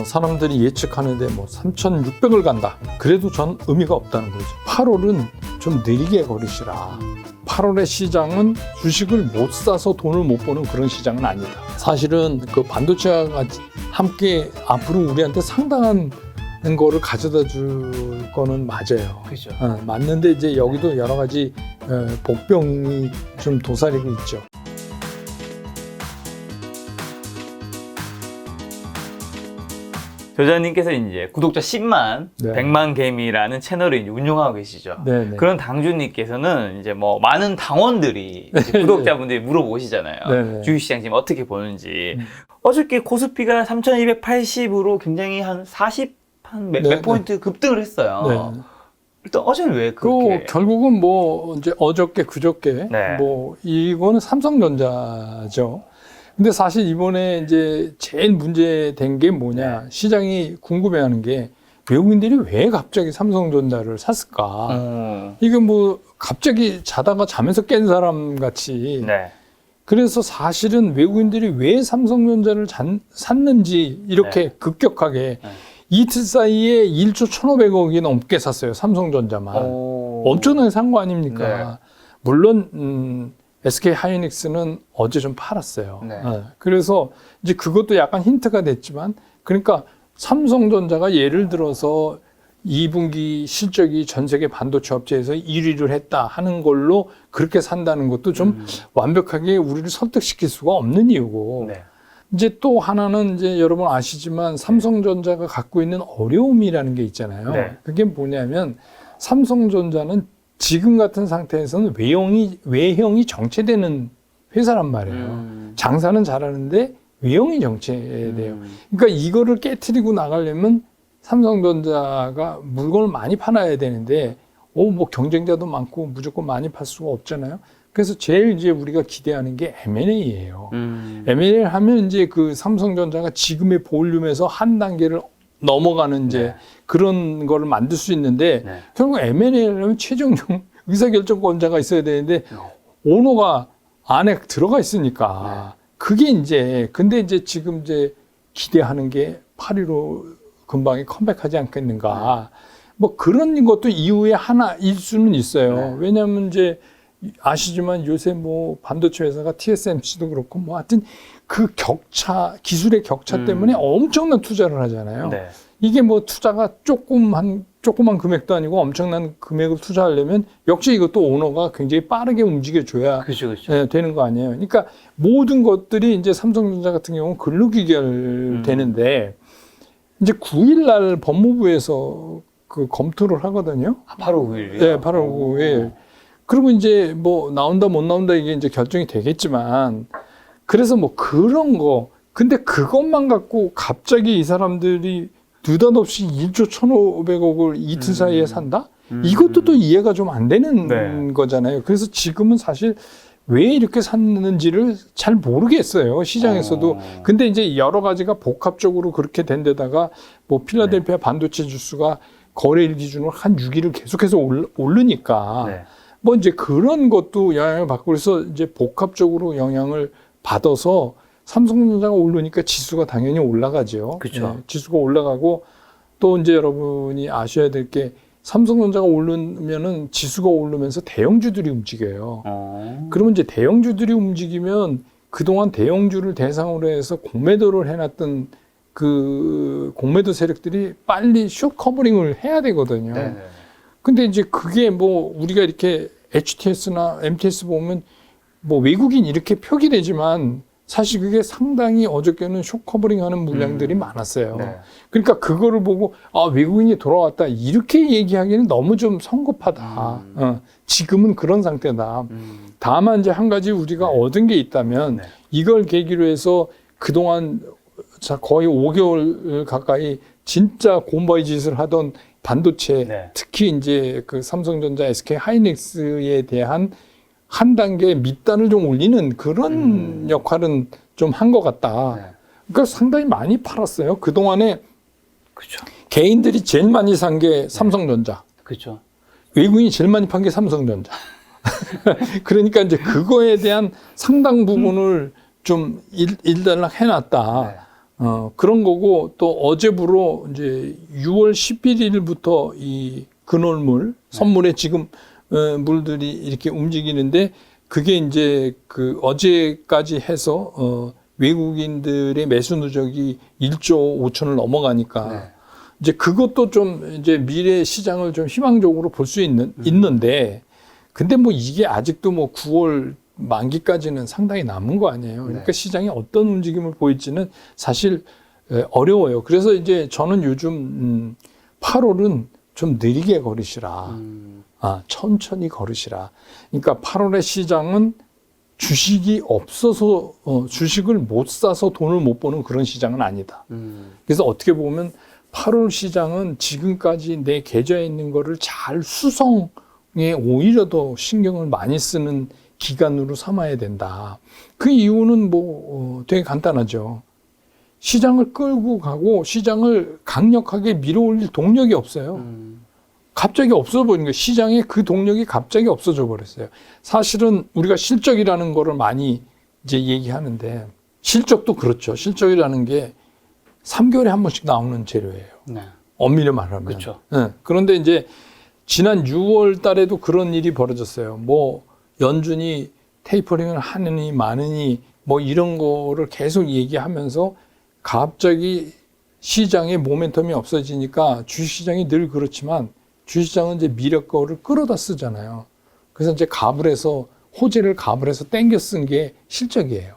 사람들이 예측하는데 뭐 3,600을 간다. 그래도 전 의미가 없다는 거죠. 8월은 좀 느리게 걸으시라. 8월의 시장은 주식을 못 사서 돈을 못 버는 그런 시장은 아니다. 사실은 그 반도체와 함께 앞으로 우리한테 상당한 거를 가져다 줄 거는 맞아요. 그죠. 맞는데 이제 여기도 여러 가지 복병이 좀 도사리고 있죠. 저자님께서 이제 구독자 10만, 네. 100만 개미라는 채널을 이제 운영하고 계시죠. 네네. 그런 당주님께서는 이제 뭐 많은 당원들이 이제 구독자분들이 물어보시잖아요. 네네. 주식시장 지금 어떻게 보는지. 어저께 코스피가 3,280으로 굉장히 한 40, 몇 포인트 급등을 했어요. 네. 일단 어제는 왜 그렇게? 결국은 뭐 이제 어저께 그저께 네. 뭐 이거는 삼성전자죠. 근데 사실 이번에 이제 제일 문제된 게 뭐냐, 네. 시장이 궁금해하는 게 외국인들이 왜 갑자기 삼성전자를 샀을까? 이게 뭐 갑자기 자다가 잠에서 깬 사람 같이. 네. 그래서 사실은 외국인들이 왜 삼성전자를 샀는지 이렇게 네. 급격하게 네. 이틀 사이에 1조 1,500억이 넘게 샀어요. 삼성전자만. 엄청나게 산 거 아닙니까? 네. 물론 SK 하이닉스는 어제 좀 팔았어요. 네. 그래서 이제 그것도 약간 힌트가 됐지만, 그러니까 삼성전자가 예를 들어서 2분기 실적이 전 세계 반도체 업체에서 1위를 했다 하는 걸로 그렇게 산다는 것도 좀 완벽하게 우리를 설득시킬 수가 없는 이유고. 네. 이제 또 하나는 이제 여러분 아시지만 삼성전자가 갖고 있는 어려움이라는 게 있잖아요. 네. 그게 뭐냐면 삼성전자는 지금 같은 상태에서는 외형이 정체되는 회사란 말이에요. 장사는 잘하는데 외형이 정체돼요. 그러니까 이거를 깨트리고 나가려면 삼성전자가 물건을 많이 팔아야 되는데, 뭐 경쟁자도 많고 무조건 많이 팔 수가 없잖아요. 그래서 제일 이제 우리가 기대하는 게 M&A예요. M&A를 하면 이제 그 삼성전자가 지금의 볼륨에서 한 단계를 넘어가는 이제 그런 거를 만들 수 있는데, 결국 M&A를 하면 최종 의사결정권자가 있어야 되는데 오너가 안에 들어가 있으니까 그게 이제, 근데 이제 지금 이제 기대하는 게 8.15 근방에 컴백하지 않겠는가. 뭐 그런 것도 이유의 하나일 수는 있어요. 왜냐하면 이제 아시지만 요새 뭐 반도체 회사가 TSMC도 그렇고 뭐 하여튼 그 격차, 기술의 격차 때문에 엄청난 투자를 하잖아요. 네. 이게 뭐 투자가 조그만 금액도 아니고 엄청난 금액을 투자하려면 역시 이것도 오너가 굉장히 빠르게 움직여줘야 그렇죠. 되는 거 아니에요. 그러니까 모든 것들이 이제 삼성전자 같은 경우는 근로 귀결되는데 이제 9일 날 법무부에서 그 검토를 하거든요. 8월 9일이요? 네, 8월 9일. 그리고 이제 뭐 나온다 못 나온다 이게 이제 결정이 되겠지만, 그래서 뭐 그런 거, 근데 그것만 갖고 갑자기 이 사람들이 느닷없이 1조 1,500억을 이틀 사이에 산다? 이것도 또 이해가 좀 안 되는 거잖아요. 그래서 지금은 사실 왜 이렇게 샀는지를 잘 모르겠어요, 시장에서도. 근데 이제 여러 가지가 복합적으로 그렇게 된 데다가 뭐 필라델피아 반도체 지수가 거래일 기준으로 한 6일을 계속해서 오르니까 뭐 이제 그런 것도 영향을 받고, 그래서 이제 복합적으로 영향을 받아서 삼성전자가 오르니까 지수가 당연히 올라가죠. 그렇죠. 지수가 올라가고, 또 이제 여러분이 아셔야 될 게 삼성전자가 오르면은 지수가 오르면서 대형주들이 움직여요. 그러면 이제 대형주들이 움직이면 그동안 대형주를 대상으로 해서 공매도를 해놨던 그 공매도 세력들이 빨리 숏 커버링을 해야 되거든요. 근데 이제 그게 뭐 우리가 이렇게 HTS나 MTS 보면 뭐 외국인 이렇게 표기되지만 사실 그게 상당히 어저께는 숏 커버링 하는 물량들이 많았어요. 그러니까 그거를 보고 외국인이 돌아왔다 이렇게 얘기하기는 너무 좀 성급하다. 지금은 그런 상태다. 다만 이제 한 가지 우리가 얻은 게 있다면 이걸 계기로 해서 그동안 거의 5개월 가까이 진짜 곰바이 짓을 하던 반도체, 특히 이제 그 삼성전자, SK 하이닉스에 대한 한 단계 밑단을 좀 올리는 그런 역할은 좀 한 것 같다. 그러니까 상당히 많이 팔았어요. 그동안에 개인들이 제일 많이 산 게 삼성전자. 외국인이 제일 많이 판 게 삼성전자. 그러니까 이제 그거에 대한 상당 부분을 좀 일단락 해놨다. 그런 거고 또 어제부로 이제 6월 11일부터 이 근월물, 선물에 지금 물들이 이렇게 움직이는데 그게 이제 그 어제까지 해서 외국인들의 매수 누적이 1조 5천을 넘어가니까 네. 이제 그것도 좀 이제 미래 시장을 좀 희망적으로 볼 수 있는데 근데 뭐 이게 아직도 뭐 9월 만기까지는 상당히 남은 거 아니에요. 그러니까 네. 시장이 어떤 움직임을 보일지는 사실 어려워요. 그래서 이제 저는 요즘 8월은 좀 느리게 걸으시라. 천천히 걸으시라. 그러니까 8월의 시장은 주식이 없어서 주식을 못 사서 돈을 못 버는 그런 시장은 아니다. 그래서 어떻게 보면 8월 시장은 지금까지 내 계좌에 있는 거를 잘 수성에 오히려 더 신경을 많이 쓰는 기간으로 삼아야 된다. 그 이유는 뭐 되게 간단하죠. 시장을 끌고 가고 시장을 강력하게 밀어올릴 동력이 없어요. 갑자기 없어져 버린 거예요. 시장에 그 동력이 갑자기 없어져 버렸어요. 사실은 우리가 실적이라는 거를 많이 이제 얘기하는데 실적도 그렇죠. 실적이라는 게 3개월에 한 번씩 나오는 재료예요. 네. 엄밀히 말하면. 그렇죠. 네. 그런데 이제 지난 6월 달에도 그런 일이 벌어졌어요. 뭐 연준이 테이퍼링을 하느니 마느니 뭐 이런 거를 계속 얘기하면서 갑자기 시장의 모멘텀이 없어지니까 주식시장이 늘 그렇지만 주식시장은 이제 미래 거를 끌어다 쓰잖아요. 그래서 이제 갑을 해서 호재를 갑을 해서 땡겨 쓴 게 실적이에요.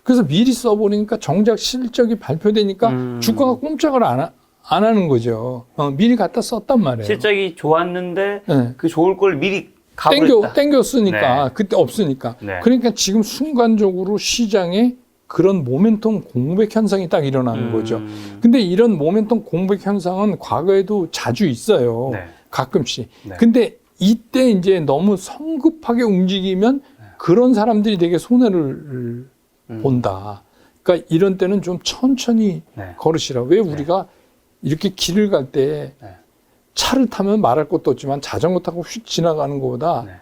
그래서 미리 써보니까 정작 실적이 발표되니까 주가가 꼼짝을 안 하는 거죠. 미리 갖다 썼단 말이에요. 실적이 좋았는데 네. 그 좋을 걸 미리 가버렸다. 땡겨 쓰니까 네. 그때 없으니까. 네. 그러니까 지금 순간적으로 시장에 그런 모멘텀 공백 현상이 딱 일어나는 거죠. 근데 이런 모멘텀 공백 현상은 과거에도 자주 있어요. 네. 가끔씩. 네. 근데 이때 이제 너무 성급하게 움직이면 그런 사람들이 되게 손해를 본다. 그러니까 이런 때는 좀 천천히 네. 걸으시라. 왜 우리가 이렇게 길을 갈 때 네. 차를 타면 말할 것도 없지만 자전거 타고 휙 지나가는 것보다 네.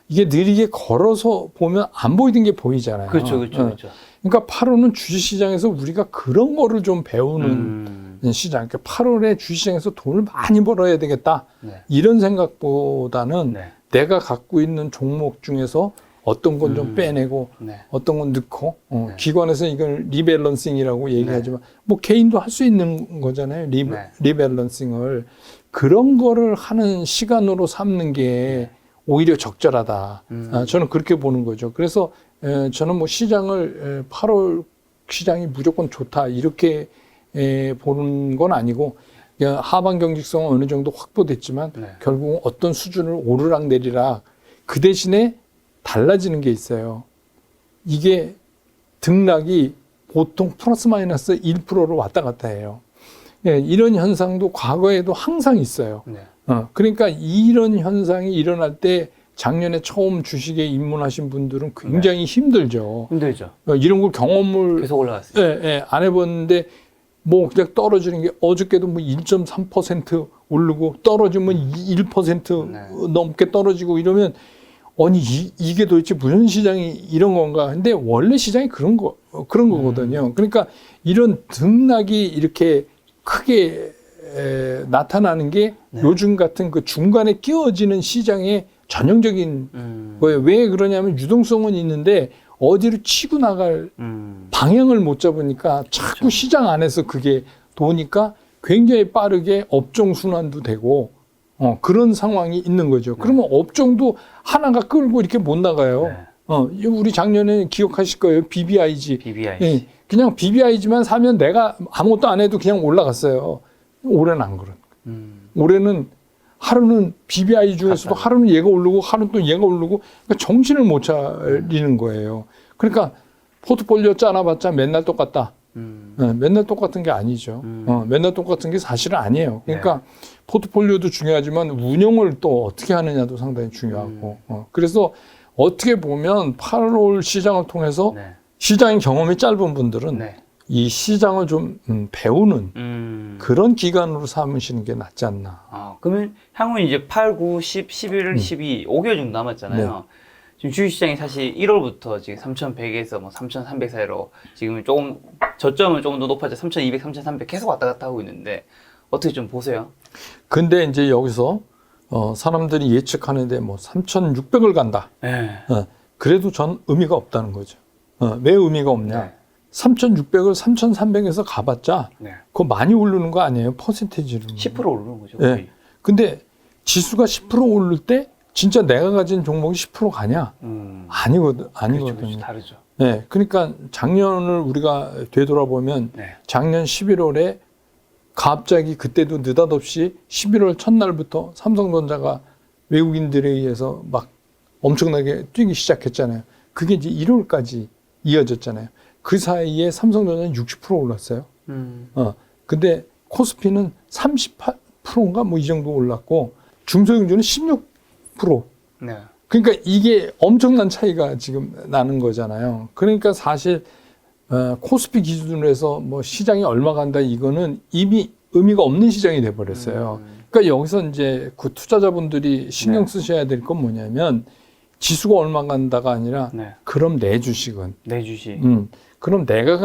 이게 느리게 걸어서 보면 안 보이던 게 보이잖아요. 그렇죠, 그렇죠, 그렇죠. 그러니까 8월은 주식시장에서 우리가 그런 거를 좀 배우는 시장. 그러니까 8월에 주식시장에서 돈을 많이 벌어야 되겠다. 네. 이런 생각보다는 네. 내가 갖고 있는 종목 중에서 어떤 건 좀 빼내고 네. 어떤 건 넣고 네. 기관에서 이걸 리밸런싱이라고 얘기하지만 뭐 개인도 할 수 있는 거잖아요. 네. 리밸런싱을 그런 거를 하는 시간으로 삼는 게 오히려 적절하다. 저는 그렇게 보는 거죠. 그래서 저는 뭐 시장을 8월 시장이 무조건 좋다 이렇게 보는 건 아니고 하반 경직성은 어느 정도 확보됐지만 네. 결국 어떤 수준을 오르락 내리락 그 대신에 달라지는 게 있어요. 이게 등락이 보통 플러스 마이너스 1%로 왔다 갔다 해요. 이런 현상도 과거에도 항상 있어요. 네. 그러니까 이런 현상이 일어날 때 작년에 처음 주식에 입문하신 분들은 굉장히 힘들죠. 힘들죠. 이런 걸 경험을 계속 올라갔어요. 안 해봤는데 뭐 그냥 떨어지는 게 어저께도 뭐 1.3% 오르고 떨어지면 1% 네. 넘게 떨어지고 이러면 아니 이게 도대체 무슨 시장이 이런 건가? 근데 원래 시장이 그런 거거든요. 그러니까 이런 등락이 이렇게 크게 나타나는 게 요즘 같은 그 중간에 끼어지는 시장의 전형적인 거예요. 왜 그러냐면 유동성은 있는데 어디로 치고 나갈 방향을 못 잡으니까 자꾸 그렇죠. 시장 안에서 그게 도니까 굉장히 빠르게 업종 순환도 되고 그런 상황이 있는 거죠. 그러면 업종도 하나가 끌고 이렇게 못 나가요. 우리 작년에 기억하실 거예요. BBIG. BBIG. 그냥 BBIG만 사면 내가 아무것도 안 해도 그냥 올라갔어요. 올해는 안 그런 거예요. 올해는 하루는 BBI 중에서도 하루는 얘가 오르고 하루는 또 얘가 오르고 그러니까 정신을 못 차리는 거예요. 그러니까 포트폴리오 짜놔봤자 맨날 똑같다. 맨날 똑같은 게 아니죠. 맨날 똑같은 게 사실은 아니에요. 그러니까 포트폴리오도 중요하지만 운영을 또 어떻게 하느냐도 상당히 중요하고 그래서 어떻게 보면 8월 시장을 통해서 시장의 경험이 짧은 분들은 이 시장을 좀 배우는 그런 기간으로 삼으시는 게 낫지 않나. 그러면 향후는 이제 8, 9, 10, 11, 12, 5개월 정도 남았잖아요. 지금 주식시장이 사실 1월부터 지금 3,100에서 뭐 3,300 사이로 지금 조금 저점은 조금 더 높아져 3,200, 3,300 계속 왔다 갔다 하고 있는데 어떻게 좀 보세요? 근데 이제 여기서 사람들이 예측하는데 뭐 3,600을 간다. 네. 그래도 전 의미가 없다는 거죠. 왜 의미가 없냐? 네. 3,600을 3,300에서 가봤자 네. 그거 많이 오르는 거 아니에요? 퍼센테이지로. 10% 오르는 거죠. 네. 거의. 근데 지수가 10% 오를 때 진짜 내가 가진 종목이 10% 가냐? 아니거든요. 그렇죠. 다르죠. 네, 그러니까 작년을 우리가 되돌아보면 네. 작년 11월에 갑자기 그때도 느닷없이 11월 첫날부터 삼성전자가 외국인들에 의해서 막 엄청나게 뛰기 시작했잖아요. 그게 이제 1월까지 이어졌잖아요. 그 사이에 삼성전자는 60% 올랐어요. 근데 코스피는 38%인가 뭐 이 정도 올랐고 중소형주는 16%. 네. 그러니까 이게 엄청난 차이가 지금 나는 거잖아요. 그러니까 사실 코스피 기준으로 해서 뭐 시장이 얼마 간다 이거는 이미 의미가 없는 시장이 돼버렸어요. 그러니까 여기서 이제 그 투자자분들이 신경 쓰셔야 될 건 뭐냐면 지수가 얼마 간다가 아니라 네. 그럼 내 주식은 내 주식. 그럼 내가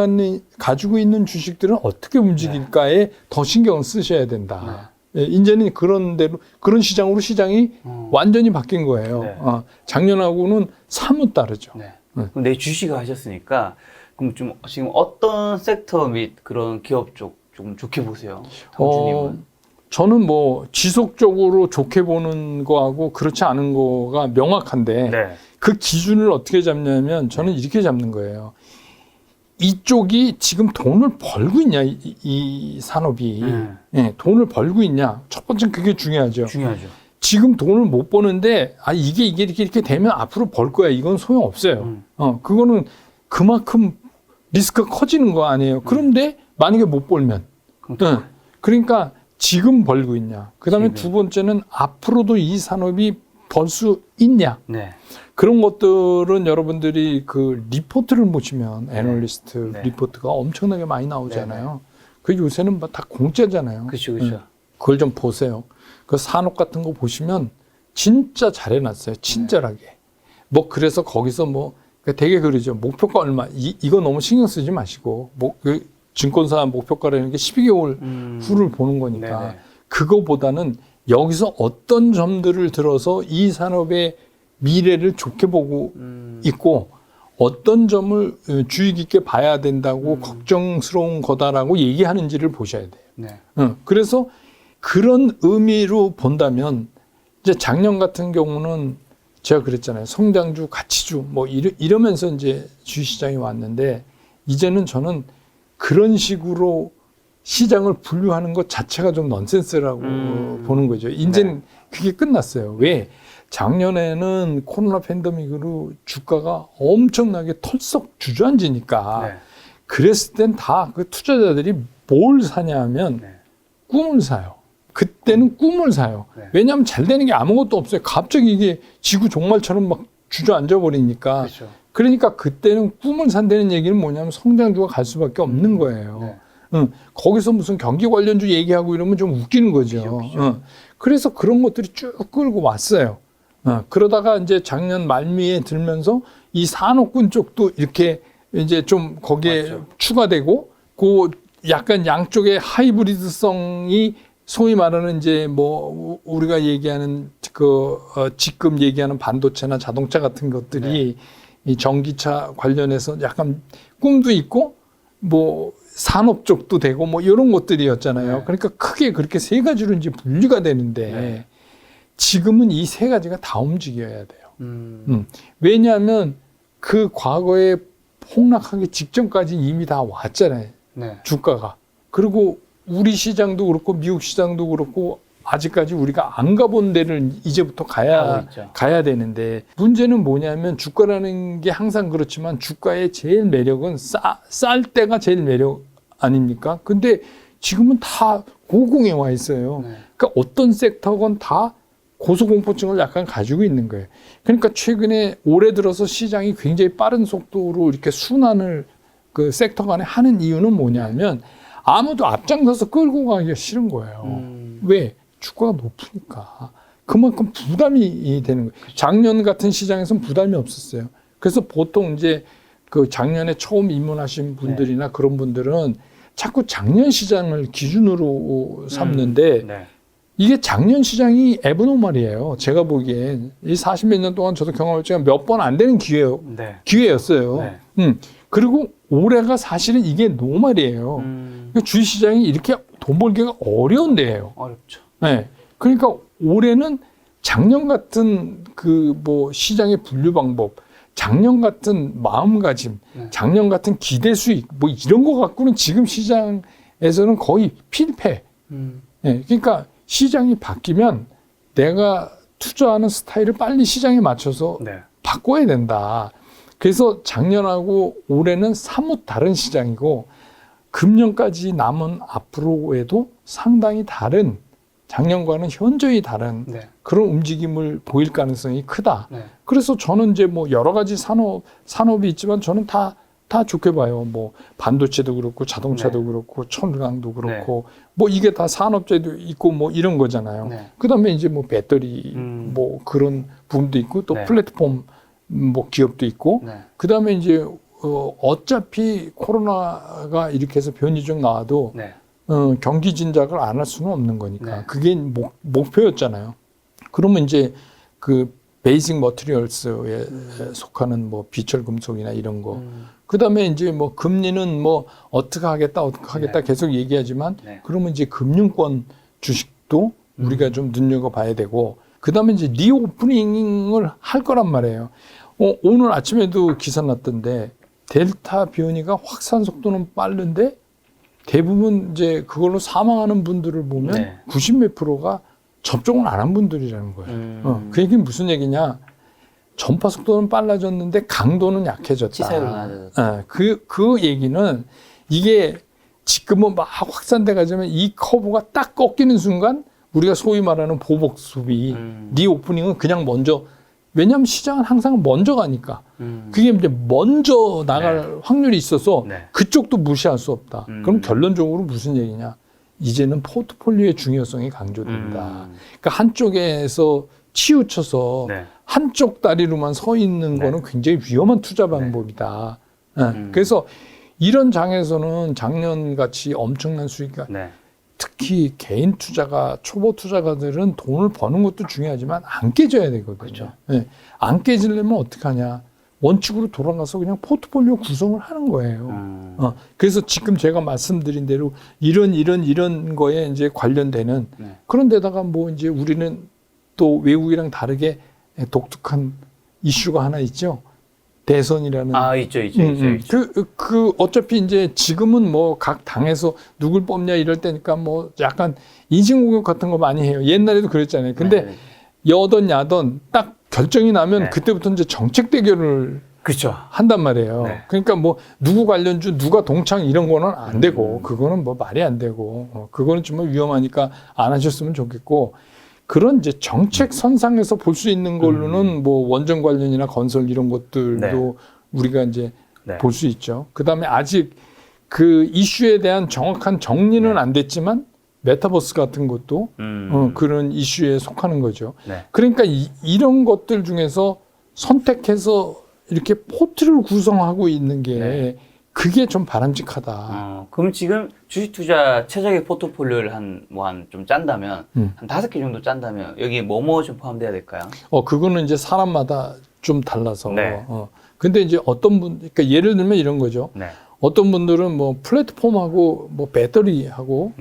가지고 있는 주식들은 어떻게 움직일까에 더 신경을 쓰셔야 된다. 예, 이제는 그런 대로 그런 시장으로 시장이 완전히 바뀐 거예요. 네. 작년하고는 사뭇 다르죠. 네. 그럼 내 주식을 하셨으니까 그럼 좀 지금 어떤 섹터 및 그런 기업 쪽 좀 좋게 보세요? 당주님은. 저는 뭐 지속적으로 좋게 보는 거하고 그렇지 않은 거가 명확한데 네. 그 기준을 어떻게 잡냐면 저는 이렇게 잡는 거예요. 이쪽이 지금 돈을 벌고 있냐, 이 산업이. 예, 돈을 벌고 있냐. 첫 번째는 그게 중요하죠. 중요하죠. 지금 돈을 못 버는데, 이게 이렇게 되면 앞으로 벌 거야. 이건 소용없어요. 그거는 그만큼 리스크가 커지는 거 아니에요. 그런데 만약에 못 벌면. 그러니까 지금 벌고 있냐. 그 다음에 두 번째는 앞으로도 이 산업이 벌 수 있냐. 네. 그런 것들은 여러분들이 그 리포트를 보시면 애널리스트 네. 리포트가 엄청나게 많이 나오잖아요. 그 요새는 다 공짜잖아요. 그렇죠. 그걸 좀 보세요. 그 산업 같은 거 보시면 진짜 잘 해놨어요. 친절하게. 뭐 그래서 거기서 뭐 되게 그러죠. 목표가 얼마 이거 너무 신경 쓰지 마시고 그 증권사 목표가라는 게 12개월 후를 보는 거니까 네네. 그거보다는 여기서 어떤 점들을 들어서 이 산업의 미래를 좋게 보고 있고 어떤 점을 주의 깊게 봐야 된다고 걱정스러운 거다라고 얘기하는지를 보셔야 돼요. 네. 그래서 그런 의미로 본다면 이제 작년 같은 경우는 제가 그랬잖아요. 성장주, 가치주 뭐 이러면서 이제 주식시장이 왔는데 이제는 저는 그런 식으로 시장을 분류하는 것 자체가 좀 넌센스라고 보는 거죠. 이제는 그게 끝났어요. 왜? 작년에는 코로나 팬데믹으로 주가가 엄청나게 털썩 주저앉으니까 그랬을 땐 다 그 투자자들이 뭘 사냐 하면 꿈을 사요. 그때는 꿈을 사요. 왜냐하면 잘 되는 게 아무것도 없어요. 갑자기 이게 지구 종말처럼 막 주저앉아 버리니까. 그렇죠. 그러니까 그때는 꿈을 산다는 얘기는 뭐냐면 성장주가 갈 수밖에 없는 거예요. 거기서 무슨 경기 관련주 얘기하고 이러면 좀 웃기는 거죠. 그래서 그런 것들이 쭉 끌고 왔어요. 그러다가 이제 작년 말미에 들면서 이 산업군 쪽도 이렇게 이제 좀 거기에 맞죠. 추가되고 그 약간 양쪽의 하이브리드성이 소위 말하는 이제 뭐 우리가 얘기하는 그 지금 얘기하는 반도체나 자동차 같은 것들이 이 전기차 관련해서 약간 꿈도 있고 뭐 산업 쪽도 되고 뭐 이런 것들이었잖아요. 그러니까 크게 그렇게 세 가지로 이제 분류가 되는데 지금은 이 세 가지가 다 움직여야 돼요. 왜냐하면 그 과거에 폭락하기 직전까지 이미 다 왔잖아요. 주가가. 그리고 우리 시장도 그렇고 미국 시장도 그렇고 아직까지 우리가 안 가본 데를 이제부터 가야 되는데 문제는 뭐냐면 주가라는 게 항상 그렇지만 주가의 제일 매력은 쌀 때가 제일 매력 아닙니까? 근데 지금은 다 고공에 와 있어요. 그러니까 어떤 섹터건 다 고소공포증을 약간 가지고 있는 거예요. 그러니까 최근에 올해 들어서 시장이 굉장히 빠른 속도로 이렇게 순환을 그 섹터 간에 하는 이유는 뭐냐면 아무도 앞장서서 끌고 가기가 싫은 거예요. 왜? 주가가 높으니까. 그만큼 부담이 되는 거예요. 작년 같은 시장에서는 부담이 없었어요. 그래서 보통 이제 그 작년에 처음 입문하신 분들이나 그런 분들은 자꾸 작년 시장을 기준으로 삼는데 이게 작년 시장이 에브노멀이에요. 제가 보기엔 이 40몇 년 동안 저도 경험했지만 몇 번 안 되는 기회였어요. 그리고 올해가 사실은 이게 노멀이에요. 그러니까 주식시장이 이렇게 돈 벌기가 어려운 데예요. 어렵죠. 네. 그러니까 올해는 작년 같은 그 뭐 시장의 분류 방법, 작년 같은 마음가짐, 작년 같은 기대 수익, 뭐 이런 거 갖고는 지금 시장에서는 거의 필패. 네. 그러니까 시장이 바뀌면 내가 투자하는 스타일을 빨리 시장에 맞춰서 바꿔야 된다. 그래서 작년하고 올해는 사뭇 다른 시장이고 금년까지 남은 앞으로에도 상당히 다른 작년과는 현저히 다른 그런 움직임을 보일 가능성이 크다. 그래서 저는 이제 뭐 여러 가지 산업이 있지만 저는 다 좋게 봐요. 뭐 반도체도 그렇고 자동차도 그렇고 철강도 그렇고 뭐 이게 다 산업재도 있고 뭐 이런 거잖아요. 그다음에 이제 뭐 배터리 뭐 그런 부분도 있고 또 플랫폼 뭐 기업도 있고 그다음에 이제 어차피 코로나가 이렇게 해서 변이종 나와도 경기 진작을 안 할 수는 없는 거니까 그게 목표였잖아요. 그러면 이제 그 베이직 머티리얼스에 속하는 뭐 비철 금속이나 이런 거. 그다음에 이제 뭐 금리는 뭐 어떻게 하겠다 계속 얘기하지만 그러면 이제 금융권 주식도 우리가 좀 눈여겨봐야 되고 그다음에 이제 리오프닝을 할 거란 말이에요. 오늘 아침에도 기사 났던데 델타 변이가 확산 속도는 빠른데 대부분 이제 그걸로 사망하는 분들을 보면 90몇 프로가 접종을 안 한 분들이라는 거예요. 그 얘기는 무슨 얘기냐? 전파 속도는 빨라졌는데 강도는 약해졌다. 치사율은 낮아졌다. 그 얘기는 이게 지금은 막 확산돼 가자면 이 커브가 딱 꺾이는 순간 우리가 소위 말하는 보복 수비, 리오프닝은 그냥 먼저 왜냐하면 시장은 항상 먼저 가니까 그게 이제 먼저 나갈 확률이 있어서 그쪽도 무시할 수 없다. 그럼 결론적으로 무슨 얘기냐? 이제는 포트폴리오의 중요성이 강조된다. 그러니까 한쪽에서 치우쳐서 한쪽 다리로만 서 있는 거는 굉장히 위험한 투자 방법이다. 그래서 이런 장에서는 작년같이 엄청난 수익이 특히 개인 투자가 초보 투자가들은 돈을 버는 것도 중요하지만 안 깨져야 되거든요. 안 깨지려면 어떻게 하냐? 원칙으로 돌아가서 그냥 포트폴리오 구성을 하는 거예요. 그래서 지금 제가 말씀드린 대로 이런 거에 이제 관련되는 그런 데다가 뭐 이제 우리는 또 외국이랑 다르게 독특한 이슈가 하나 있죠. 대선이라는. 있죠. 어차피 이제 지금은 뭐 각 당에서 누굴 뽑냐 이럴 때니까 뭐 약간 인신공격 같은 거 많이 해요. 옛날에도 그랬잖아요. 근데 여든 야든 딱 결정이 나면 그때부터 이제 정책 대결을 한단 말이에요. 그러니까 뭐 누구 관련주, 누가 동창 이런 거는 안 되고 그거는 뭐 말이 안 되고 그거는 좀 위험하니까 안 하셨으면 좋겠고 그런 이제 정책 선상에서 볼 수 있는 걸로는 뭐 원전 관련이나 건설 이런 것들도 우리가 이제 볼 수 있죠. 그다음에 아직 그 이슈에 대한 정확한 정리는 안 됐지만 메타버스 같은 것도 그런 이슈에 속하는 거죠. 그러니까 이런 것들 중에서 선택해서 이렇게 포트를 구성하고 있는 게 그게 좀 바람직하다. 그럼 지금 주식 투자 최적의 포트폴리오를 좀 짠다면 한 5개 정도 짠다면 여기 뭐뭐 좀 포함돼야 될까요? 그거는 이제 사람마다 좀 달라서. 근데 이제 그러니까 예를 들면 이런 거죠. 어떤 분들은 뭐 플랫폼하고 뭐 배터리하고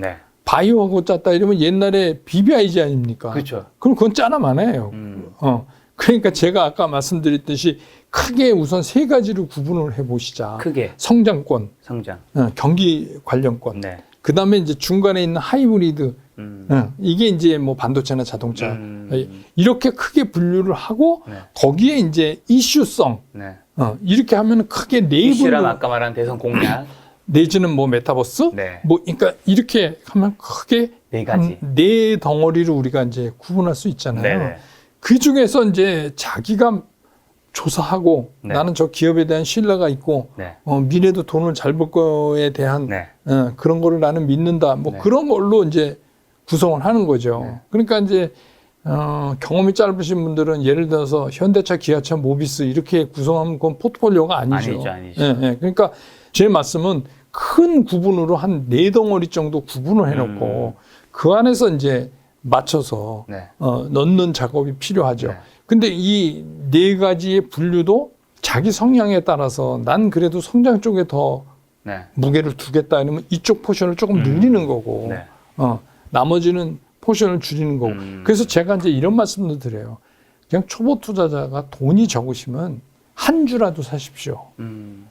바이오하고 짰다 이러면 옛날에 BBIG 아닙니까? 그렇죠. 그럼 그건 짜나 마나예요. 그러니까 제가 아까 말씀드렸듯이 크게 우선 3가지로 구분을 해보시자. 크게. 성장. 경기 관련권. 그 다음에 이제 중간에 있는 하이브리드. 이게 이제 뭐 반도체나 자동차. 이렇게 크게 분류를 하고 거기에 이제 이슈성. 이렇게 하면 크게 이슈라면 아까 말한 대선 공략. 내지는 뭐 메타버스. 뭐 그러니까 이렇게 하면 크게 4가지. 4덩어리를 우리가 이제 구분할 수 있잖아요. 그 중에서 이제 자기가 조사하고 나는 저 기업에 대한 신뢰가 있고 미래도 돈을 잘 벌 거에 대한 그런 거를 나는 믿는다. 뭐 그런 걸로 이제 구성을 하는 거죠. 그러니까 이제 경험이 짧으신 분들은 예를 들어서 현대차, 기아차, 모비스 이렇게 구성하면 그건 포트폴리오가 아니죠. 아니죠. 예, 예. 그러니까 제 말씀은 큰 구분으로 한 4덩어리 정도 구분을 해놓고 그 안에서 이제 맞춰서 네. 넣는 작업이 필요하죠. 네. 근데 이 4가지의 분류도 자기 성향에 따라서 난 그래도 성장 쪽에 더 네. 무게를 두겠다 이러면 이쪽 포션을 조금 늘리는 거고 네. 나머지는 포션을 줄이는 거고 그래서 제가 이제 이런 말씀도 드려요. 그냥 초보 투자자가 돈이 적으시면 한 주라도 사십시오.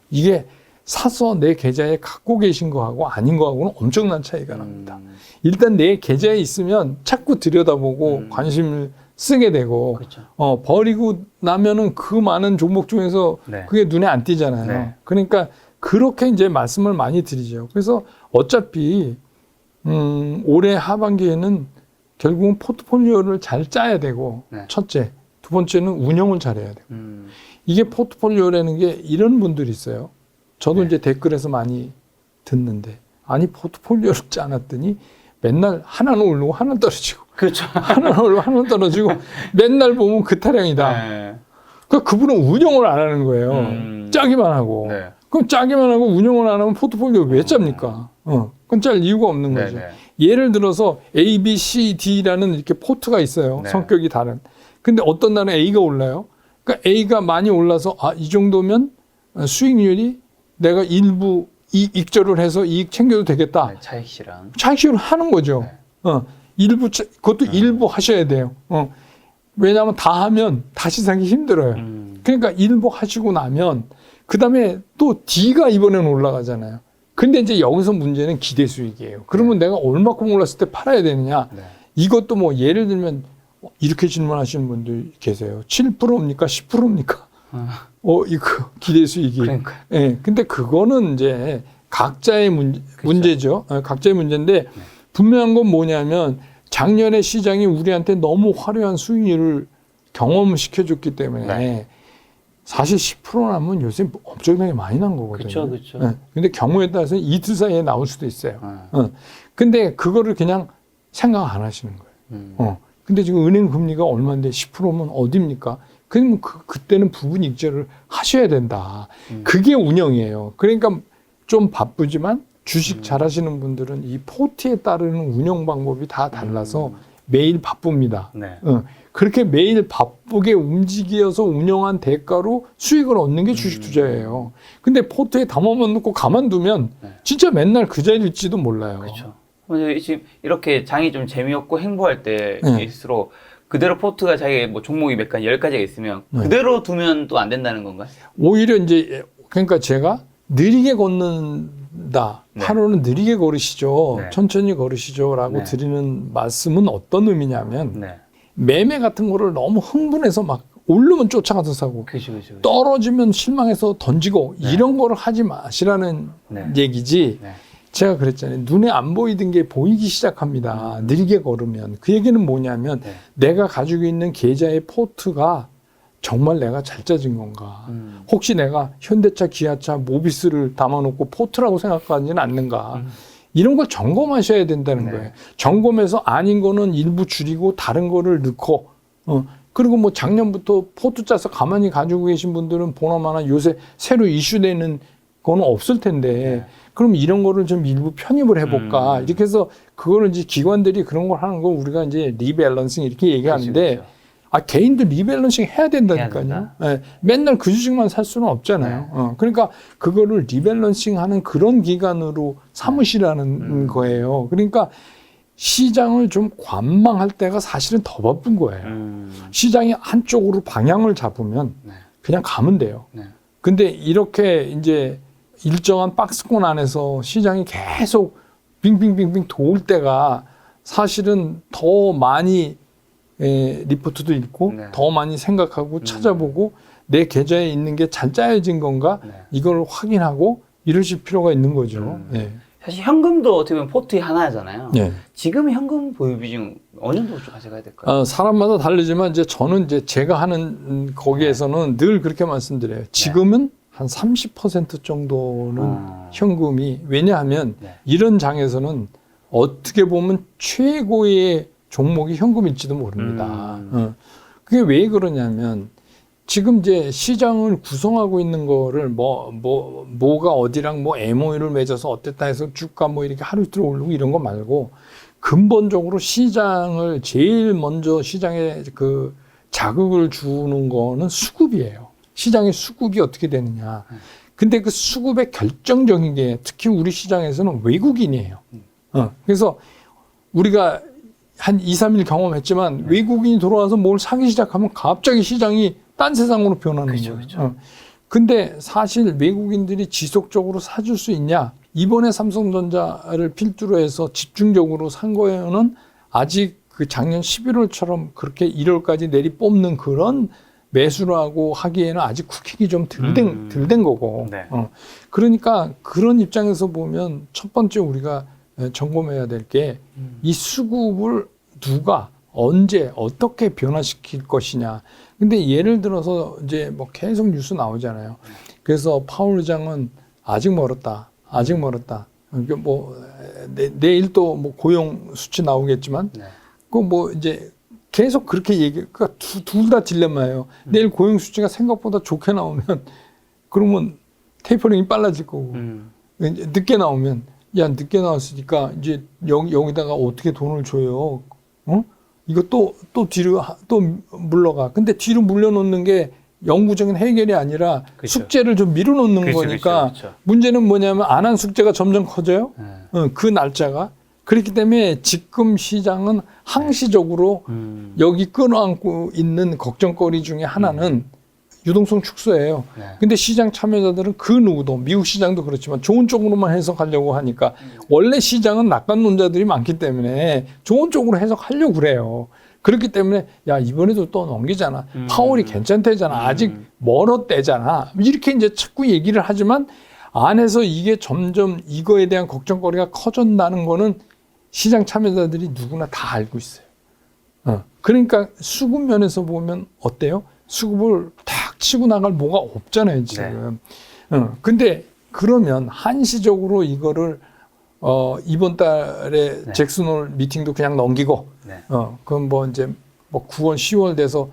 이게 사서 내 계좌에 갖고 계신 거하고 아닌 거하고는 엄청난 차이가 납니다. 일단 내 계좌에 있으면 자꾸 들여다보고 관심을 쓰게 되고 그렇죠. 버리고 나면은 그 많은 종목 중에서 네. 그게 눈에 안 띄잖아요. 네. 그러니까 그렇게 이제 말씀을 많이 드리죠. 그래서 어차피 올해 하반기에는 결국은 포트폴리오를 잘 짜야 되고 네. 첫째, 두 번째는 운영을 잘해야 돼요. 이게 포트폴리오라는 게 이런 분들이 있어요. 저도 네. 이제 댓글에서 많이 듣는데 아니 포트폴리오를 짜놨더니 맨날 하나는 오르고 하나는 떨어지고 그렇죠. 하나는 오르고 하나는 떨어지고 맨날 보면 그 타령이다. 네. 그러니까 그분은 운영을 안 하는 거예요. 짜기만 하고. 네. 그럼 짜기만 하고 운영을 안 하면 포트폴리오 왜 짭니까? 그건 짤 이유가 없는 네, 거죠. 네. 예를 들어서 A, B, C, D라는 이렇게 포트가 있어요. 네. 성격이 다른. 근데 어떤 날은 A가 올라요. 그러니까 A가 많이 올라서 이 정도면 수익률이 내가 일부 익절을 해서 이익 챙겨도 되겠다. 네, 차익 실현. 차익실을 하는 거죠. 네. 일부 그것도 일부 하셔야 돼요. 왜냐하면 다 하면 다시 사기 힘들어요. 그러니까 일부 하시고 나면 그 다음에 또 D가 이번에는 올라가잖아요. 근데 이제 여기서 문제는 기대 수익이에요. 그러면 내가 얼마큼 올랐을 때 팔아야 되느냐. 네. 이것도 뭐 예를 들면 이렇게 질문하시는 분들 계세요. 7%입니까? 10%입니까? 이거 기대 수익이. 그러니까. 예. 근데 그거는 이제 각자의 문제죠. 각자의 문제인데 분명한 건 뭐냐면 작년에 시장이 우리한테 너무 화려한 수익률을 경험시켜줬기 때문에 네. 사실 10% 나면 요새 엄청나게 많이 난 거거든요. 그렇죠. 예. 근데 경우에 따라서 이틀 사이에 나올 수도 있어요. 근데 그거를 그냥 생각 안 하시는 거예요. 근데 지금 은행 금리가 얼마인데 10%면 어딥니까? 그러면 그때는 부분 익절을 하셔야 된다. 그게 운영이에요. 그러니까 좀 바쁘지만 주식 잘 하시는 분들은 이 포트에 따르는 운영 방법이 다 달라서 매일 바쁩니다. 네. 그렇게 매일 바쁘게 움직여서 운영한 대가로 수익을 얻는 게 주식 투자예요. 근데 포트에 담아만 놓고 가만두면 진짜 맨날 그 자리일지도 몰라요. 그렇죠. 지금 이렇게 장이 좀 재미없고 행보할 때일수록 그대로 포트가 자기 뭐 종목이 몇 가지 10가지가 있으면 그대로 두면 또 안 된다는 건가요? 오히려 이제 그러니까 제가 느리게 걷는다. 하루는 느리게 걸으시죠. 네. 천천히 걸으시죠라고 네. 드리는 말씀은 어떤 의미냐면 네. 매매 같은 거를 너무 흥분해서 막 오르면 쫓아가서 사고 그렇죠. 떨어지면 실망해서 던지고 이런 거를 하지 마시라는 얘기지. 네. 제가 그랬잖아요. 눈에 안 보이던 게 보이기 시작합니다. 느리게 걸으면. 그 얘기는 뭐냐면 내가 가지고 있는 계좌의 포트가 정말 내가 잘 짜진 건가. 혹시 내가 현대차, 기아차, 모비스를 담아놓고 포트라고 생각하지는 않는가. 이런 걸 점검하셔야 된다는 거예요. 점검해서 아닌 거는 일부 줄이고 다른 거를 넣고 그리고 뭐 작년부터 포트 짜서 가만히 가지고 계신 분들은 보나마나 요새 새로 이슈되는 거는 없을 텐데 그럼 이런 거를 좀 일부 편입을 해볼까. 이렇게 해서 그거를 이제 기관들이 그런 걸 하는 거 우리가 이제 리밸런싱 이렇게 얘기하는데 개인도 리밸런싱 해야 된다니까요. 네, 맨날 그 주식만 살 수는 없잖아요. 그러니까 그거를 리밸런싱 하는 그런 기간으로 삼으시라는 거예요. 그러니까 시장을 좀 관망할 때가 사실은 더 바쁜 거예요. 시장이 한쪽으로 방향을 잡으면 그냥 가면 돼요. 근데 이렇게 이제 일정한 박스권 안에서 시장이 계속 빙빙빙빙 도울 때가 사실은 더 많이 리포트도 읽고 더 많이 생각하고 찾아보고 내 계좌에 있는 게 잘 짜여진 건가 이걸 확인하고 이러실 필요가 있는 거죠. 사실 현금도 어떻게 보면 포트의 하나잖아요. 네. 지금 현금 보유 비중 어느 정도 가져가야 될까요? 사람마다 다르지만 이제 저는 이제 제가 하는 거기에서는 늘 그렇게 말씀드려요. 지금은 한 30% 정도는 현금이 왜냐하면 이런 장에서는 어떻게 보면 최고의 종목이 현금일지도 모릅니다. 그게 왜 그러냐면 지금 이제 시장을 구성하고 있는 거를 뭐가 어디랑 뭐 MOU를 맺어서 어땠다 해서 주가 뭐 이렇게 하루 이틀 오르고 이런 거 말고 근본적으로 시장을 제일 먼저 시장에 그 자극을 주는 거는 수급이에요. 시장의 수급이 어떻게 되느냐. 근데 그 수급의 결정적인 게 특히 우리 시장에서는 외국인이에요. 그래서 우리가 한 2, 3일 경험했지만 외국인이 들어와서 뭘 사기 시작하면 갑자기 시장이 딴 세상으로 변하는 거예요. 그렇죠. 근데 사실 외국인들이 지속적으로 사줄 수 있냐? 이번에 삼성전자를 필두로 해서 집중적으로 산 거에는 아직 그 작년 11월처럼 그렇게 1월까지 내리 뽑는 그런 매수를 하고 하기에는 아직 쿠킹이 좀 덜 된 거고. 네. 그러니까 그런 입장에서 보면 첫 번째 우리가 점검해야 될 게 이 수급을 누가 언제 어떻게 변화시킬 것이냐. 근데 예를 들어서 이제 뭐 계속 뉴스 나오잖아요. 그래서 파월 의장은 아직 멀었다. 아직 멀었다. 그러니까 뭐 내일 또 뭐 고용 수치 나오겠지만 네. 그 뭐 이제 계속 그렇게 그러니까 둘 다 딜레마예요. 내일 고용 수치가 생각보다 좋게 나오면 그러면 테이퍼링이 빨라질 거고 늦게 나오면 야 늦게 나왔으니까 이제 여기다가 어떻게 돈을 줘요? 이거 또 뒤로 또 물러가. 근데 뒤로 물려놓는 게 영구적인 해결이 아니라 그쵸. 숙제를 좀 밀어놓는 거니까 그쵸. 문제는 뭐냐면 안 한 숙제가 점점 커져요. 그 날짜가. 그렇기 때문에 지금 시장은 항시적으로 여기 끌어안고 있는 걱정거리 중에 하나는 유동성 축소예요. 네. 근데 시장 참여자들은 그 누구도 미국 시장도 그렇지만 좋은 쪽으로만 해석하려고 하니까 원래 시장은 낙관론자들이 많기 때문에 좋은 쪽으로 해석하려고 그래요. 그렇기 때문에 야 이번에도 또 넘기잖아. 파월이 괜찮대잖아. 아직 멀었대잖아. 이렇게 이제 자꾸 얘기를 하지만 안에서 이게 점점 이거에 대한 걱정거리가 커진다는 거는 시장 참여자들이 누구나 다 알고 있어요. 그러니까 수급 면에서 보면 어때요? 수급을 탁 치고 나갈 뭐가 없잖아요, 지금. 근데 그러면 한시적으로 이거를 이번 달에 네. 잭슨홀 미팅도 그냥 넘기고 네. 그럼 뭐 이제 뭐 9월, 10월 돼서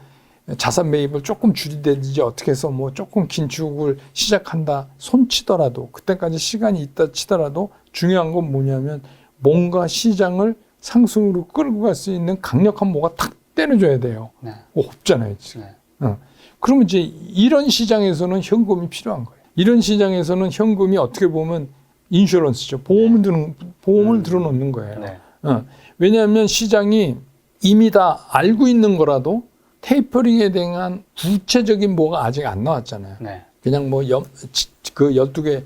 자산 매입을 조금 줄이든지 어떻게 해서 뭐 조금 긴축을 시작한다 손치더라도 그때까지 시간이 있다 치더라도 중요한 건 뭐냐면 뭔가 시장을 상승으로 끌고 갈 수 있는 강력한 뭐가 탁 때려줘야 돼요. 네. 없잖아요, 지금. 네. 그러면 이제 이런 시장에서는 현금이 필요한 거예요. 이런 시장에서는 현금이 어떻게 보면 인슈런스죠. 보험을 들어놓는 거예요. 네. 왜냐하면 시장이 이미 다 알고 있는 거라도 테이퍼링에 대한 구체적인 뭐가 아직 안 나왔잖아요. 네. 그냥 뭐 그 12개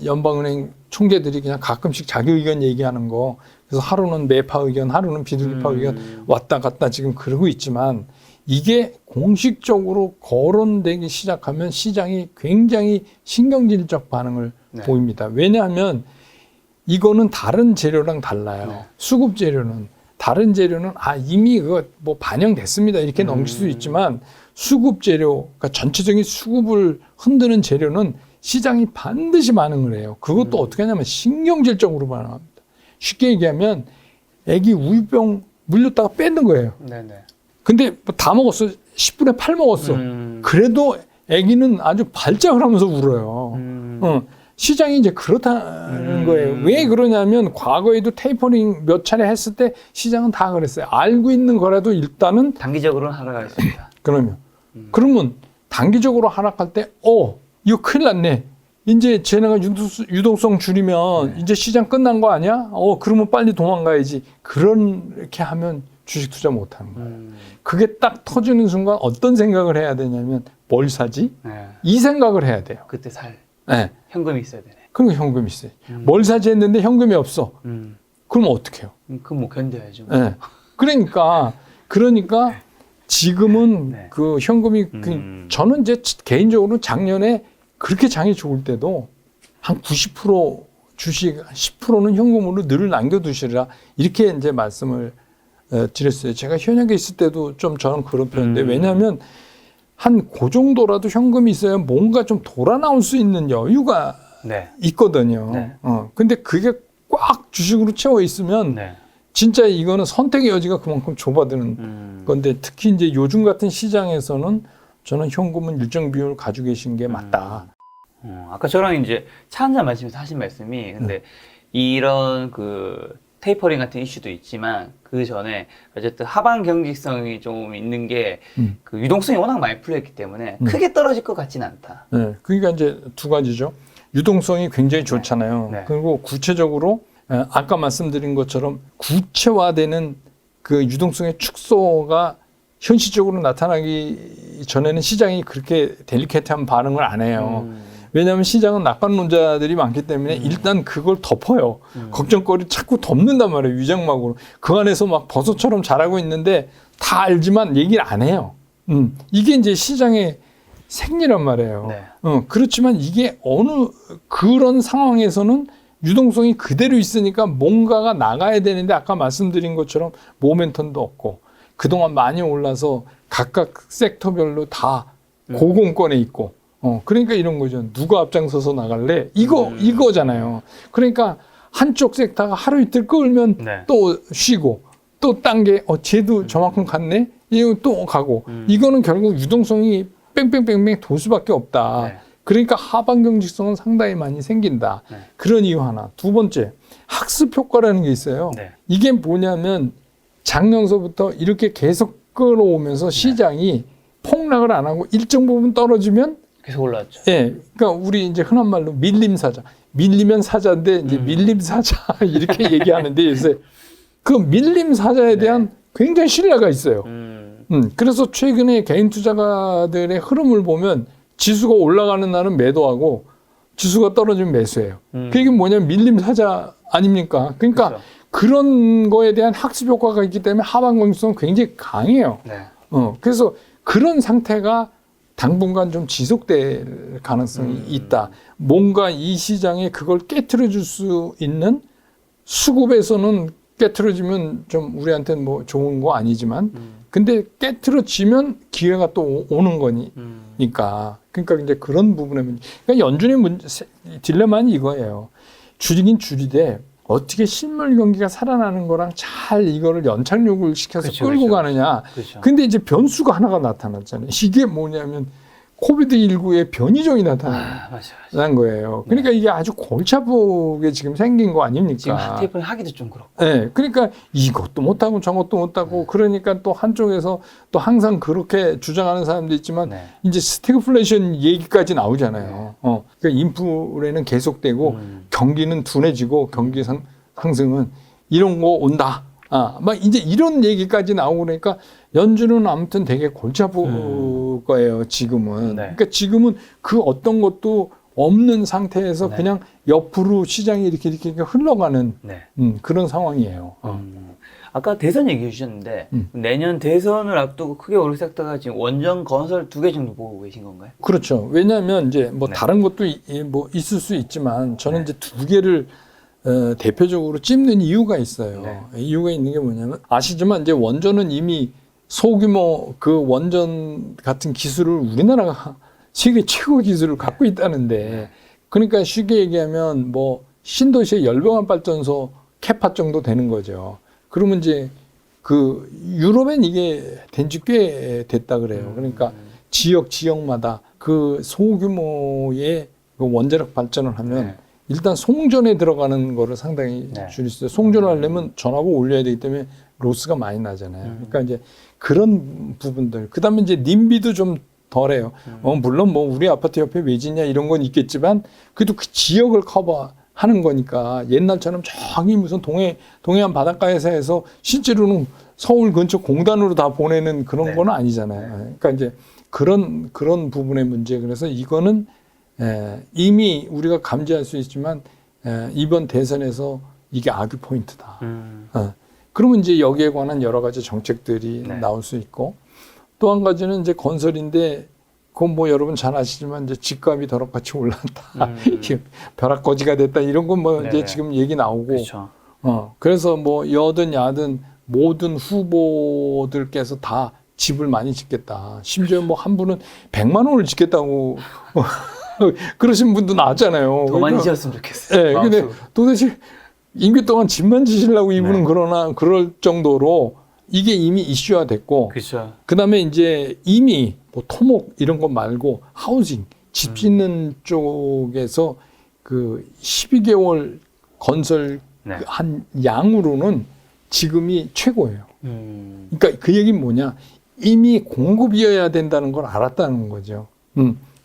연방은행 총재들이 그냥 가끔씩 자기 의견 얘기하는 거. 그래서 하루는 매파 의견, 하루는 비둘기파 의견 왔다 갔다 지금 그러고 있지만 이게 공식적으로 거론되기 시작하면 시장이 굉장히 신경질적 반응을 네. 보입니다. 왜냐하면 이거는 다른 재료랑 달라요. 네. 수급 재료는 다른 재료는 이미 그거 뭐 반영됐습니다. 이렇게 넘길 수 있지만 수급 재료, 그러니까 전체적인 수급을 흔드는 재료는 시장이 반드시 반응을 해요. 그것도 어떻게 하냐면 신경질적으로 반응합니다. 쉽게 얘기하면 애기 우유병 물렸다가 뺏는 거예요. 네네. 근데 다 먹었어. 10분에 8 먹었어. 그래도 애기는 아주 발작을 하면서 울어요. 시장이 이제 그렇다는 거예요. 왜 그러냐면 과거에도 테이퍼링 몇 차례 했을 때 시장은 다 그랬어요. 알고 있는 거라도 일단은 단기적으로는 하락하겠습니다. 그러면 단기적으로 하락할 때 이거 큰일 났네. 이제 쟤네가 유동성 줄이면 이제 시장 끝난 거 아니야? 그러면 빨리 도망가야지. 그렇게 하면 주식 투자 못 하는 거예요. 그게 딱 터지는 순간 어떤 생각을 해야 되냐면 뭘 사지? 네. 이 생각을 해야 돼요. 그때 살 네. 현금이 있어야 되네. 그럼 현금이 있어요. 뭘 사지 했는데 현금이 없어. 그럼 어떻게 해요? 그럼 뭐 견뎌야죠. 네. 그러니까 지금은 네. 그 현금이 저는 이제 개인적으로 작년에 그렇게 장이 좋을 때도 한 90% 주식 10%는 현금으로 늘 남겨두시라 이렇게 이제 말씀을 드렸어요. 제가 현역에 있을 때도 좀 저는 그런 편인데 왜냐하면 한 그 정도라도 현금이 있어야 뭔가 좀 돌아 나올 수 있는 여유가 네. 있거든요. 네. 근데 그게 꽉 주식으로 채워 있으면 네. 진짜 이거는 선택의 여지가 그만큼 좁아드는 건데 특히 이제 요즘 같은 시장에서는 저는 현금은 일정 비율을 가지고 계신 게 맞다. 아까 저랑 이제 차 한잔 마시면서 하신 말씀이 근데 이런 그 테이퍼링 같은 이슈도 있지만 그 전에 어쨌든 하반 경직성이 좀 있는 게 그 유동성이 워낙 많이 풀렸기 때문에 크게 떨어질 것 같지는 않다. 네, 그러니까 이제 두 가지죠. 유동성이 굉장히 좋잖아요. 네. 그리고 구체적으로 아까 말씀드린 것처럼 구체화되는 그 유동성의 축소가 현실적으로 나타나기 전에는 시장이 그렇게 델리케이트한 반응을 안 해요. 왜냐하면 시장은 낙관론자들이 많기 때문에 일단 그걸 덮어요. 걱정거리 자꾸 덮는단 말이에요. 위장막으로. 그 안에서 막 버섯처럼 자라고 있는데 다 알지만 얘기를 안 해요. 이게 이제 시장의 생리란 말이에요. 네. 그렇지만 이게 어느 그런 상황에서는 유동성이 그대로 있으니까 뭔가가 나가야 되는데 아까 말씀드린 것처럼 모멘텀도 없고 그동안 많이 올라서 각각 섹터별로 다 고공권에 있고 그러니까 이런 거죠. 누가 앞장서서 나갈래? 이거잖아요. 그러니까 한쪽 섹터가 하루 이틀 끌면 네. 또 쉬고 또 딴 게 쟤도 저만큼 갔네? 이거 또 가고 이거는 결국 유동성이 뺑뺑뺑뺑 돌 수밖에 없다. 네. 그러니까 하반 경직성은 상당히 많이 생긴다. 네. 그런 이유 하나. 두 번째, 학습 효과라는 게 있어요. 네. 이게 뭐냐면 작년서부터 이렇게 계속 끌어오면서 시장이 폭락을 안 하고 일정 부분 떨어지면 계속 올라왔죠. 예, 그러니까 우리 이제 흔한 말로 밀림 사자. 밀리면 사자인데 이제 밀림 사자 이렇게 얘기하는데 요새 그 밀림 사자에 대한 굉장히 신뢰가 있어요. 그래서 최근에 개인 투자가들의 흐름을 보면 지수가 올라가는 날은 매도하고 지수가 떨어지면 매수해요. 그게 뭐냐면 밀림 사자 아닙니까? 그러니까 그렇죠. 그런 거에 대한 학습 효과가 있기 때문에 하반 경직성은 굉장히 강해요. 네. 그래서 그런 상태가 당분간 좀 지속될 가능성이 있다. 뭔가 이 시장에 그걸 깨트려 줄 수 있는 수급에서는 깨트려지면 좀 우리한테는 뭐 좋은 거 아니지만 근데 깨트려지면 기회가 또 오는 거니까 그러니까 이제 그런 부분에 그러니까 연준의 딜레마는 이거예요. 줄이긴 줄이되 어떻게 실물 경기가 살아나는 거랑 잘 이거를 연착륙을 시켜서 그렇죠, 끌고 그렇죠. 가느냐. 그렇죠. 근데 이제 변수가 하나가 나타났잖아요. 이게 뭐냐면 코비드19의 변이종이 나타난 거예요. 그러니까 이게 아주 골치 아프게 지금 생긴 거 아닙니까? 지금 테이퍼링 하기도 좀 그렇고. 네, 그러니까 이것도 못하고 저것도 못하고 그러니까 또 한쪽에서 또 항상 그렇게 주장하는 사람도 있지만 네. 이제 스태그플레이션 얘기까지 나오잖아요. 그러니까 인플레는 계속되고 경기는 둔해지고 경기 상승은 이런 거 온다. 막 이제 이런 얘기까지 나오고 그러니까 연준은 아무튼 되게 골치 아플 거예요, 지금은. 네. 그러니까 지금은 그 어떤 것도 없는 상태에서 네. 그냥 옆으로 시장이 이렇게 흘러가는 네. 그런 상황이에요. 아까 대선 얘기해 주셨는데 내년 대선을 앞두고 크게 오를 섹터가 지금 원전 건설 2개 정도 보고 계신 건가요? 그렇죠. 왜냐하면 이제 뭐 네. 다른 것도 뭐 있을 수 있지만 저는 이제 두 개를 대표적으로 찝는 이유가 있어요. 네. 이유가 있는 게 뭐냐면 아시지만 이제 원전은 이미 소규모 그 원전 같은 기술을 우리나라가 세계 최고 기술을 갖고 있다는데 그러니까 쉽게 얘기하면 뭐 신도시의 열병합 발전소 캐파 정도 되는 거죠. 그러면 이제 그 유럽엔 이게 된 지 꽤 됐다 그래요. 그러니까 지역마다 그 소규모의 그 원자력 발전을 하면 네. 일단 송전에 들어가는 거를 상당히 네. 줄일 수 있어요. 송전을 하려면 전하고 올려야 되기 때문에 로스가 많이 나잖아요. 그러니까 이제 그런 부분들. 그 다음에 이제 님비도 좀 덜해요. 물론 뭐 우리 아파트 옆에 외지냐 이런 건 있겠지만 그래도 그 지역을 커버하는 거니까 옛날처럼 저기 무슨 동해안 바닷가에서 해서 실제로는 서울 근처 공단으로 다 보내는 그런 네. 건 아니잖아요. 그러니까 이제 그런 부분의 문제. 그래서 이거는 이미 우리가 감지할 수 있지만 이번 대선에서 이게 아귀 포인트다. 그러면 이제 여기에 관한 여러 가지 정책들이 네. 나올 수 있고 또 한 가지는 이제 건설인데 그건 뭐 여러분 잘 아시지만 이제 집값이 더럽같이 올랐다. 이게 벼락거지가 됐다. 이런 건 뭐 이제 지금 얘기 나오고. 그렇죠. 그래서 뭐 여든 야든 모든 후보들께서 다 집을 많이 짓겠다. 심지어 뭐 한 분은 100만 원을 짓겠다고 그러신 분도 나왔잖아요. 더 많이 그러니까 지었으면 좋겠어요. 네, 근데 마음속으로. 도대체 임기 동안 집만 지시려고 이분은 네. 그러나 그럴 정도로 이게 이미 이슈화 됐고 그렇죠. 그다음에 이제 이미 뭐 토목 이런 거 말고 하우징 집 짓는 쪽에서 그 12개월 건설 네. 한 양으로는 지금이 최고예요. 그러니까 그 얘기는 뭐냐? 이미 공급이어야 된다는 걸 알았다는 거죠.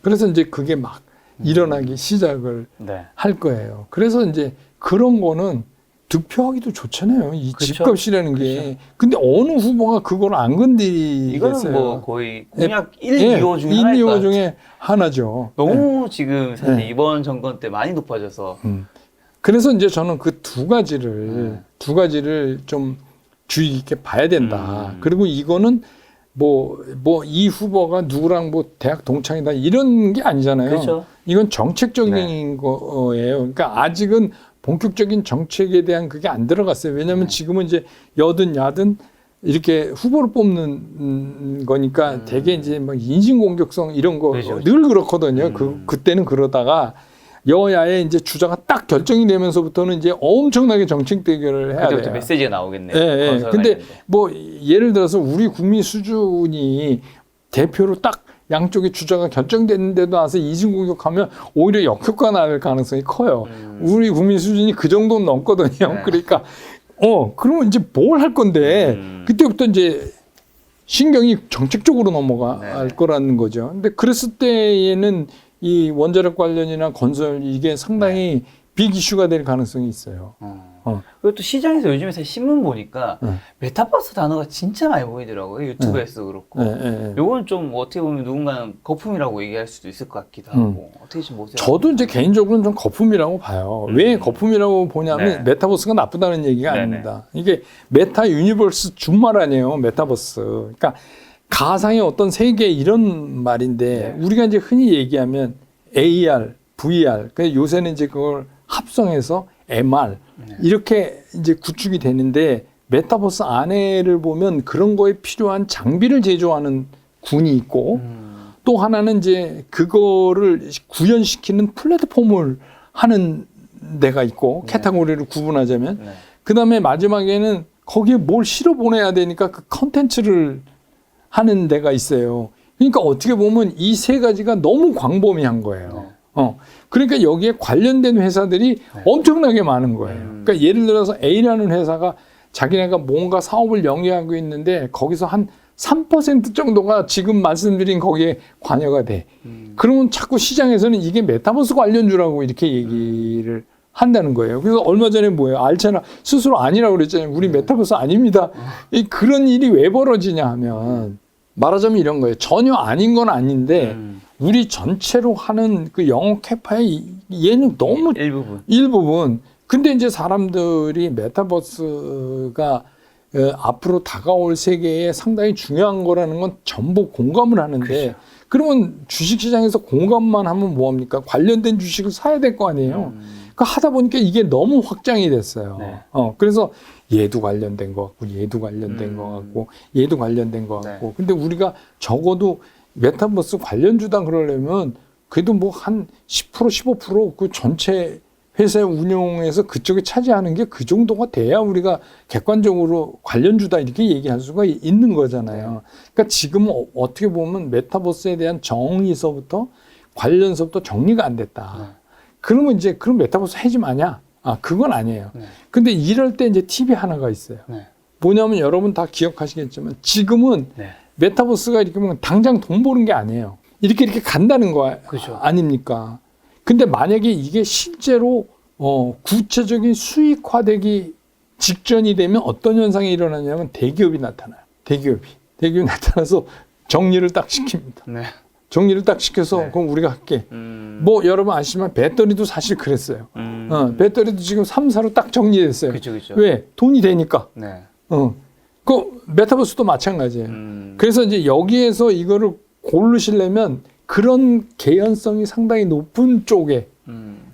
그래서 이제 그게 막 일어나기 시작을 네. 할 거예요. 그래서 이제 그런 거는 득표하기도 좋잖아요. 이 그렇죠. 집값이라는 게. 근데 어느 후보가 그걸 안 건드리겠어요? 이거는 뭐 거의 공약 1, 예, 2호 중에 1, 하나일 것 2호 같아요. 중에 하나죠. 너무 지금 사실 네. 이번 정권 때 많이 높아져서 그래서 이제 저는 그 두 가지를 좀 주의 깊게 봐야 된다. 그리고 이거는 뭐 이 후보가 누구랑 뭐 대학 동창이다 이런 게 아니잖아요. 그렇죠. 이건 정책적인 거예요. 그러니까 아직은 본격적인 정책에 대한 그게 안 들어갔어요. 왜냐하면 지금은 이제 여든 야든 이렇게 후보를 뽑는 거니까 되게 이제 막 인신공격성 이런 거 그렇죠. 늘 그렇거든요. 그때는 그러다가 여야의 이제 주자가 딱 결정이 되면서부터는 이제 엄청나게 정책 대결을 해야 그때부터 돼요. 메시지가 나오겠네요. 예, 예. 건설 근데 관련된. 뭐 예를 들어서 우리 국민 수준이 대표로 딱 양쪽의 주자가 결정됐는데도 와서 이중공격하면 오히려 역효과 날 가능성이 커요. 우리 국민 수준이 그 정도는 넘거든요. 네. 그러니까 그러면 이제 뭘 할 건데 그때부터 이제 신경이 정책적으로 넘어갈 거라는 거죠. 근데 그랬을 때에는 이 원자력 관련이나 건설 이게 상당히 빅 이슈가 될 가능성이 있어요. 그리고 또 시장에서 요즘에 사실 신문 보니까 메타버스 단어가 진짜 많이 보이더라고요. 유튜브에서도 그렇고. 요건 좀 어떻게 보면 누군가는 거품이라고 얘기할 수도 있을 것 같기도 하고. 어떻게 좀 보세요? 저도 이제 개인적으로는 좀 거품이라고 봐요. 왜 거품이라고 보냐면 네. 메타버스가 나쁘다는 얘기가 네네. 아닙니다. 이게 메타 유니버스 준말 아니에요. 메타버스. 그러니까 가상의 어떤 세계 이런 말인데 우리가 이제 흔히 얘기하면 AR, VR. 그러니까 요새는 이제 그걸 합성해서 MR 이렇게 이제 구축이 되는데 메타버스 안에를 보면 그런 거에 필요한 장비를 제조하는 군이 있고 또 하나는 이제 그거를 구현시키는 플랫폼을 하는 데가 있고 카테고리를 구분하자면 그다음에 마지막에는 거기에 뭘 실어 보내야 되니까 그 컨텐츠를 하는 데가 있어요. 그러니까 어떻게 보면 이 세 가지가 너무 광범위한 거예요. 그러니까 여기에 관련된 회사들이 엄청나게 많은 거예요. 그러니까 예를 들어서 A라는 회사가 자기네가 뭔가 사업을 영위하고 있는데 거기서 한 3% 정도가 지금 말씀드린 거기에 관여가 돼. 그러면 자꾸 시장에서는 이게 메타버스 관련주라고 이렇게 얘기를 한다는 거예요. 그래서 얼마 전에 뭐예요? 알차나 스스로 아니라고 그랬잖아요. 우리 메타버스 아닙니다. 그런 일이 왜 벌어지냐 하면 말하자면 이런 거예요. 전혀 아닌 건 아닌데 우리 전체로 하는 그 영어 캐파의 얘는 너무 일부분. 근데 이제 사람들이 메타버스가 앞으로 다가올 세계에 상당히 중요한 거라는 건 전부 공감을 하는데 그렇죠. 그러면 주식시장에서 공감만 하면 뭐합니까? 관련된 주식을 사야 될 거 아니에요. 그러니까 하다 보니까 이게 너무 확장이 됐어요. 그래서 얘도 관련된 것 같고 얘도 관련된 것 같고 얘도 관련된 것 같고 근데 우리가 적어도 메타버스 관련주다 그러려면 그래도 뭐 한 10% 15% 그 전체 회사의 운용에서 그쪽에 차지하는 게 그 정도가 돼야 우리가 객관적으로 관련주다 이렇게 얘기할 수가 있는 거잖아요. 그러니까 지금은 어떻게 보면 메타버스에 대한 정의서부터 관련서부터 정리가 안 됐다. 그러면 이제 그럼 메타버스 해지 마냐? 그건 아니에요. 근데 이럴 때 이제 팁이 하나가 있어요. 뭐냐면 여러분 다 기억하시겠지만 지금은 메타버스가 이렇게 보면 당장 돈 버는 게 아니에요. 이렇게 간다는 거 그렇죠. 아닙니까? 근데 만약에 이게 실제로 구체적인 수익화되기 직전이 되면 어떤 현상이 일어나냐면 대기업이 나타나요. 대기업이 나타나서 정리를 딱 시킵니다. 정리를 딱 시켜서 그럼 우리가 할게. 뭐 여러분 아시지만 배터리도 사실 그랬어요. 배터리도 지금 3사로 딱 정리됐어요. 그쵸. 왜? 돈이 되니까. 그 메타버스도 마찬가지예요. 그래서 이제 여기에서 이거를 고르시려면 그런 개연성이 상당히 높은 쪽에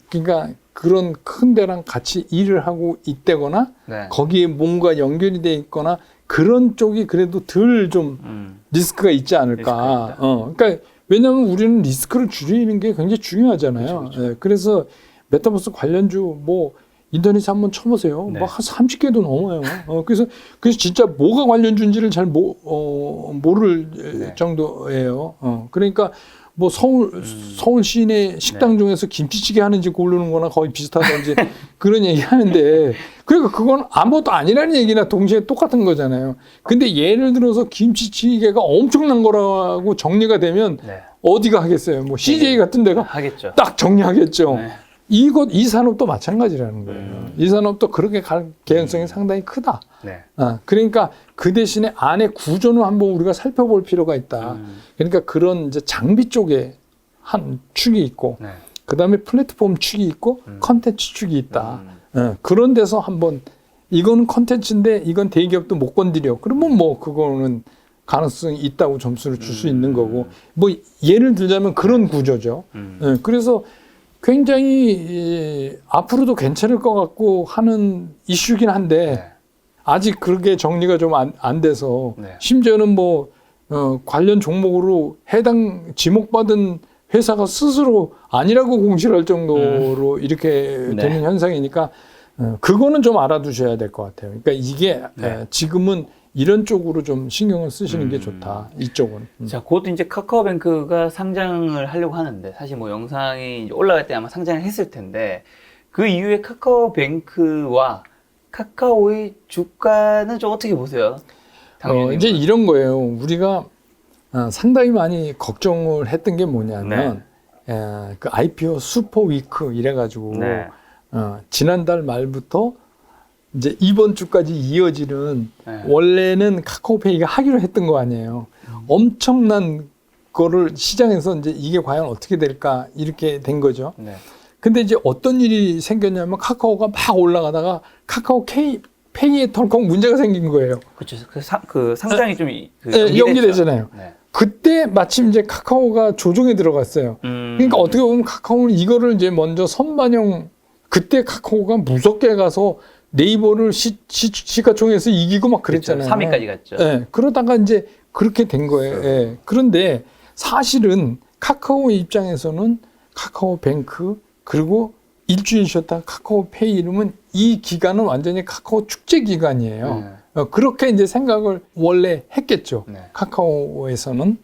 그러니까 그런 큰 데랑 같이 일을 하고 있다거나 거기에 뭔가 연결이 돼 있거나 그런 쪽이 그래도 덜 좀 리스크가 있지 않을까. 그러니까 왜냐하면 우리는 리스크를 줄이는 게 굉장히 중요하잖아요. 그렇죠. 그래서 메타버스 관련주 뭐 인터넷에 한번 쳐보세요. 네. 뭐 한 30개도 넘어요. 그래서 진짜 뭐가 관련주인지를 잘 모를 네. 정도예요. 그러니까 뭐 서울 시내 식당 네. 중에서 김치찌개 하는 집 고르는 거나 거의 비슷하다든지 그런 얘기 하는데, 그러니까 그건 아무것도 아니라는 얘기나 동시에 똑같은 거잖아요. 근데 예를 들어서 김치찌개가 엄청난 거라고 정리가 되면 네. 어디가 하겠어요? 뭐 CJ 같은 데가 하겠죠. 딱 정리하겠죠. 네. 이 산업도 마찬가지라는 거예요. 이 산업도 그렇게 갈 개연성이 상당히 크다. 네. 그러니까 그 대신에 안에 구조는 한번 우리가 살펴볼 필요가 있다. 그러니까 그런 이제 장비 쪽에 한 축이 있고, 네. 그 다음에 플랫폼 축이 있고, 컨텐츠 축이 있다. 그런 데서 한번 이거는 컨텐츠인데 이건 대기업도 못 건드려. 그러면 뭐 그거는 가능성이 있다고 점수를 줄 수 있는 거고, 뭐 예를 들자면 그런 구조죠. 그래서 굉장히 앞으로도 괜찮을 것 같고 하는 이슈긴 한데 네. 아직 그렇게 정리가 좀 안 돼서 네. 심지어는 뭐 관련 종목으로 해당 지목받은 회사가 스스로 아니라고 공시를 할 정도로 이렇게 네. 되는 현상이니까 그거는 좀 알아두셔야 될 것 같아요. 그러니까 이게 네. 지금은 이런 쪽으로 좀 신경을 쓰시는 게 좋다. 이쪽은. 자, 곧 이제 카카오뱅크가 상장을 하려고 하는데, 사실 뭐 영상이 이제 올라갈 때 아마 상장을 했을 텐데, 그 이후에 카카오뱅크와 카카오의 주가는 좀 어떻게 보세요? 당연히 이제 이런 거예요. 우리가 상당히 많이 걱정을 했던 게 뭐냐면, 그 IPO 슈퍼 위크 이래가지고, 네. 지난달 말부터 이제 이번 주까지 이어지는 네. 원래는 카카오페이가 하기로 했던 거 아니에요. 엄청난 거를 시장에서 이제 이게 과연 어떻게 될까 이렇게 된 거죠. 네. 근데 이제 어떤 일이 생겼냐면 카카오가 막 올라가다가 카카오 페이에 덜컥 문제가 생긴 거예요. 그렇죠. 그 상장이 좀 네, 연기되잖아요. 네. 그때 마침 이제 카카오가 조정에 들어갔어요. 그러니까 어떻게 보면 카카오는 이거를 이제 먼저 선반영, 그때 카카오가 무섭게 가서 네이버를 시가총에서 이기고 막 그랬잖아요. 3위까지 갔죠. 네, 그러다가 이제 그렇게 된 거예요. 네. 그런데 사실은 카카오 입장에서는 카카오뱅크 그리고 일주일 쉬었다 카카오페이 이름은 이 기간은 완전히 카카오 축제 기간이에요. 그렇게 이제 생각을 원래 했겠죠. 네. 카카오에서는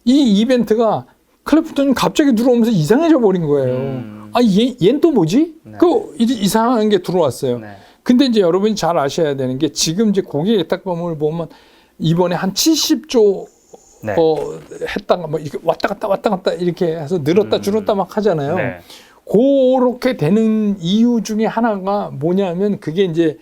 이 이벤트가 클래프톤이 갑자기 들어오면서 이상해져 버린 거예요. 얘는 또 뭐지? 네. 그 이상한 게 들어왔어요. 네. 근데 이제 여러분이 잘 아셔야 되는 게 지금 이제 고객 예탁범을 보면 이번에 한 70조 네. 했다가 뭐 이렇게 왔다 갔다 이렇게 해서 늘었다 줄었다 막 하잖아요. 네. 그렇게 되는 이유 중에 하나가 뭐냐면 그게 이제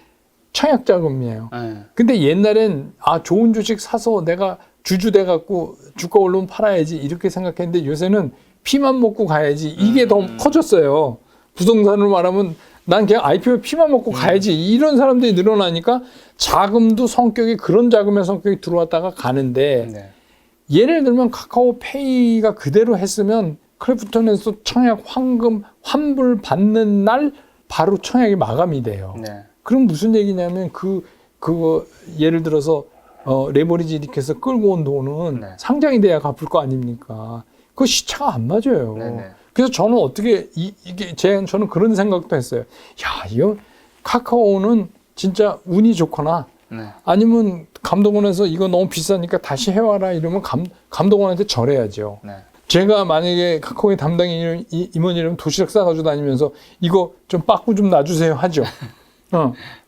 청약 자금이에요. 네. 근데 옛날엔 좋은 주식 사서 내가 주주 돼 갖고 주가 올라오면 팔아야지 이렇게 생각했는데 요새는 피만 먹고 가야지 이게 더 커졌어요. 부동산으로 말하면 난 그냥 IPO 피만 먹고 가야지 이런 사람들이 늘어나니까 자금도 성격이 그런 자금의 성격이 들어왔다가 가는데 네. 예를 들면 카카오페이가 그대로 했으면 클래프톤에서 청약 환금 환불 받는 날 바로 청약이 마감이 돼요. 네. 그럼 무슨 얘기냐면 그거 예를 들어서 레버리지 이렇게 해서 끌고 온 돈은 네. 상장이 돼야 갚을 거 아닙니까? 그 시차가 안 맞아요. 네네. 그래서 저는 어떻게 저는 그런 생각도 했어요. 야, 이거 카카오는 진짜 운이 좋거나 네. 아니면 감독원에서 이거 너무 비싸니까 다시 해와라 이러면 감독원한테 절해야죠. 네. 제가 만약에 카카오의 담당 임원이라면 도시락 싸가지고 다니면서 이거 좀 빠꾸 좀 놔주세요 하죠.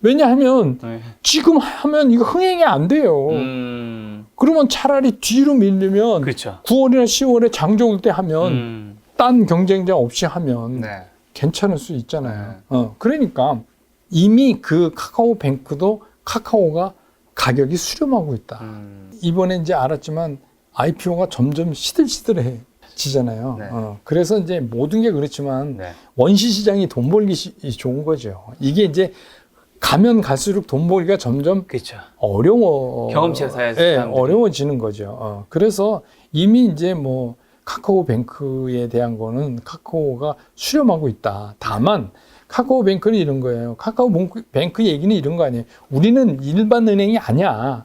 왜냐하면 네. 지금 하면 이거 흥행이 안 돼요. 그러면 차라리 뒤로 밀리면 그렇죠. 9월이나 10월에 장 좋을 때 하면 딴 경쟁자 없이 하면 네. 괜찮을 수 있잖아요. 그러니까 이미 그 카카오뱅크도 카카오가 가격이 수렴하고 있다. 이번에 이제 알았지만 IPO가 점점 시들시들해지잖아요. 네. 그래서 이제 모든 게 그렇지만 네. 원시 시장이 돈 벌기 좋은 거죠. 이게 이제 가면 갈수록 돈 벌기가 점점 그렇죠. 경험치가 쌓여서 어려워지는 거죠. 그래서 이미 이제 뭐 카카오뱅크에 대한 거는 카카오가 수렴하고 있다. 다만 카카오뱅크는 이런 거예요. 카카오뱅크 얘기는 이런 거 아니에요. 우리는 일반 은행이 아니야.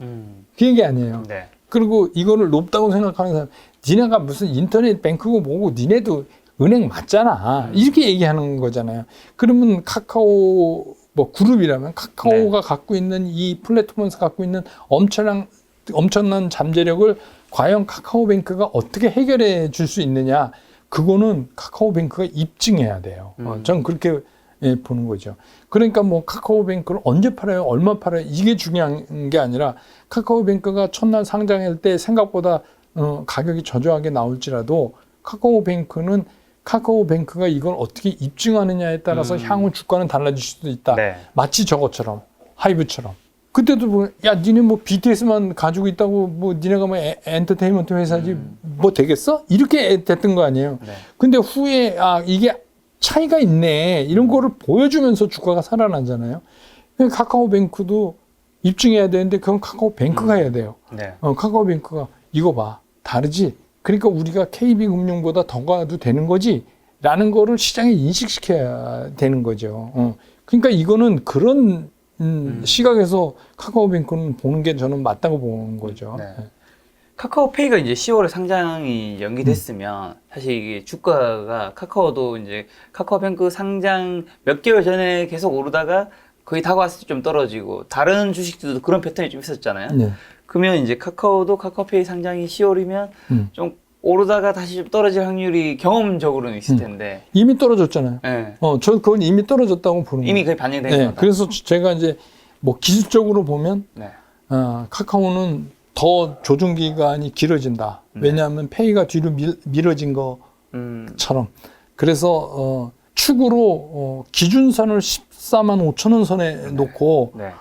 그 얘기 아니에요. 네. 그리고 이거를 높다고 생각하는 사람, 니네가 무슨 인터넷 뱅크고 뭐고 니네도 은행 맞잖아. 이렇게 얘기하는 거잖아요. 그러면 카카오 뭐 그룹이라면 카카오가 갖고 있는 이 플랫폼에서 갖고 있는 엄청난 잠재력을 과연 카카오뱅크가 어떻게 해결해 줄 수 있느냐? 그거는 카카오뱅크가 입증해야 돼요. 전 그렇게 보는 거죠. 그러니까 뭐 카카오뱅크를 언제 팔아요? 얼마 팔아요? 이게 중요한 게 아니라 카카오뱅크가 첫날 상장할 때 생각보다 가격이 저조하게 나올지라도 카카오뱅크가 이걸 어떻게 입증하느냐에 따라서 향후 주가는 달라질 수도 있다. 네. 마치 저것처럼 하이브처럼. 그때도 뭐, 야, 니네 뭐 BTS만 가지고 있다고 뭐 니네가 뭐 엔터테인먼트 회사지 뭐 되겠어? 이렇게 됐던 거 아니에요. 네. 근데 후에 이게 차이가 있네 이런 거를 보여주면서 주가가 살아나잖아요. 카카오뱅크도 입증해야 되는데 그건 카카오뱅크가 해야 돼요. 네. 카카오뱅크가 이거 봐 다르지. 그러니까 우리가 KB금융보다 더 가도 되는 거지 라는 거를 시장에 인식시켜야 되는 거죠. 그러니까 이거는 그런 시각에서 카카오뱅크는 보는 게 저는 맞다고 보는 거죠. 네. 카카오페이가 이제 10월에 상장이 연기됐으면 사실 이게 주가가 카카오도 이제 카카오뱅크 상장 몇 개월 전에 계속 오르다가 거의 다가왔을 때 좀 떨어지고 다른 주식들도 그런 패턴이 좀 있었잖아요. 네. 그러면 이제 카카오도 카카오페이 상장이 10월이면 좀 오르다가 다시 좀 떨어질 확률이 경험적으로는 있을 텐데 이미 떨어졌잖아요. 네. 저 그건 이미 떨어졌다고 보는 거예요. 이미 거의 반영된 네. 거다. 그래서 제가 이제 뭐 기술적으로 보면 네. 카카오는 더 조정 기간이 길어진다. 왜냐하면 페이가 뒤로 밀어진 것처럼. 그래서 축으로 기준선을 14만 5천 원 선에 놓고 네.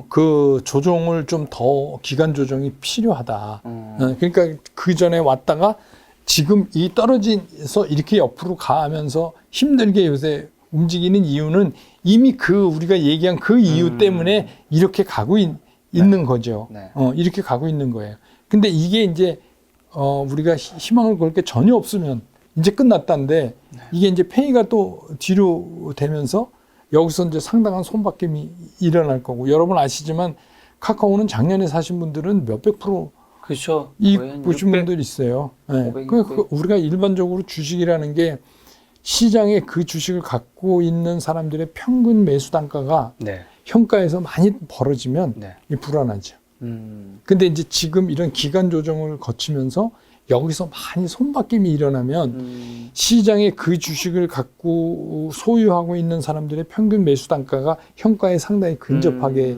그 조정을 좀 더 기간 조정이 필요하다. 그러니까 그 전에 왔다가 지금 이 떨어져서 이렇게 옆으로 가면서 힘들게 요새 움직이는 이유는 이미 우리가 얘기한 그 이유 때문에 이렇게 가고 있는 거죠. 네. 이렇게 가고 있는 거예요. 근데 이게 이제 우리가 희망을 걸 게 전혀 없으면 이제 끝났다는데 이게 이제 페이가 또 뒤로 되면서 여기서 이제 상당한 손바뀜이 일어날 거고 여러분 아시지만 카카오는 작년에 사신 분들은 몇백 프로 그렇죠. 이익 보신 분들 있어요. 네. 500, 우리가 일반적으로 주식이라는 게 시장에 그 주식을 갖고 있는 사람들의 평균 매수 단가가 네. 현가에서 많이 벌어지면 네. 불안하죠. 근데 이제 지금 이런 기간 조정을 거치면서 여기서 많이 손바뀜이 일어나면 시장에 그 주식을 갖고 소유하고 있는 사람들의 평균 매수 단가가 현가에 상당히 근접하게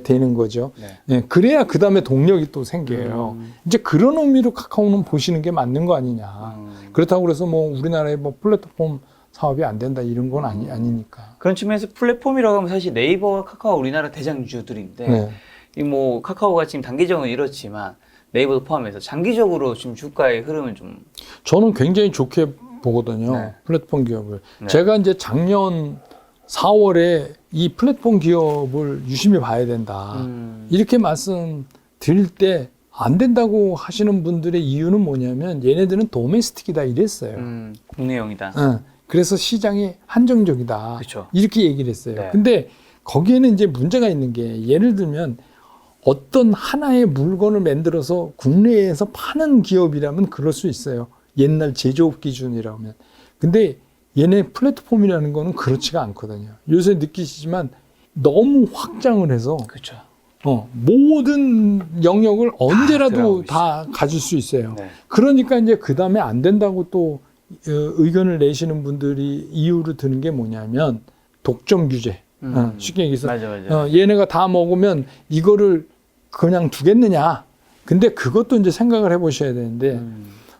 되는 거죠. 네. 그래야 그 다음에 동력이 또 생겨요. 이제 그런 의미로 카카오는 보시는 게 맞는 거 아니냐. 그렇다고 그래서 뭐 우리나라의 뭐 플랫폼 사업이 안 된다 이런 건 아니니까. 그런 측면에서 플랫폼이라고 하면 사실 네이버와 카카오 우리나라 대장주들인데 네. 이 뭐 카카오가 지금 단기적으로 이렇지만 네이버도 포함해서 장기적으로 지금 주가의 흐름은 좀 저는 굉장히 좋게 보거든요. 네. 플랫폼 기업을. 네. 제가 이제 작년 4월에 이 플랫폼 기업을 유심히 봐야 된다. 이렇게 말씀드릴 때 안 된다고 하시는 분들의 이유는 뭐냐면 얘네들은 도메스틱이다 이랬어요. 국내용이다. 그래서 시장이 한정적이다. 그쵸. 이렇게 얘기를 했어요. 네. 근데 거기에는 이제 문제가 있는 게 예를 들면 어떤 하나의 물건을 만들어서 국내에서 파는 기업이라면 그럴 수 있어요. 옛날 제조업 기준이라면. 근데 얘네 플랫폼이라는 거는 그렇지가 않거든요. 요새 느끼시지만 너무 확장을 해서 그렇죠. 모든 영역을 언제라도 들어가고 다 가질 수 있어요. 네. 그러니까 이제 그 다음에 안 된다고 또 의견을 내시는 분들이 이유로 드는 게 뭐냐면 독점 규제. 쉽게 얘기해서 맞아. 얘네가 다 먹으면 이거를 그냥 두겠느냐. 근데 그것도 이제 생각을 해보셔야 되는데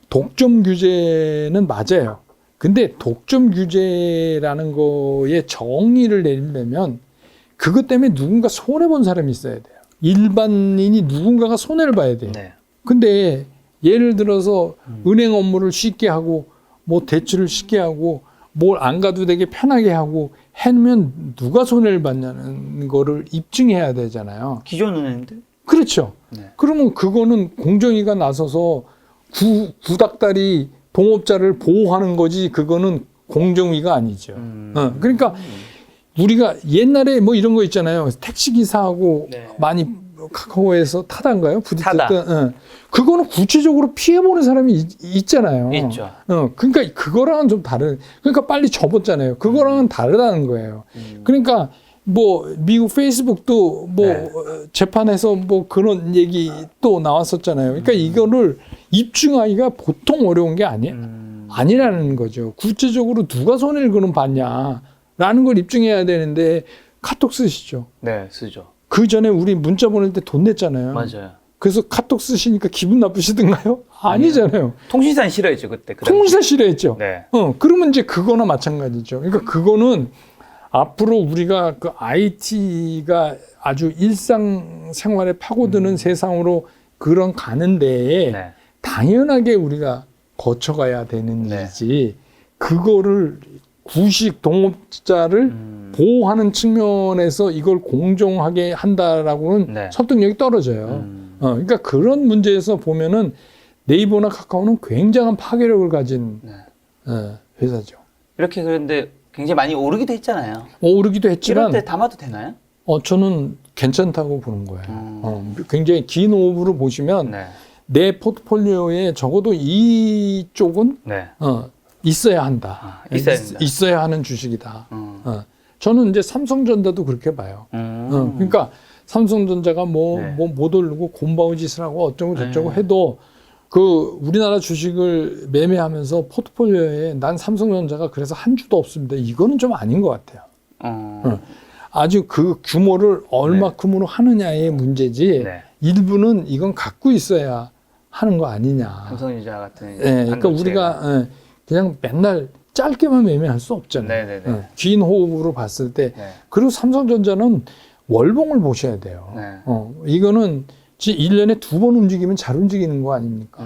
독점 규제는 맞아요. 근데 독점 규제라는 거에 정의를 내리려면 그것 때문에 누군가 손해본 사람이 있어야 돼요. 일반인이 누군가가 손해를 봐야 돼요. 네. 근데 예를 들어서 은행 업무를 쉽게 하고 뭐 대출을 쉽게 하고 뭘 안 가도 되게 편하게 하고 해놓으면 누가 손해를 받냐는 거를 입증해야 되잖아요. 기존 은행들? 그렇죠. 네. 그러면 그거는 공정위가 나서서 구닥다리 동업자를 보호하는 거지 그거는 공정위가 아니죠. 그러니까 우리가 옛날에 뭐 이런 거 있잖아요. 택시기사하고 네. 많이 카카오에서 타다인가요? 타다. 부딪혔던. 그거는 구체적으로 피해보는 사람이 있잖아요. 있죠. 그러니까 그거랑은 좀 다른. 그러니까 빨리 접었잖아요. 그거랑은 다르다는 거예요. 그러니까 뭐 미국 페이스북도 뭐 네. 재판에서 뭐 그런 얘기 또 나왔었잖아요. 그러니까 이거를 입증하기가 보통 어려운 게 아니라는 거죠. 구체적으로 누가 손해를 그럼 봤냐라는 걸 입증해야 되는데 카톡 쓰시죠. 네, 쓰죠. 그 전에 우리 문자 보낼 때 돈 냈잖아요. 맞아요. 그래서 카톡 쓰시니까 기분 나쁘시던가요? 아니잖아요. 통신사는 싫어했죠, 그때. 통신사 싫어했죠. 네. 그러면 이제 그거나 마찬가지죠. 그러니까 그거는 앞으로 우리가 그 IT가 아주 일상생활에 파고드는 세상으로 그런 가는 데에 네. 당연하게 우리가 거쳐가야 되는 네. 일이지 그거를 구식 동업자를 보호하는 측면에서 이걸 공정하게 한다라고는 네. 설득력이 떨어져요. 그러니까 그런 문제에서 보면은 네이버나 카카오는 굉장한 파괴력을 가진 회사죠. 이렇게 그런데 굉장히 많이 오르기도 했잖아요. 오르기도 이럴 했지만 때 담아도 되나요? 저는 괜찮다고 보는 거예요. 굉장히 긴 호흡으로 보시면 네. 내 포트폴리오에 적어도 이쪽은 네. 있어야 한다. 있어야 된다. 있어야 하는 주식이다. 저는 이제 삼성전자도 그렇게 봐요. 그러니까 삼성전자가 네. 못 오르고 곰바우 짓을 하고 어쩌고 저쩌고 해도 그 우리나라 주식을 매매하면서 포트폴리오에 난 삼성전자가 그래서 한 주도 없습니다. 이거는 좀 아닌 것 같아요. 아주 그 규모를 얼마큼으로 하느냐의 문제지 네. 일부는 이건 갖고 있어야 하는 거 아니냐. 삼성전자 같은. 그러니까 우리가 그냥 맨날 짧게만 매매할 수 없잖아요. 네네네. 긴 호흡으로 봤을 때. 네. 그리고 삼성전자는 월봉을 보셔야 돼요. 네. 이거는 1년에 2번 움직이면 잘 움직이는 거 아닙니까?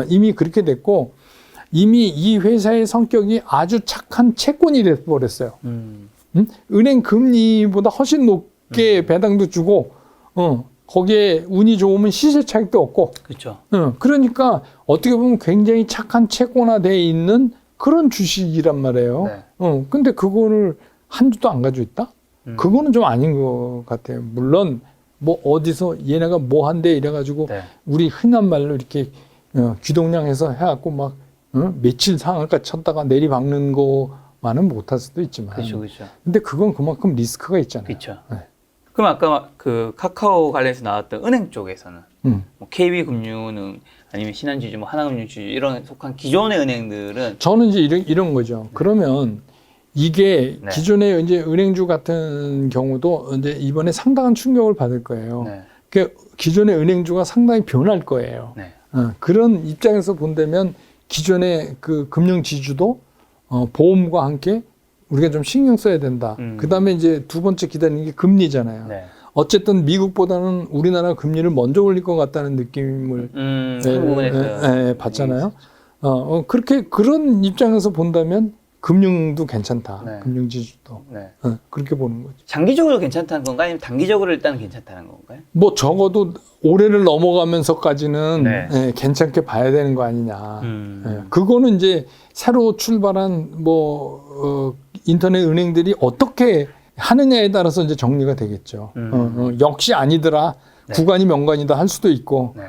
이미 그렇게 됐고 이미 이 회사의 성격이 아주 착한 채권이 돼버렸어요. 은행 금리보다 훨씬 높게 배당도 주고 거기에 운이 좋으면 시세 차익도 없고 그렇죠. 그러니까 어떻게 보면 굉장히 착한 채권화되어 있는 그런 주식이란 말이에요. 네. 근데 그거를 한 주도 안 가지고 있다? 그거는 좀 아닌 것 같아요. 물론 뭐 어디서 얘네가 뭐 한대 이래가지고 네. 우리 흔한 말로 이렇게 귀동냥해서 해갖고 막 며칠 상한가 쳤다가 내리박는 거만은 못할 수도 있지만 그렇죠. 근데 그건 그만큼 리스크가 있잖아요. 그렇죠. 네. 그럼 아까 그 카카오 관련해서 나왔던 은행 쪽에서는 뭐 KB금융은 아니면 신한지주, 뭐 하나금융지주 이런 속한 기존의 은행들은 저는 이제 이런 거죠. 그러면 이게 네. 기존의 이제 은행주 같은 경우도 이제 이번에 상당한 충격을 받을 거예요. 네. 그 기존의 은행주가 상당히 변할 거예요. 네. 그런 입장에서 본다면 기존의 그 금융 지주도 보험과 함께 우리가 좀 신경 써야 된다. 그다음에 이제 두 번째 기다리는 게 금리잖아요. 네. 어쨌든 미국보다는 우리나라 금리를 먼저 올릴 것 같다는 느낌을 그 부분에서 받잖아요. 그렇게 그런 입장에서 본다면 금융도 괜찮다. 네. 금융지주도 네. 그렇게 보는 거죠. 장기적으로 괜찮다는 건가요? 아니면 단기적으로 일단 괜찮다는 건가요? 뭐 적어도 올해를 넘어가면서까지는 네. 괜찮게 봐야 되는 거 아니냐. 그거는 이제 새로 출발한 인터넷 은행들이 어떻게 하느냐에 따라서 이제 정리가 되겠죠. 역시 아니더라. 네. 구간이 명간이다 할 수도 있고, 네.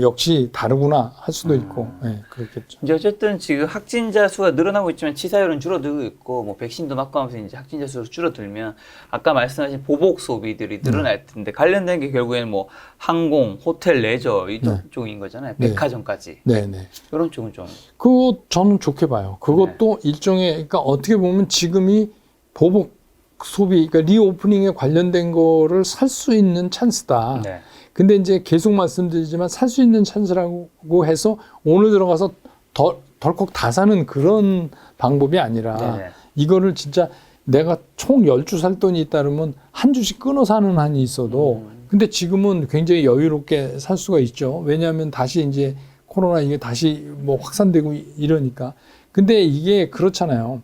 역시 다르구나 할 수도 있고, 그렇겠죠. 이제 어쨌든 지금 확진자 수가 늘어나고 있지만 치사율은 줄어들고 있고, 뭐 백신도 맞고 하면서 이제 확진자 수가 줄어들면 아까 말씀하신 보복 소비들이 늘어날 텐데 관련된 게 결국에는 뭐 항공, 호텔, 레저 이쪽 쪽인 거잖아요. 백화점까지. 네네. 이런 쪽은 좀. 그거 저는 좋게 봐요. 그것도 일종의, 그러니까 어떻게 보면 지금이 보복 소비, 그러니까 리오프닝에 관련된 거를 살 수 있는 찬스다. 네. 근데 이제 계속 말씀드리지만 살 수 있는 찬스라고 해서 오늘 들어가서 덜컥 다 사는 그런 방법이 아니라 네네. 이거를 진짜 내가 총 10주 살 돈이 있다면 한 주씩 끊어 사는 한이 있어도 근데 지금은 굉장히 여유롭게 살 수가 있죠. 왜냐하면 다시 이제 코로나 이게 다시 뭐 확산되고 이러니까. 근데 이게 그렇잖아요.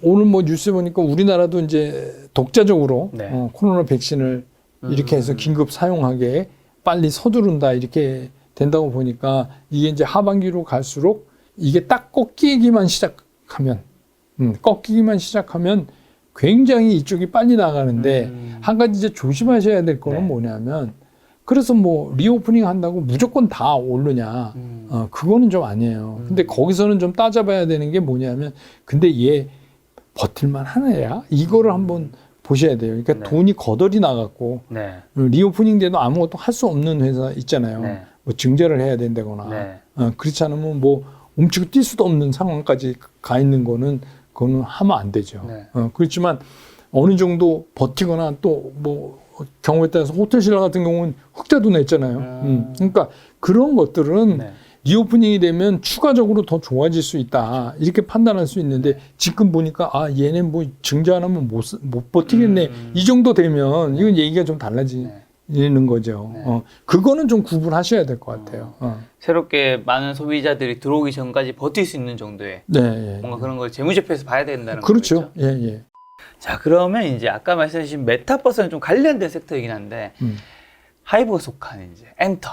오늘 뭐 뉴스 보니까 우리나라도 이제 독자적으로 네. 코로나 백신을 이렇게 해서 긴급 사용하게 빨리 서두른다 이렇게 된다고 보니까 이게 이제 하반기로 갈수록 이게 딱 꺾이기만 시작하면 굉장히 이쪽이 빨리 나가는데 한 가지 이제 조심하셔야 될 거는 네. 뭐냐면 그래서 뭐 리오프닝 한다고 무조건 다 오르냐 그거는 좀 아니에요. 근데 거기서는 좀 따져봐야 되는 게 뭐냐면 근데 얘 버틸만 하나야? 이거를 한번 보셔야 돼요. 그러니까 네. 돈이 거덜이 나갔고 네. 리오프닝 돼도 아무것도 할 수 없는 회사 있잖아요. 네. 뭐 증제를 해야 된다거나 네. 그렇지 않으면 뭐 움츠고 뛸 수도 없는 상황까지 가 있는 거는 그거는 하면 안 되죠. 네. 그렇지만 어느 정도 버티거나 또 뭐 경우에 따라서 호텔신라 같은 경우는 흑자도 냈잖아요. 그러니까 그런 것들은 네. 리오프닝이 되면 추가적으로 더 좋아질 수 있다 이렇게 판단할 수 있는데 지금 보니까 아 얘네 뭐 증제 안 하면 못 버티겠네 이 정도 되면 이건 얘기가 좀 달라지는 거죠. 네. 그거는 좀 구분하셔야 될 것 같아요. 새롭게 많은 소비자들이 들어오기 전까지 버틸 수 있는 정도의 네, 뭔가 그런 걸 재무제표에서 봐야 된다는 그렇죠. 거죠. 예, 예. 자, 그러면 이제 아까 말씀하신 메타버스는 좀 관련된 섹터이긴 한데 하이브가 속한 이제 엔터.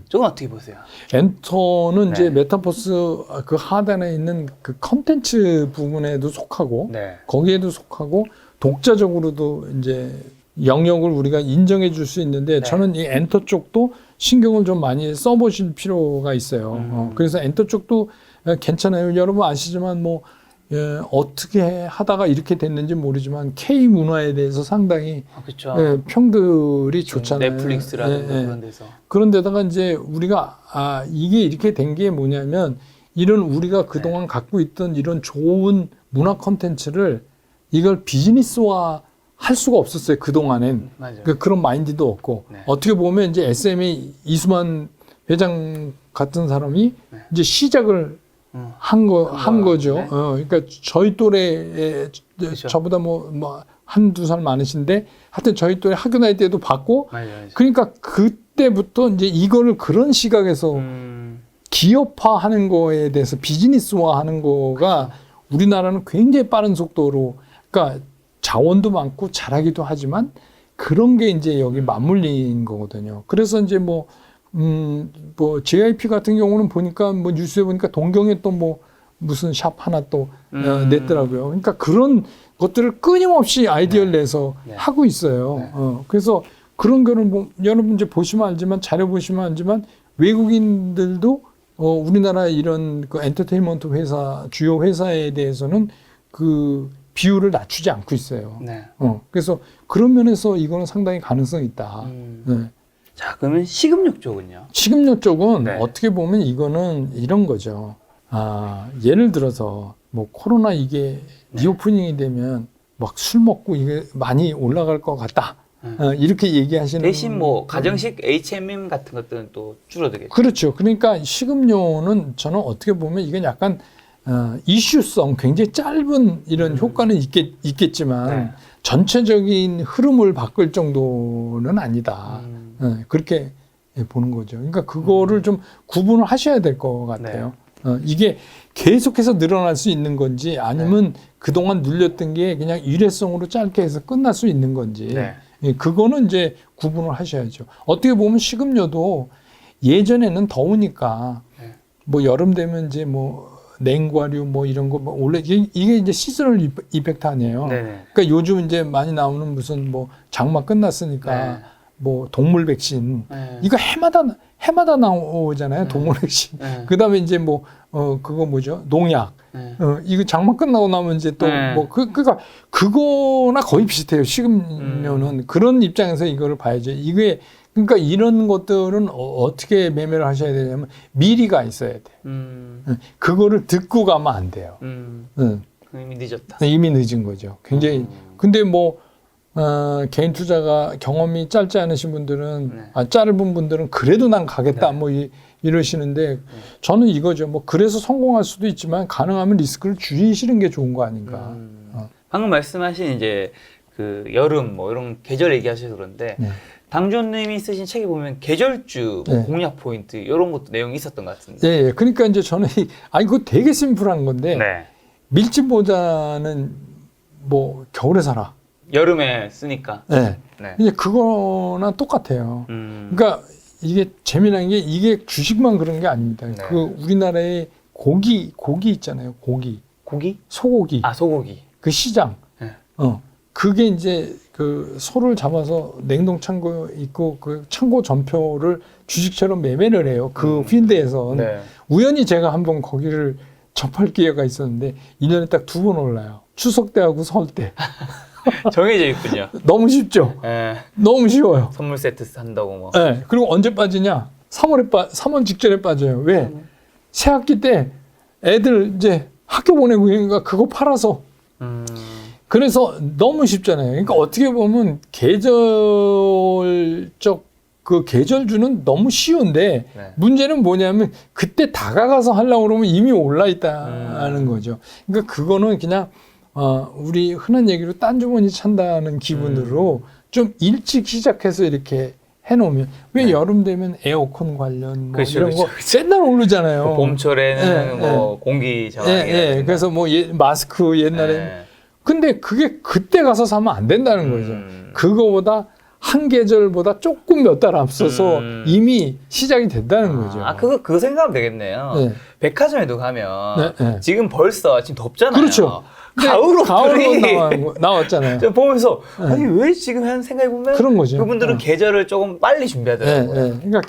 저건 어떻게 보세요? 엔터는 네. 이제 메타버스 그 하단에 있는 그 컨텐츠 부분에도 속하고 네. 거기에도 속하고 독자적으로도 이제 영역을 우리가 인정해 줄 수 있는데 네. 저는 이 엔터 쪽도 신경을 좀 많이 써보실 필요가 있어요. 그래서 엔터 쪽도 괜찮아요. 여러분 아시지만 뭐 어떻게 하다가 이렇게 됐는지 모르지만 K 문화에 대해서 상당히 그렇죠. 평들이 좋잖아요. 넷플릭스라든가 예, 예. 그런 데서. 그런데다가 이제 우리가 이게 이렇게 된 게 뭐냐면 이런 우리가 그동안 갖고 있던 이런 좋은 문화 콘텐츠를 이걸 비즈니스화 할 수가 없었어요. 그동안엔. 맞아요. 그런 마인드도 없고 네. 어떻게 보면 이제 SM의 이수만 회장 같은 사람이 네. 이제 시작을 한 거죠. 네. 그러니까 저희 또래 그렇죠. 저보다 뭐 한두 살 많으신데 하여튼 저희 또래 학교 다닐 때도 봤고 맞아요. 그러니까 그때부터 이제 이거를 그런 시각에서 기업화하는 거에 대해서 비즈니스화하는 거가 우리나라는 굉장히 빠른 속도로 그러니까 자원도 많고 잘하기도 하지만 그런 게 이제 여기 맞물린 거거든요. 그래서 이제 뭐 JYP 같은 경우는 보니까 뭐 뉴스에 보니까 동경에 또 뭐 무슨 샵 하나 또 냈더라고요. 그러니까 그런 것들을 끊임없이 아이디어를 내서 네. 하고 있어요. 네. 그래서 그런 거는 뭐 여러분 이제 보시면 알지만 자료 보시면 알지만 외국인들도 우리나라 이런 그 엔터테인먼트 회사 주요 회사에 대해서는 그 비율을 낮추지 않고 있어요. 네. 그래서 그런 면에서 이거는 상당히 가능성이 있다. 네. 자, 그러면 식음료 쪽은요? 식음료 쪽은 네. 어떻게 보면 이거는 이런 거죠. 예를 들어서 뭐 코로나 이게 리오프닝이 되면 막 술 먹고 이게 많이 올라갈 것 같다. 이렇게 얘기하시는 대신 뭐 가정식 H&M 같은 것들은 또 줄어들겠죠. 그렇죠. 그러니까 식음료는 저는 어떻게 보면 이건 약간 이슈성 굉장히 짧은 이런 효과는 있겠지만 네. 전체적인 흐름을 바꿀 정도는 아니다. 그렇게 보는 거죠. 그러니까 그거를 좀 구분을 하셔야 될 것 같아요. 이게 계속해서 늘어날 수 있는 건지 아니면 그동안 눌렸던 게 그냥 일회성으로 짧게 해서 끝날 수 있는 건지 네. 그거는 이제 구분을 하셔야죠. 어떻게 보면 식음료도 예전에는 더우니까 뭐 여름 되면 이제 뭐 냉과류 뭐 이런 거 뭐 원래 이게 이제 시즈널 이펙트 아니에요. 네네. 그러니까 요즘 이제 많이 나오는 무슨 뭐 장마 끝났으니까 네. 뭐 동물 백신 네. 이거 해마다 나오잖아요. 동물 백신. 네. 그다음에 이제 뭐 그거 뭐죠? 농약. 네. 이거 장마 끝나고 나면 이제 또 네. 뭐 그러니까 그거나 거의 비슷해요. 식음료는 그런 입장에서 이거를 봐야죠. 이게 그러니까 이런 것들은 어떻게 매매를 하셔야 되냐면 미리가 있어야 돼요. 그거를 듣고 가면 안 돼요. 이미 늦었다. 이미 늦은 거죠. 굉장히 근데 뭐 개인 투자가 경험이 짧지 않으신 분들은 짧은 분들은 그래도 난 가겠다 뭐 이러시는데 저는 이거죠. 뭐 그래서 성공할 수도 있지만 가능하면 리스크를 줄이시는 게 좋은 거 아닌가. 방금 말씀하신 이제 그 여름 뭐 이런 계절 얘기하셔서 그런데 당조님이 쓰신 책에 보면 계절주 뭐 공략 포인트 이런 것도 내용이 있었던 것 같은데. 예. 그러니까 이제 저는 이거 되게 심플한 건데 네. 밀짚모자는 뭐 겨울에 살아. 여름에 쓰니까. 네. 네. 이제 그거나 똑같아요. 그러니까 이게 재미난 게 이게 주식만 그런 게 아닙니다. 네. 그 우리나라의 고기 있잖아요. 고기. 고기? 소고기. 소고기. 그 시장. 네. 그게 이제 그 소를 잡아서 냉동 창고에 있고 그 창고 전표를 주식처럼 매매를 해요. 그 필드에선. 네. 우연히 제가 한번 거기를 접할 기회가 있었는데 1년에 딱 2번 올라요. 추석 때하고 설 때. 정해져 있군요. 너무 쉽죠? 예. 너무 쉬워요. 선물 세트 산다고 뭐. 네. 그리고 언제 빠지냐? 3월 직전에 빠져요. 왜? 새학기 때 애들 이제 학교 보내고 그러니까 그거 팔아서. 그래서 너무 쉽잖아요. 그러니까 어떻게 보면 계절적 그 계절주는 너무 쉬운데 네. 문제는 뭐냐면 그때 다가가서 하려고 그러면 이미 올라 있다는 거죠. 그러니까 그거는 그냥 우리 흔한 얘기로 딴주머니 찬다는 기분으로 좀 일찍 시작해서 이렇게 해놓으면 왜 네. 여름 되면 에어컨 관련 뭐 그렇죠, 이런 그렇죠, 거 그렇죠. 맨날 오르잖아요. 봄철에는 네, 뭐 공기 저항이. 그래서 뭐 마스크 옛날에 네. 근데 그게 그때 가서 사면 안 된다는 거죠. 그거보다 한 계절보다 조금 몇 달 앞서서 이미 시작이 된다는 거죠. 그거 생각하면 되겠네요. 네. 백화점에도 가면 네, 네. 지금 벌써 지금 덥잖아요. 그렇죠. 가을 옷들이 나왔잖아요. 저 보면서 아니 왜 지금 한 생각해 보면 그런 거죠. 그분들은 계절을 조금 빨리 준비하더라고요. 그러니까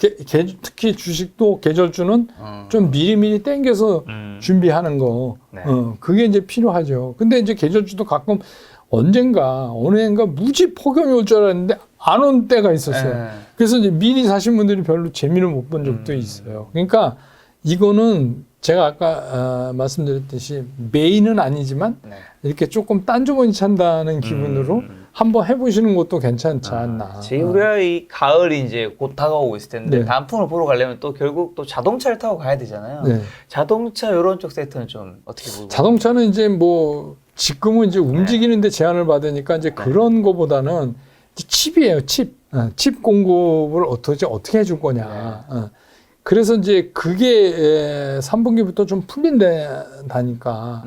특히 주식도 계절주는 좀 미리미리 땡겨서 준비하는 거. 네. 그게 이제 필요하죠. 근데 이제 계절주도 가끔 언젠가 어느 해인가 무지 폭염이 올 줄 알았는데 안 온 때가 있었어요. 네. 그래서 이제 미리 사신 분들이 별로 재미를 못 본 적도 있어요. 그러니까 이거는 제가 아까 말씀드렸듯이 메인은 아니지만 네. 이렇게 조금 딴주머니 찬다는 기분으로 한번 해보시는 것도 괜찮지 않나. 지금 우리가 이 가을이 이제 곧 다가오고 있을 텐데 네. 단풍을 보러 가려면 또 결국 또 자동차를 타고 가야 되잖아요. 네. 자동차 이런 쪽 세트는 좀 어떻게 보고? 자동차는 이제 뭐 지금은 이제 움직이는데 제한을 받으니까 이제 그런 거보다는 이제 칩이에요, 칩. 칩 공급을 어떻게 해줄 거냐. 그래서 이제 그게 3분기부터 좀 풀린다니까.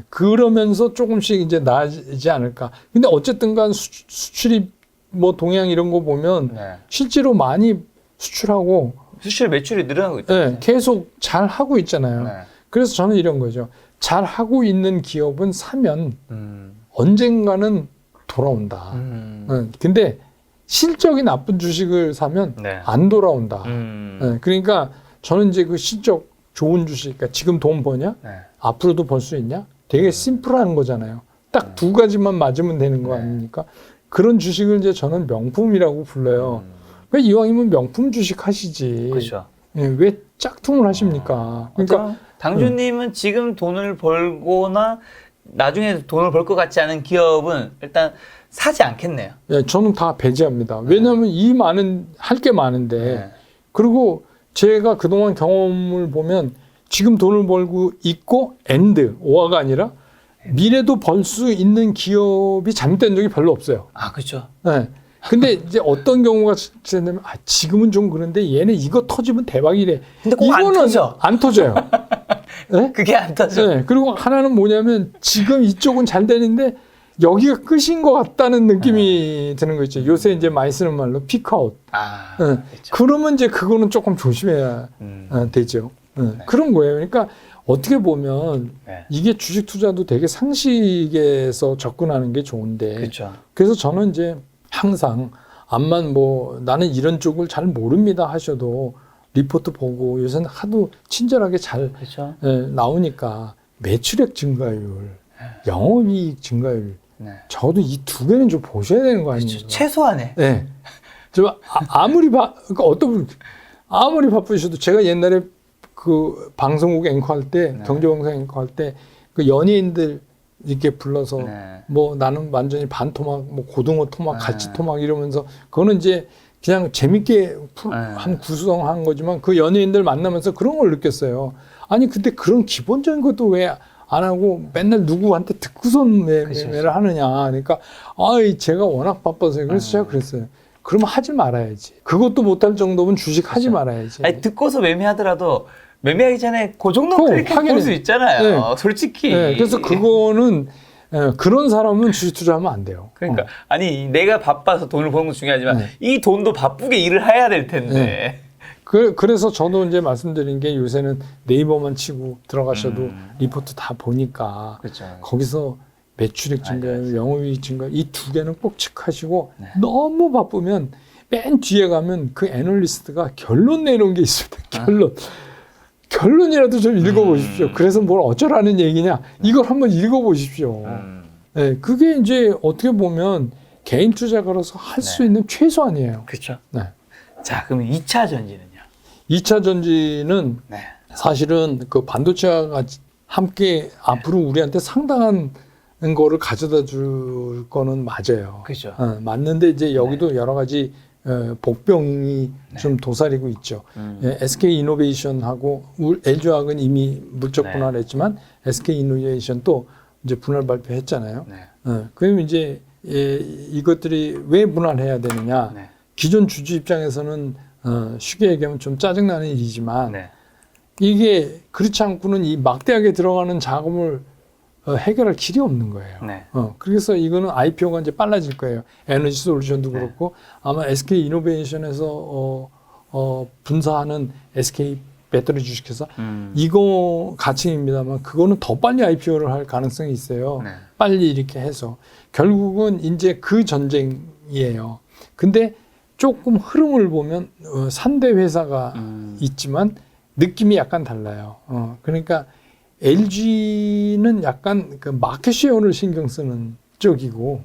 그러면서 조금씩 이제 나아지지 않을까. 근데 어쨌든 간 수출입 뭐 동향 이런 거 보면 네. 실제로 많이 수출하고 수출 매출이 늘어나고 있죠. 계속 잘 하고 있잖아요. 네. 그래서 저는 이런 거죠. 잘 하고 있는 기업은 사면 언젠가는 돌아온다. 근데 실적이 나쁜 주식을 사면 네. 안 돌아온다. 그러니까 저는 이제 그 실적 좋은 주식, 그러니까 지금 돈 버냐? 네. 앞으로도 벌 수 있냐? 되게 심플한 거잖아요. 딱 두 가지만 맞으면 되는 거 아닙니까? 그런 주식을 이제 저는 명품이라고 불러요. 왜 이왕이면 명품 주식 하시지? 그렇죠. 왜 짝퉁을 하십니까? 그러니까 당주님은 지금 돈을 벌거나 나중에 돈을 벌 것 같지 않은 기업은 일단 사지 않겠네요. 저는 다 배제합니다. 왜냐하면 할 게 많은데 그리고 제가 그동안 경험을 보면 지금 돈을 벌고 있고 오화가 아니라 미래도 벌 수 있는 기업이 잘못된 적이 별로 없어요. 그렇죠. 네. 근데 이제 어떤 경우가 있냐면 지금은 좀 그런데 얘네 이거 터지면 대박이래. 근데 꼭 안 터져. 안 터져요. 네? 그게 안 터져. 네. 그리고 하나는 뭐냐면 지금 이쪽은 잘 되는데 여기가 끝인 것 같다는 느낌이 드는 거 있죠. 요새 이제 많이 쓰는 말로 피크아웃. 네. 그렇죠. 그러면 이제 그거는 조금 조심해야 되죠. 그런 거예요. 그러니까 어떻게 보면 이게 주식 투자도 되게 상식에서 접근하는 게 좋은데. 그렇죠. 그래서 저는 이제 항상 암만 뭐 나는 이런 쪽을 잘 모릅니다 하셔도 리포트 보고 요새는 하도 친절하게 잘 그렇죠. 나오니까 매출액 증가율, 영업이익 증가율 적어도 이 두 개는 좀 보셔야 되는 거 아닙니까? 그렇죠. 최소한에. 네. 그러니까 어떤 분 아무리 바쁘셔도 제가 옛날에 그 방송국 앵커할 때 경제방송 앵커할 때 그 연예인들 이렇게 불러서 뭐 나는 완전히 반토막, 뭐 고등어 토막, 갈치 토막 이러면서 그거는 이제 그냥 재밌게 한 구성한 거지만 그 연예인들 만나면서 그런 걸 느꼈어요. 아니 근데 그런 기본적인 것도 왜 안 하고 맨날 누구한테 듣고선 매매를 하느냐. 그러니까 제가 워낙 바빠서요. 그래서 제가 그랬어요. 그러면 하지 말아야지. 그것도 못할 정도면 주식 하지 말아야지. 아니 듣고서 매매하더라도 매매하기 전에 그 정도 클릭해 볼 수 있잖아요. 솔직히. 그래서 그거는 그런 사람은 주식 투자하면 안 돼요. 그러니까 아니 내가 바빠서 돈을 버는 건 중요하지만 이 돈도 바쁘게 일을 해야 될 텐데. 그래서 저도 이제 말씀드린 게 요새는 네이버만 치고 들어가셔도 리포트 다 보니까 그렇죠. 거기서 매출액 증가율, 영업이익 증가 이 두 개는 꼭 체크하시고 네. 너무 바쁘면 맨 뒤에 가면 그 애널리스트가 결론 내놓은 게 있습니다. 결론이라도 좀 읽어보십시오. 그래서 뭘 어쩌라는 얘기냐 이걸 한번 읽어보십시오. 네, 그게 이제 어떻게 보면 개인 투자가로서 할 수 네. 있는 최소한이에요. 그렇죠. 네. 자, 그럼 2차 전지는요? 2차 전지는 네. 사실은 그 반도체와 함께 앞으로 우리한테 상당한 거를 가져다 줄 거는 맞아요. 그렇죠. 맞는데 이제 여기도 여러 가지 복병이 좀 도사리고 있죠. 예, SK 이노베이션하고 LG화학은 이미 물적 분할했지만 SK 이노베이션도 이제 분할 발표했잖아요. 그럼 이제 이것들이 왜 분할해야 되느냐? 기존 주주 입장에서는 쉽게 얘기하면 좀 짜증나는 일이지만 이게 그렇지 않고는 이 막대하게 들어가는 자금을 해결할 길이 없는 거예요. 그래서 이거는 IPO가 이제 빨라질 거예요. 에너지 솔루션도 그렇고 아마 SK 이노베이션에서 분사하는 SK 배터리 주식회사 이거 가칭입니다만 그거는 더 빨리 IPO를 할 가능성이 있어요. 빨리 이렇게 해서 결국은 이제 그 전쟁이에요. 근데 조금 흐름을 보면 3대 회사가 있지만 느낌이 약간 달라요. 그러니까 LG는 약간 그 마켓 쉐어를 신경 쓰는 쪽이고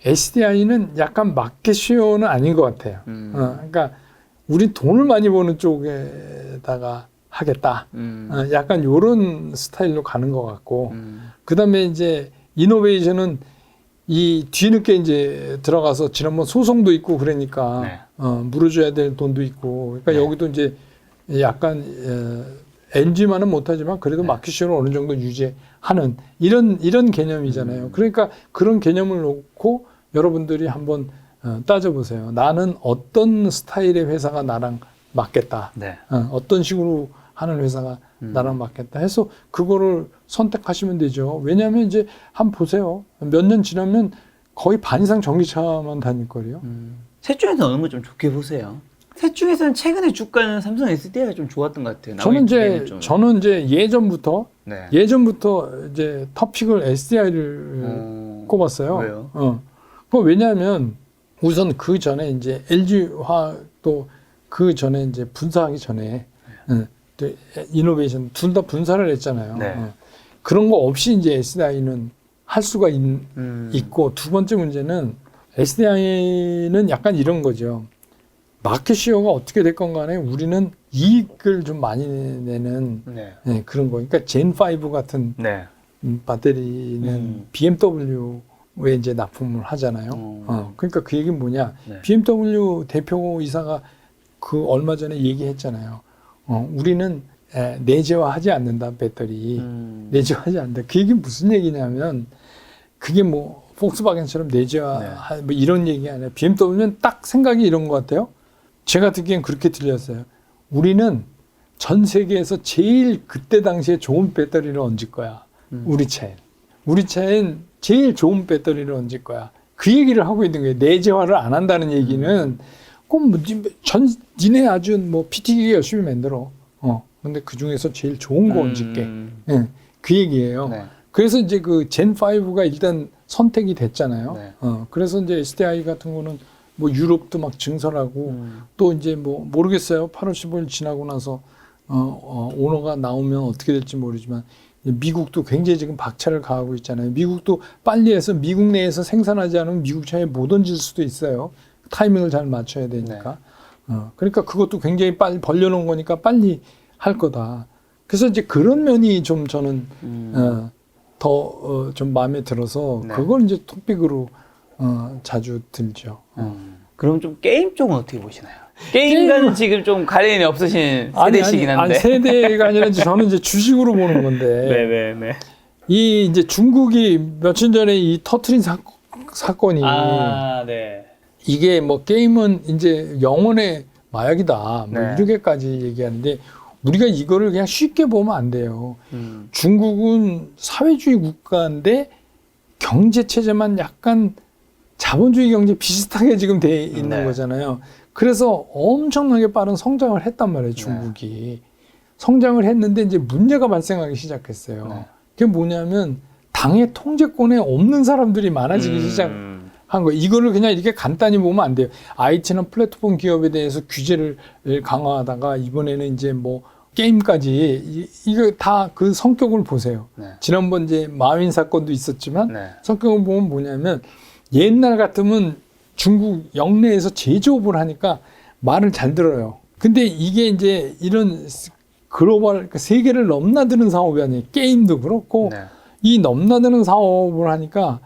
SDI는 약간 마켓 쉐어는 아닌 것 같아요. 그러니까 우리 돈을 많이 버는 쪽에다가 하겠다. 약간 요런 스타일로 가는 것 같고 그 다음에 이제 이노베이션은 이 뒤늦게 이제 들어가서 지난번 소송도 있고 그러니까 물어줘야 될 돈도 있고 그러니까 여기도 이제 약간 NG만은 못하지만 그래도 마켓쉐어를 어느 정도 유지하는 이런 개념이잖아요. 그러니까 그런 개념을 놓고 여러분들이 한번 따져보세요. 나는 어떤 스타일의 회사가 나랑 맞겠다. 어떤 식으로 하는 회사가 나랑 맞겠다 해서 그거를 선택하시면 되죠. 왜냐하면 이제 한번 보세요. 몇 년 지나면 거의 반 이상 전기차만 다닐 거예요. 셋 중에서 어느 걸 좀 좋게 보세요? 셋 중에서는 최근에 주가는 삼성 SDI가 좀 좋았던 것 같아요. 저는 이제 예전부터 이제 터픽을 SDI를 꼽았어요. 왜요? 왜냐하면 우선 그 전에 이제 LG화학도 그 전에 이제 분사하기 전에 이노베이션 둘 다 분사를 했잖아요. 그런 거 없이 이제 SDI는 할 수가 있고 두 번째 문제는 SDI는 약간 이런 거죠. 마켓 시어가 어떻게 됐건 간에 우리는 이익을 좀 많이 내는 그런 거. 그러니까 젠5 같은 배터리는 BMW에 이제 납품을 하잖아요. 그러니까 그 얘기는 뭐냐. BMW 대표이사가 그 얼마 전에 얘기했잖아요. 우리는 내재화하지 않는다, 배터리. 내재화하지 않는다. 그 얘기는 무슨 얘기냐면 그게 뭐 폭스바겐처럼 내재화 뭐 이런 얘기 아니라 BMW는 딱 생각이 이런 것 같아요. 제가 듣기엔 그렇게 들렸어요. 우리는 전 세계에서 제일 그때 당시에 좋은 배터리를 얹을 거야. 우리 차엔 제일 좋은 배터리를 얹을 거야. 그 얘기를 하고 있는 거예요. 내재화를 안 한다는 얘기는 꼭 니네 아주 뭐 PT기 열심히 만들어. 근데 그 중에서 제일 좋은 거 얹을게. 그 얘기예요. 그래서 이제 그 젠5가 일단 선택이 됐잖아요. 그래서 이제 SDI 같은 거는 뭐 유럽도 막 증설하고 또 이제 뭐 모르겠어요. 8월 15일 지나고 나서 오너가 나오면 어떻게 될지 모르지만 미국도 굉장히 지금 박차를 가하고 있잖아요. 미국도 빨리 해서 미국 내에서 생산하지 않으면 미국 차에 못 얹을 수도 있어요. 타이밍을 잘 맞춰야 되니까. 그러니까 그것도 굉장히 빨리 벌려놓은 거니까 빨리 할 거다. 그래서 이제 그런 면이 좀 저는 더 좀 마음에 들어서 그걸 이제 토픽으로 자주 들죠. 그럼 좀 게임 쪽은 어떻게 보시나요? 게임과는 지금 좀 관련이 없으신 세대시긴 한데. 아니, 세대가 아니라 저는 이제 주식으로 보는 건데. 이 이제 중국이 며칠 전에 이 터트린 사건이. 이게 뭐 게임은 이제 영혼의 마약이다. 뭐 이렇게까지 얘기하는데 우리가 이거를 그냥 쉽게 보면 안 돼요. 중국은 사회주의 국가인데 경제 체제만 약간 자본주의 경제 비슷하게 지금 돼 있는 거잖아요. 그래서 엄청나게 빠른 성장을 했단 말이에요, 중국이. 성장을 했는데 이제 문제가 발생하기 시작했어요. 그게 뭐냐면 당의 통제권에 없는 사람들이 많아지기 시작한 거예요. 이거를 그냥 이렇게 간단히 보면 안 돼요. IT나 플랫폼 기업에 대해서 규제를 강화하다가 이번에는 이제 뭐 게임까지 이거 다 그 성격을 보세요. 네. 지난번 이제 마윈 사건도 있었지만 네. 성격을 보면 뭐냐면 옛날 같으면 중국 영내에서 제조업을 하니까 말을 잘 들어요. 근데 이게 이제 이런 글로벌 그러니까 세계를 넘나드는 사업이 아니에요. 게임도 그렇고 네. 이 넘나드는 사업을 하니까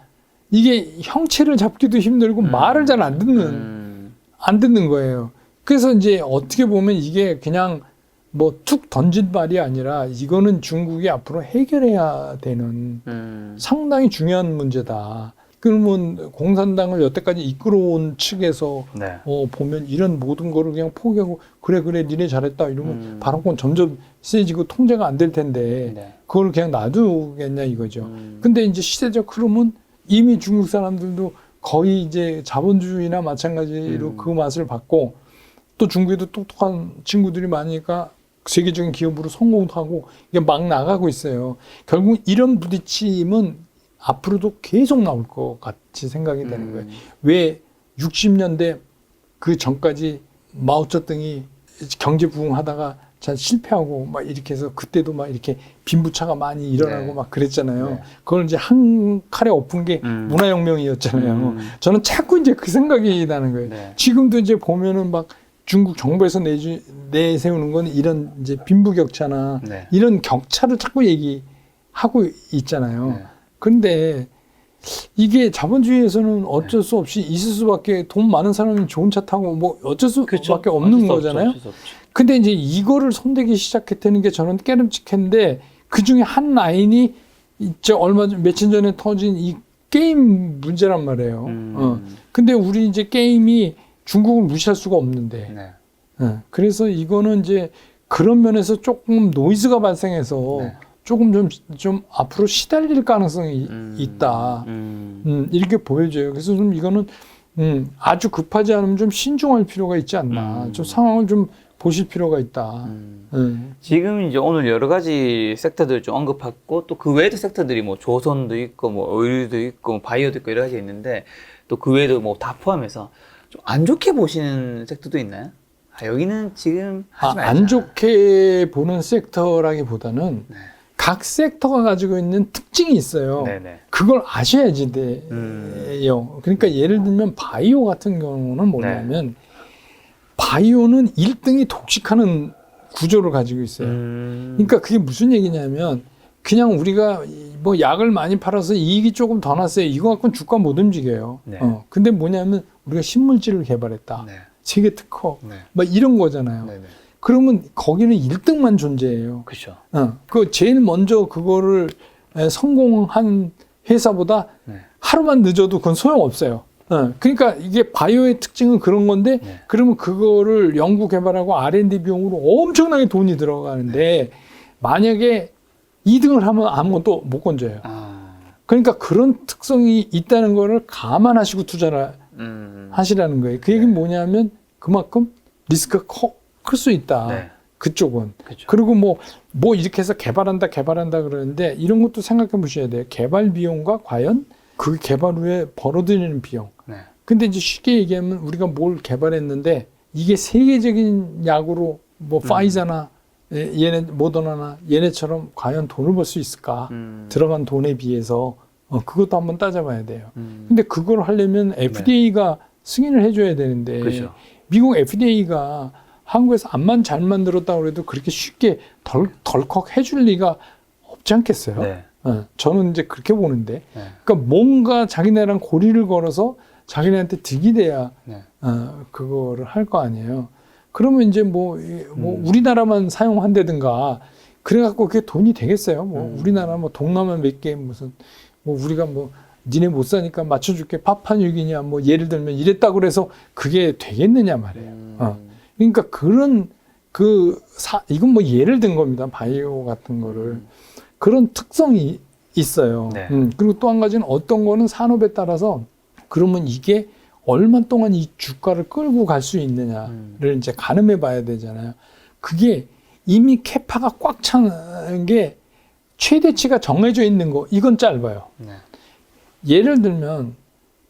이게 형체를 잡기도 힘들고 말을 잘 안 듣는 거예요. 그래서 이제 어떻게 보면 이게 그냥 뭐 툭 던진 말이 아니라 이거는 중국이 앞으로 해결해야 되는 상당히 중요한 문제다. 그러면 공산당을 여태까지 이끌어온 측에서 네. 보면 이런 모든 거를 그냥 포기하고 그래 니네 잘했다 이러면 발언권 점점 세지고 통제가 안 될 텐데 네. 그걸 그냥 놔두겠냐 이거죠. 근데 이제 시대적 흐름은 이미 중국 사람들도 거의 이제 자본주의나 마찬가지로 그 맛을 봤고 또 중국에도 똑똑한 친구들이 많으니까 세계적인 기업으로 성공도 하고 이게 막 나가고 있어요. 결국 이런 부딪힘은 앞으로도 계속 나올 것 같이 생각이 되는 거예요. 왜 60년대 그 전까지 마오쩌둥이 경제 부흥하다가 잘 실패하고 막 이렇게 해서 그때도 막 이렇게 빈부차가 많이 일어나고 네. 막 그랬잖아요. 네. 그걸 이제 한 칼에 엎은 게 문화혁명이었잖아요. 저는 자꾸 이제 그 생각이 나는 거예요. 네. 지금도 이제 보면은 막 중국 정부에서 내세우는 건 이런 이제 빈부격차나 네. 이런 격차를 자꾸 얘기하고 있잖아요. 네. 근데 이게 자본주의에서는 어쩔 수 없이 있을 수밖에 돈 많은 사람이 좋은 차 타고 뭐 어쩔 수밖에 없는 거잖아요. 근데 이제 이거를 손대기 시작했다는 게 저는 깨름칙한데 그 중에 한 라인이 이제 며칠 전에 터진 이 게임 문제란 말이에요. 근데 우리 이제 게임이 중국을 무시할 수가 없는데. 네. 그래서 이거는 이제 그런 면에서 조금 노이즈가 발생해서 네. 조금 좀 앞으로 시달릴 가능성이 있다. 이렇게 보여져요. 그래서 좀 이거는 아주 급하지 않으면 좀 신중할 필요가 있지 않나. 좀 상황을 좀 보실 필요가 있다. 지금 이제 오늘 여러 가지 섹터들 좀 언급했고 또 그 외에도 섹터들이 뭐 조선도 있고 뭐 오일도 있고 뭐 바이오도 있고 여러 가지 있는데 또 그 외에도 뭐 다 포함해서 좀 안 좋게 보시는 섹터도 있나요? 여기는 지금 하지 말자. 안 좋게 보는 섹터라기보다는 네. 각 섹터가 가지고 있는 특징이 있어요. 네네. 그걸 아셔야지 돼요. 그러니까 예를 들면 바이오 같은 경우는 뭐냐면 바이오는 1등이 독식하는 구조를 가지고 있어요. 그러니까 그게 무슨 얘기냐면 그냥 우리가 뭐 약을 많이 팔아서 이익이 조금 더 났어요. 이거 갖고는 주가 못 움직여요. 네. 근데 뭐냐면 우리가 신물질을 개발했다. 네. 세계 특허. 네. 막 이런 거잖아요. 네네. 그러면 거기는 1등만 존재해요. 그렇죠. 그 제일 먼저 그거를 성공한 회사보다 네. 하루만 늦어도 그건 소용없어요. 그러니까 이게 바이오의 특징은 그런 건데 네. 그러면 그거를 연구 개발하고 R&D 비용으로 엄청나게 돈이 들어가는데 만약에 2등을 하면 아무것도 못 건져요. 그러니까 그런 특성이 있다는 거를 감안하시고 투자를 하시라는 거예요. 그 얘기는 뭐냐면 그만큼 리스크가 클 수 있다. 네. 그쪽은. 그렇죠. 그리고 뭐 이렇게 해서 개발한다 그러는데 이런 것도 생각해 보셔야 돼요. 개발 비용과 과연 그 개발 후에 벌어들이는 비용. 네. 근데 이제 쉽게 얘기하면 우리가 뭘 개발했는데 이게 세계적인 약으로 뭐 파이자나 얘네 모더나나 얘네처럼 과연 돈을 벌 수 있을까? 들어간 돈에 비해서 그것도 한번 따져봐야 돼요. 근데 그걸 하려면 FDA가 승인을 해줘야 되는데 그렇죠. 미국 FDA가 한국에서 암만 잘 만들었다고 해도 그렇게 쉽게 덜컥 해줄 리가 없지 않겠어요? 네. 저는 이제 그렇게 보는데, 네. 그러니까 뭔가 자기네랑 고리를 걸어서 자기네한테 득이 돼야 네. 그거를 할 거 아니에요. 그러면 이제 뭐 우리나라만 사용한다든가 그래갖고 그게 돈이 되겠어요? 뭐 우리나라 뭐 동남아 몇 개 무슨 뭐 우리가 뭐 니네 못 사니까 맞춰줄게 파파뉴기냐 뭐 예를 들면 이랬다고 그래서 그게 되겠느냐 말이에요. 그러니까 그런 이건 뭐 예를 든 겁니다. 바이오 같은 거를. 그런 특성이 있어요. 네. 그리고 또 한 가지는 어떤 거는 산업에 따라서 그러면 이게 얼마 동안 이 주가를 끌고 갈 수 있느냐를 이제 가늠해 봐야 되잖아요. 그게 이미 캐파가 꽉 찬 게 최대치가 정해져 있는 거 이건 짧아요. 네. 예를 들면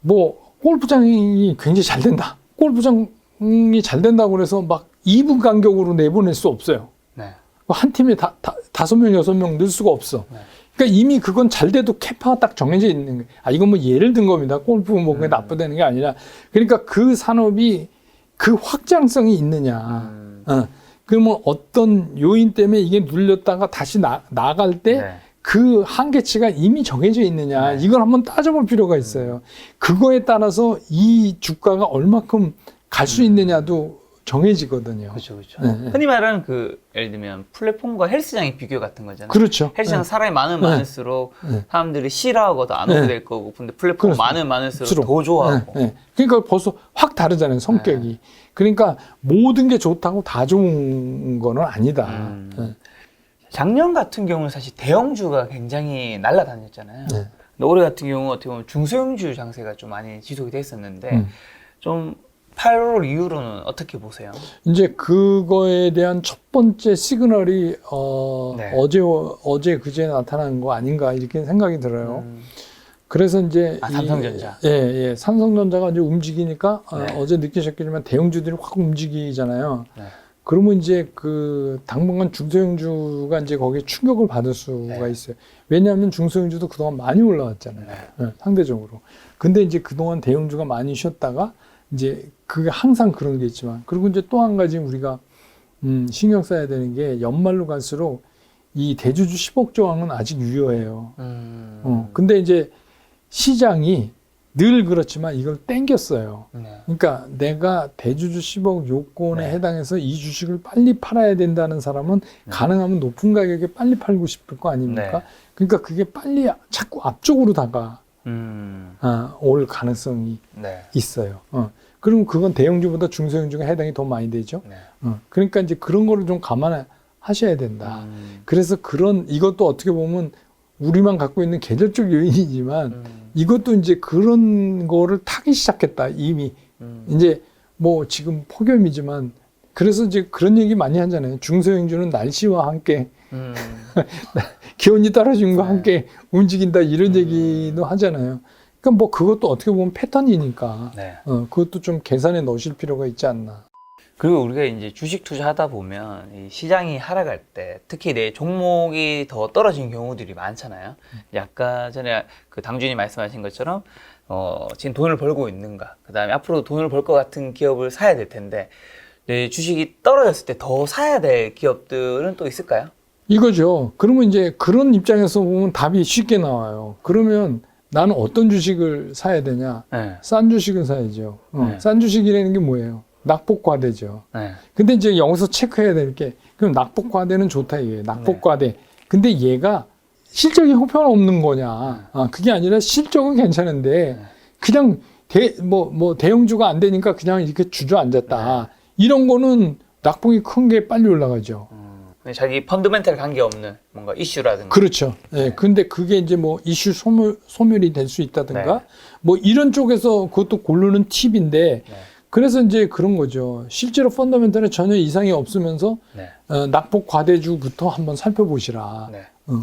뭐 골프장이 굉장히 잘 된다. 골프장이 잘 된다고 그래서 막 2분 간격으로 내보낼 수 없어요. 네. 한 팀에 5명, 6명 넣을 수가 없어. 네. 그러니까 이미 그건 잘 돼도 캐파가 딱 정해져 있는 거예요. 이건 뭐 예를 든 겁니다. 골프 뭐 그게 나쁘다는 게 아니라. 그러니까 그 산업이 그 확장성이 있느냐. 그러면 어떤 요인 때문에 이게 눌렸다가 다시 나갈 때 네. 그 한계치가 이미 정해져 있느냐. 이걸 한번 따져볼 필요가 있어요. 그거에 따라서 이 주가가 얼마큼 갈 수 있느냐도 정해지거든요. 그렇죠, 그렇죠. 네, 네. 흔히 말하는 예를 들면 플랫폼과 헬스장의 비교 같은 거잖아요. 그렇죠. 헬스장 네. 사람이 많을수록 네. 사람들이 싫어하고도 안 오게 네. 될 거고, 근데 플랫폼 그렇습니다. 많을수록 더 좋아하고. 네, 네. 그러니까 벌써 확 다르잖아요, 성격이. 그러니까 모든 게 좋다고 다 좋은 거는 아니다. 네. 작년 같은 경우는 사실 대형주가 굉장히 날아다녔잖아요. 네. 근데 올해 같은 경우 어떻게 보면 중소형주 장세가 좀 많이 지속이 됐었는데 좀 8월 이후로는 어떻게 보세요? 이제 그거에 대한 첫 번째 시그널이 네. 어제 그제 나타난 거 아닌가 이렇게 생각이 들어요. 그래서 이제 삼성전자. 예, 삼성전자가 이제 움직이니까 네. 어제 느끼셨겠지만 대형주들이 확 움직이잖아요. 네. 그러면 이제 그 당분간 중소형주가 이제 거기에 충격을 받을 수가 네. 있어요. 왜냐하면 중소형주도 그동안 많이 올라왔잖아요. 네. 상대적으로. 근데 이제 그동안 대형주가 많이 쉬었다가 이제 그게 항상 그런 게 있지만, 그리고 이제 또 한 가지 우리가 신경 써야 되는 게 연말로 갈수록 이 대주주 10억 조항은 아직 유효해요. 근데 이제 시장이 늘 그렇지만 이걸 땡겼어요. 네. 그러니까 내가 대주주 10억 요건에 네. 해당해서 이 주식을 빨리 팔아야 된다는 사람은 가능하면 높은 가격에 빨리 팔고 싶을 거 아닙니까? 네. 그러니까 그게 빨리 자꾸 앞쪽으로 올 가능성이 네. 있어요. 그러면 그건 대형주보다 중소형주가 해당이 더 많이 되죠. 네. 그러니까 이제 그런 거를 좀 감안하셔야 된다. 그래서 이것도 어떻게 보면 우리만 갖고 있는 계절적 요인이지만 이것도 이제 그런 거를 타기 시작했다, 이미. 이제 뭐 지금 폭염이지만 그래서 이제 그런 얘기 많이 하잖아요. 중소형주는 날씨와 함께 기온이 떨어짐과 함께 움직인다, 이런 얘기도 하잖아요. 그러니까 뭐 그것도 어떻게 보면 패턴이니까 네. 그것도 좀 계산에 넣으실 필요가 있지 않나. 그리고 우리가 이제 주식 투자하다 보면 이 시장이 하락할 때 특히 내 종목이 더 떨어진 경우들이 많잖아요. 아까 전에 그 당준이 말씀하신 것처럼 지금 돈을 벌고 있는가, 그다음에 앞으로 돈을 벌 것 같은 기업을 사야 될 텐데 내 주식이 떨어졌을 때 더 사야 될 기업들은 또 있을까요? 이거죠. 그러면 이제 그런 입장에서 보면 답이 쉽게 나와요. 그러면 나는 어떤 주식을 사야 되냐? 네. 싼 주식을 사야죠. 네. 싼 주식이라는 게 뭐예요? 낙폭과대죠. 네. 근데 이제 여기서 체크해야 될 게, 그럼 낙폭과대는 좋다 이게. 낙폭과대. 근데 얘가 실적이 형편없는 거냐? 그게 아니라 실적은 괜찮은데 그냥 대형주가 안 되니까 그냥 이렇게 주저앉았다. 이런 거는 낙폭이 큰 게 빨리 올라가죠. 자기 펀드멘탈 관계없는 뭔가 이슈라든가. 그렇죠. 예. 근데 그게 이제 뭐 이슈 소멸이 될 수 있다든가 네. 뭐 이런 쪽에서 그것도 고르는 팁인데 네. 그래서 이제 그런 거죠. 실제로 펀더멘탈에 전혀 이상이 없으면서 네. 낙폭 과대주부터 한번 살펴보시라. 네.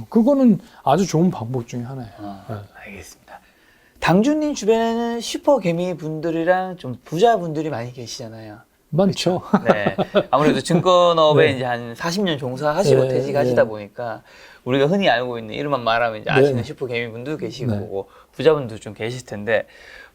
그거는 아주 좋은 방법 중에 하나예요. 알겠습니다. 당준님 주변에는 슈퍼 개미 분들이랑 좀 부자 분들이 많이 계시잖아요. 많죠. 네. 아무래도 증권업에 네. 이제 한 40년 종사하시고 네, 퇴직하시다 네. 보니까 우리가 흔히 알고 있는 이름만 말하면 이제 아시는 네. 슈퍼 개미 분도 계시고 네. 부자분도 좀 계실 텐데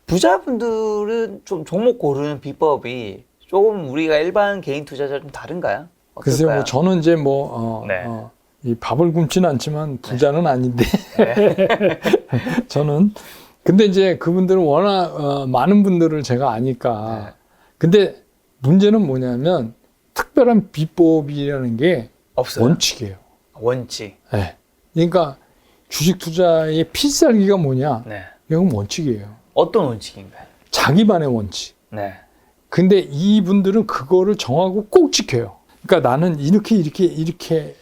부자분들은 좀 종목 고르는 비법이 조금 우리가 일반 개인 투자자 좀 다른가요? 글쎄요, 어떨까요? 뭐 저는 이제 네. 이 밥을 굶지는 않지만 부자는 아닌데 네. 저는 근데 이제 그분들은 워낙 많은 분들을 제가 아니까 네. 근데 문제는 뭐냐면 특별한 비법이라는 게 없어요. 원칙이에요. 원칙. 네. 그러니까 주식 투자의 필살기가 뭐냐? 네. 이건 원칙이에요. 어떤 원칙인가요? 자기만의 원칙. 네. 근데 이분들은 그거를 정하고 꼭 지켜요. 그러니까 나는 이렇게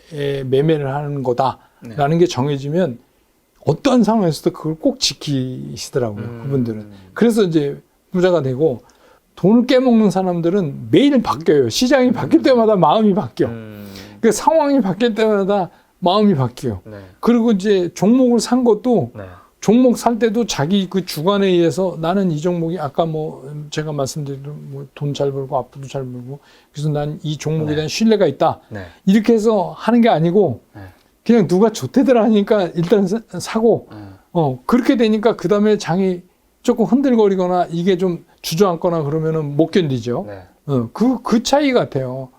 매매를 하는 거다라는 게 정해지면 어떠한 상황에서도 그걸 꼭 지키시더라고요. 그분들은. 그래서 이제 부자가 되고 돈을 깨먹는 사람들은 매일 바뀌어요. 시장이 바뀔 때마다 마음이 바뀌어. 그 상황이 바뀔 때마다 마음이 바뀌어요. 네. 그리고 이제 종목을 산 것도 네. 종목 살 때도 자기 그 주관에 의해서 나는 이 종목이 아까 뭐 제가 말씀드린 뭐 돈 잘 벌고 앞으로도 잘 벌고 그래서 난 이 종목에 네. 대한 신뢰가 있다. 네. 이렇게 해서 하는 게 아니고 네. 그냥 누가 좋대더라 하니까 일단 사고 그렇게 되니까 그 다음에 장이 조금 흔들거리거나 이게 좀 주저앉거나 그러면은 못 견디죠. 네. 그 차이 같아요.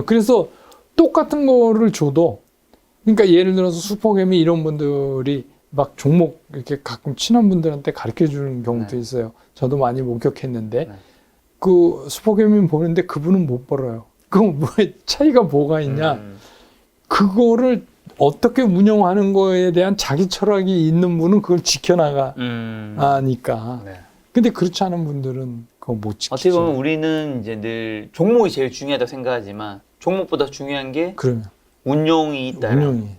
그래서 똑같은 거를 줘도 그러니까 예를 들어서 슈퍼개미 이런 분들이 막 종목 이렇게 가끔 친한 분들한테 가르쳐 주는 경우도 네. 있어요. 저도 많이 목격했는데 네. 그 슈퍼개미 보는데 그분은 못 벌어요. 그럼 뭐 차이가 뭐가 있냐? 그거를 어떻게 운영하는 거에 대한 자기 철학이 있는 분은 그걸 지켜나가니까. 네. 근데 그렇지 않은 분들은 그거 못 지키죠. 어떻게 보면 우리는 이제 늘 종목이 제일 중요하다고 생각하지만 종목보다 중요한 게 그러면 운용이 있다. 운영이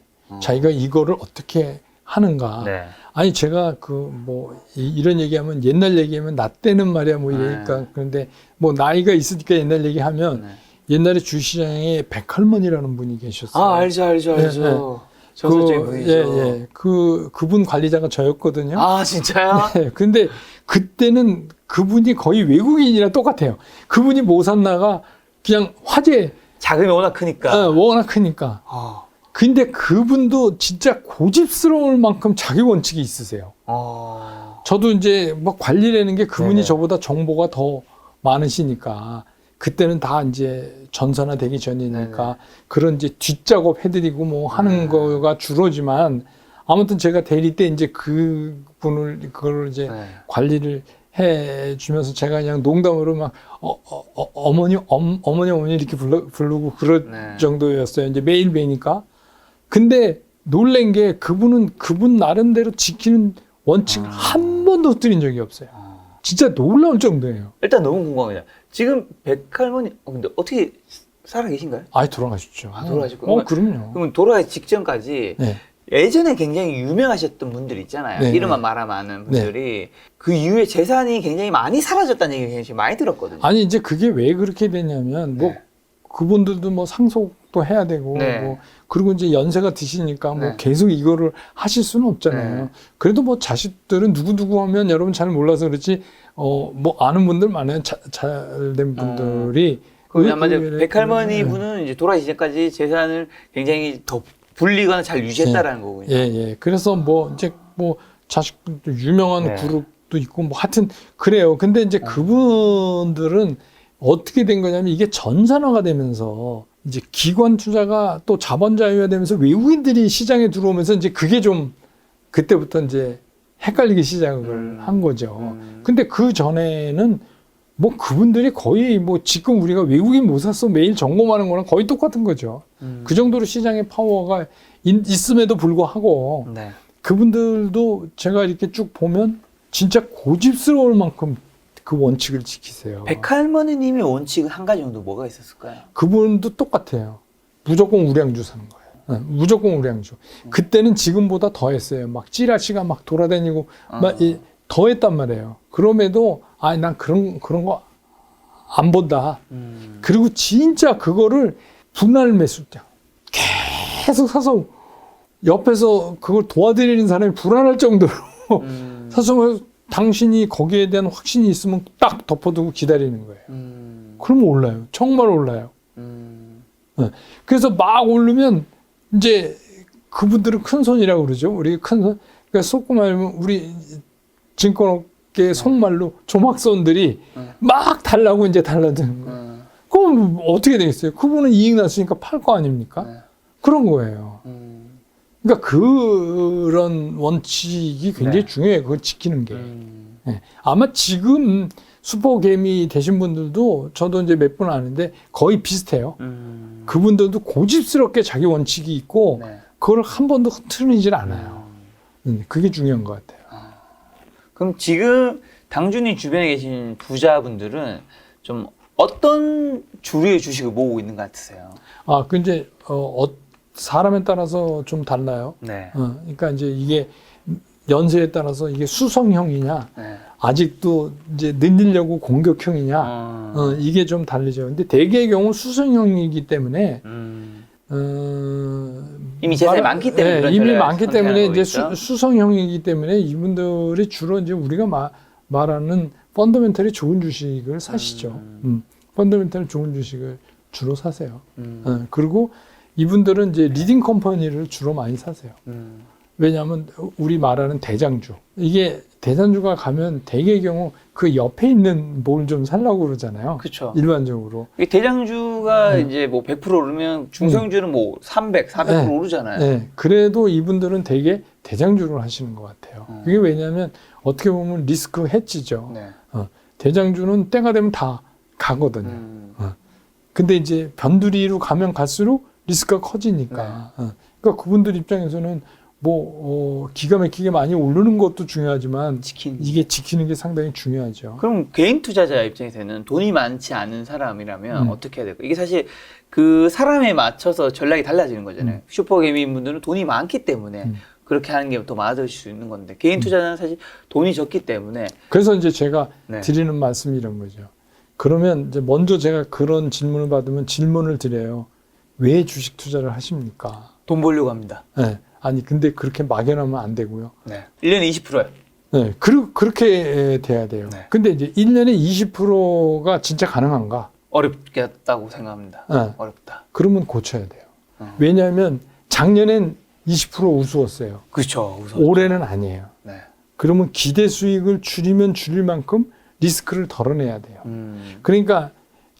자기가 이거를 어떻게 하는가. 네. 아니 제가 그 뭐 이런 얘기하면 옛날 얘기하면 나 때는 말이야 뭐 이러니까 그런데 뭐 나이가 있으니까 옛날 얘기하면 네. 옛날에 주시장에 백할머니라는 분이 계셨어요. 아 알죠. 네. 전설적인 분이죠. 그분 관리자가 저였거든요. 아 진짜요? 네. 근데 그때는 그분이 거의 외국인이랑 똑같아요. 그분이 뭐 샀나가 그냥 화제. 자금이 워낙 크니까. 워낙 크니까. 근데 그분도 진짜 고집스러울 만큼 자기 원칙이 있으세요. 저도 이제 뭐 관리라는 게 그분이 네네. 저보다 정보가 더 많으시니까 그때는 다 이제 전산화 되기 전이니까 네네. 그런 이제 뒷작업 해드리고 뭐 하는 거가 주로지만 아무튼 제가 대리 때 이제 그거를 이제 네. 관리를 해 주면서 제가 그냥 농담으로 막 어머니 이렇게 부르고 그럴 네. 정도였어요. 이제 매일 뵈니까. 근데 놀란 게 그분은 그분 나름대로 지키는 원칙을 한 번도 흩뜨린 적이 없어요. 진짜 놀라울 정도예요. 일단 너무 궁금합니다. 지금 백할머니 근데 어떻게 살아 계신가요? 아이 돌아가셨죠. 돌아가셨구나. 그럼요. 그러면 돌아가기 직전까지 네. 예전에 굉장히 유명하셨던 분들 있잖아요. 네, 이름만 네. 말하면 아는 분들이 그 이후에 재산이 굉장히 많이 사라졌다는 얘기를 굉장히 많이 들었거든요. 아니 이제 그게 왜 그렇게 되냐면 뭐 네. 그분들도 뭐 상속도 해야 되고 네. 뭐 그리고 이제 연세가 드시니까 뭐 네. 계속 이거를 하실 수는 없잖아요. 네. 그래도 뭐 자식들은 누구 하면 여러분 잘 몰라서 그렇지 뭐 아는 분들 많아요. 잘된 분들이 그럼 한마디로 왜 백할머니 분은 이제 돌아가시 전까지 재산을 굉장히 더 불리거나 잘 유지했다라는 거군요. 예. 그래서 뭐 이제 뭐 자식들도 유명한 네. 그룹도 있고 뭐 하여튼 그래요. 근데 이제 그분들은 어떻게 된 거냐면 이게 전산화가 되면서 이제 기관 투자가 또 자본 자유화 되면서 외국인들이 시장에 들어오면서 이제 그게 좀 그때부터 이제 헷갈리기 시작을 한 거죠. 근데 그 전에는 뭐 그분들이 거의 뭐 지금 우리가 외국인 못 샀어 매일 점검하는 거랑 거의 똑같은 거죠. 그 정도로 시장의 파워가 있음에도 불구하고 네. 그분들도 제가 이렇게 쭉 보면 진짜 고집스러울 만큼 그 원칙을 지키세요. 백할머니님의 원칙은 한 가지 정도 뭐가 있었을까요? 그분도 똑같아요. 무조건 우량주 사는 거예요. 무조건 우량주. 그때는 지금보다 더 했어요. 막 찌라시가 막 돌아다니고 막 더 했단 말이에요. 그럼에도 난 그런 거 안 본다. 그리고 진짜 그거를 분할 매수장 계속 사서 옆에서 그걸 도와드리는 사람이 불안할 정도로 사서 당신이 거기에 대한 확신이 있으면 딱 덮어두고 기다리는 거예요. 그러면 올라요. 정말 올라요. 그래서 막 오르면 이제 그분들은 큰 손이라고 그러죠. 우리 큰 손. 그러니까 속고 말하면 우리 증권업계 속말로 조막손들이 막 달라고 이제 달라드는 거예요. 그럼 어떻게 되겠어요? 그분은 이익 났으니까 팔 거 아닙니까? 그런 거예요. 그러니까 그런 원칙이 굉장히 중요해요. 그걸 지키는 게. 네. 아마 지금 슈퍼개미 되신 분들도 저도 이제 몇 분 아는데 거의 비슷해요. 그분들도 고집스럽게 자기 원칙이 있고 그걸 한 번도 흐트리질 않아요. 그게 중요한 것 같아요. 그럼 지금 당준이 주변에 계신 부자분들은 좀 어떤 주류의 주식을 모으고 있는 것 같으세요? 그 이제 사람에 따라서 좀 달라요. 네. 그러니까 이제 이게 연세에 따라서 이게 수성형이냐, 아직도 이제 늘리려고 공격형이냐, 이게 좀 다르죠. 근데 대개의 경우 수성형이기 때문에 이미 재산이 많기 때문에 네, 그런 이미 전략을 많기 때문에 이제 선택하는 거겠죠? 수성형이기 때문에 이분들이 주로 이제 우리가 말하는 펀더멘털이 좋은 주식을 사시죠. 펀더멘털 좋은 주식을 주로 사세요. 그리고 이분들은 이제 리딩 컴퍼니를 주로 많이 사세요. 왜냐하면 우리 말하는 대장주, 이게 대장주가 가면 대개의 경우 그 옆에 있는 뭘 좀 살라고 그러잖아요. 그렇죠. 일반적으로. 이게 대장주가 이제 뭐 100% 오르면 중성주는 뭐 300, 400% 네. 오르잖아요. 네, 그래도 이분들은 대개 대장주를 하시는 것 같아요. 그게 왜냐하면 어떻게 보면 리스크 해지죠. 네. 대장주는 때가 되면 다 가거든요. 근데 이제 변두리로 가면 갈수록 리스크가 커지니까. 그러니까 그분들 입장에서는 기가 막히게 많이 오르는 것도 중요하지만 이게 지키는 게 상당히 중요하죠. 그럼 개인 투자자 입장에서는 돈이 많지 않은 사람이라면 어떻게 해야 될까요? 이게 사실 그 사람에 맞춰서 전략이 달라지는 거잖아요. 슈퍼 개미인 분들은 돈이 많기 때문에 그렇게 하는 게 더 많아질 수 있는 건데 개인 투자자는 사실 돈이 적기 때문에. 그래서 이제 제가 네. 드리는 말씀이 이런 거죠. 그러면 이제 먼저 제가 그런 질문을 받으면 질문을 드려요. 왜 주식 투자를 하십니까? 돈 벌려고 합니다. 네. 아니 근데 그렇게 막연하면 안 되고요. 네. 1년에 20%요. 네. 그렇게 돼야 돼요. 네. 근데 이제 1년에 20%가 진짜 가능한가? 어렵겠다고 생각합니다. 네. 어렵다. 그러면 고쳐야 돼요. 왜냐하면 작년엔 20% 우스웠어요. 그렇죠. 우선. 올해는 아니에요. 네. 그러면 기대 수익을 줄이면 줄일 만큼 리스크를 덜어내야 돼요. 그러니까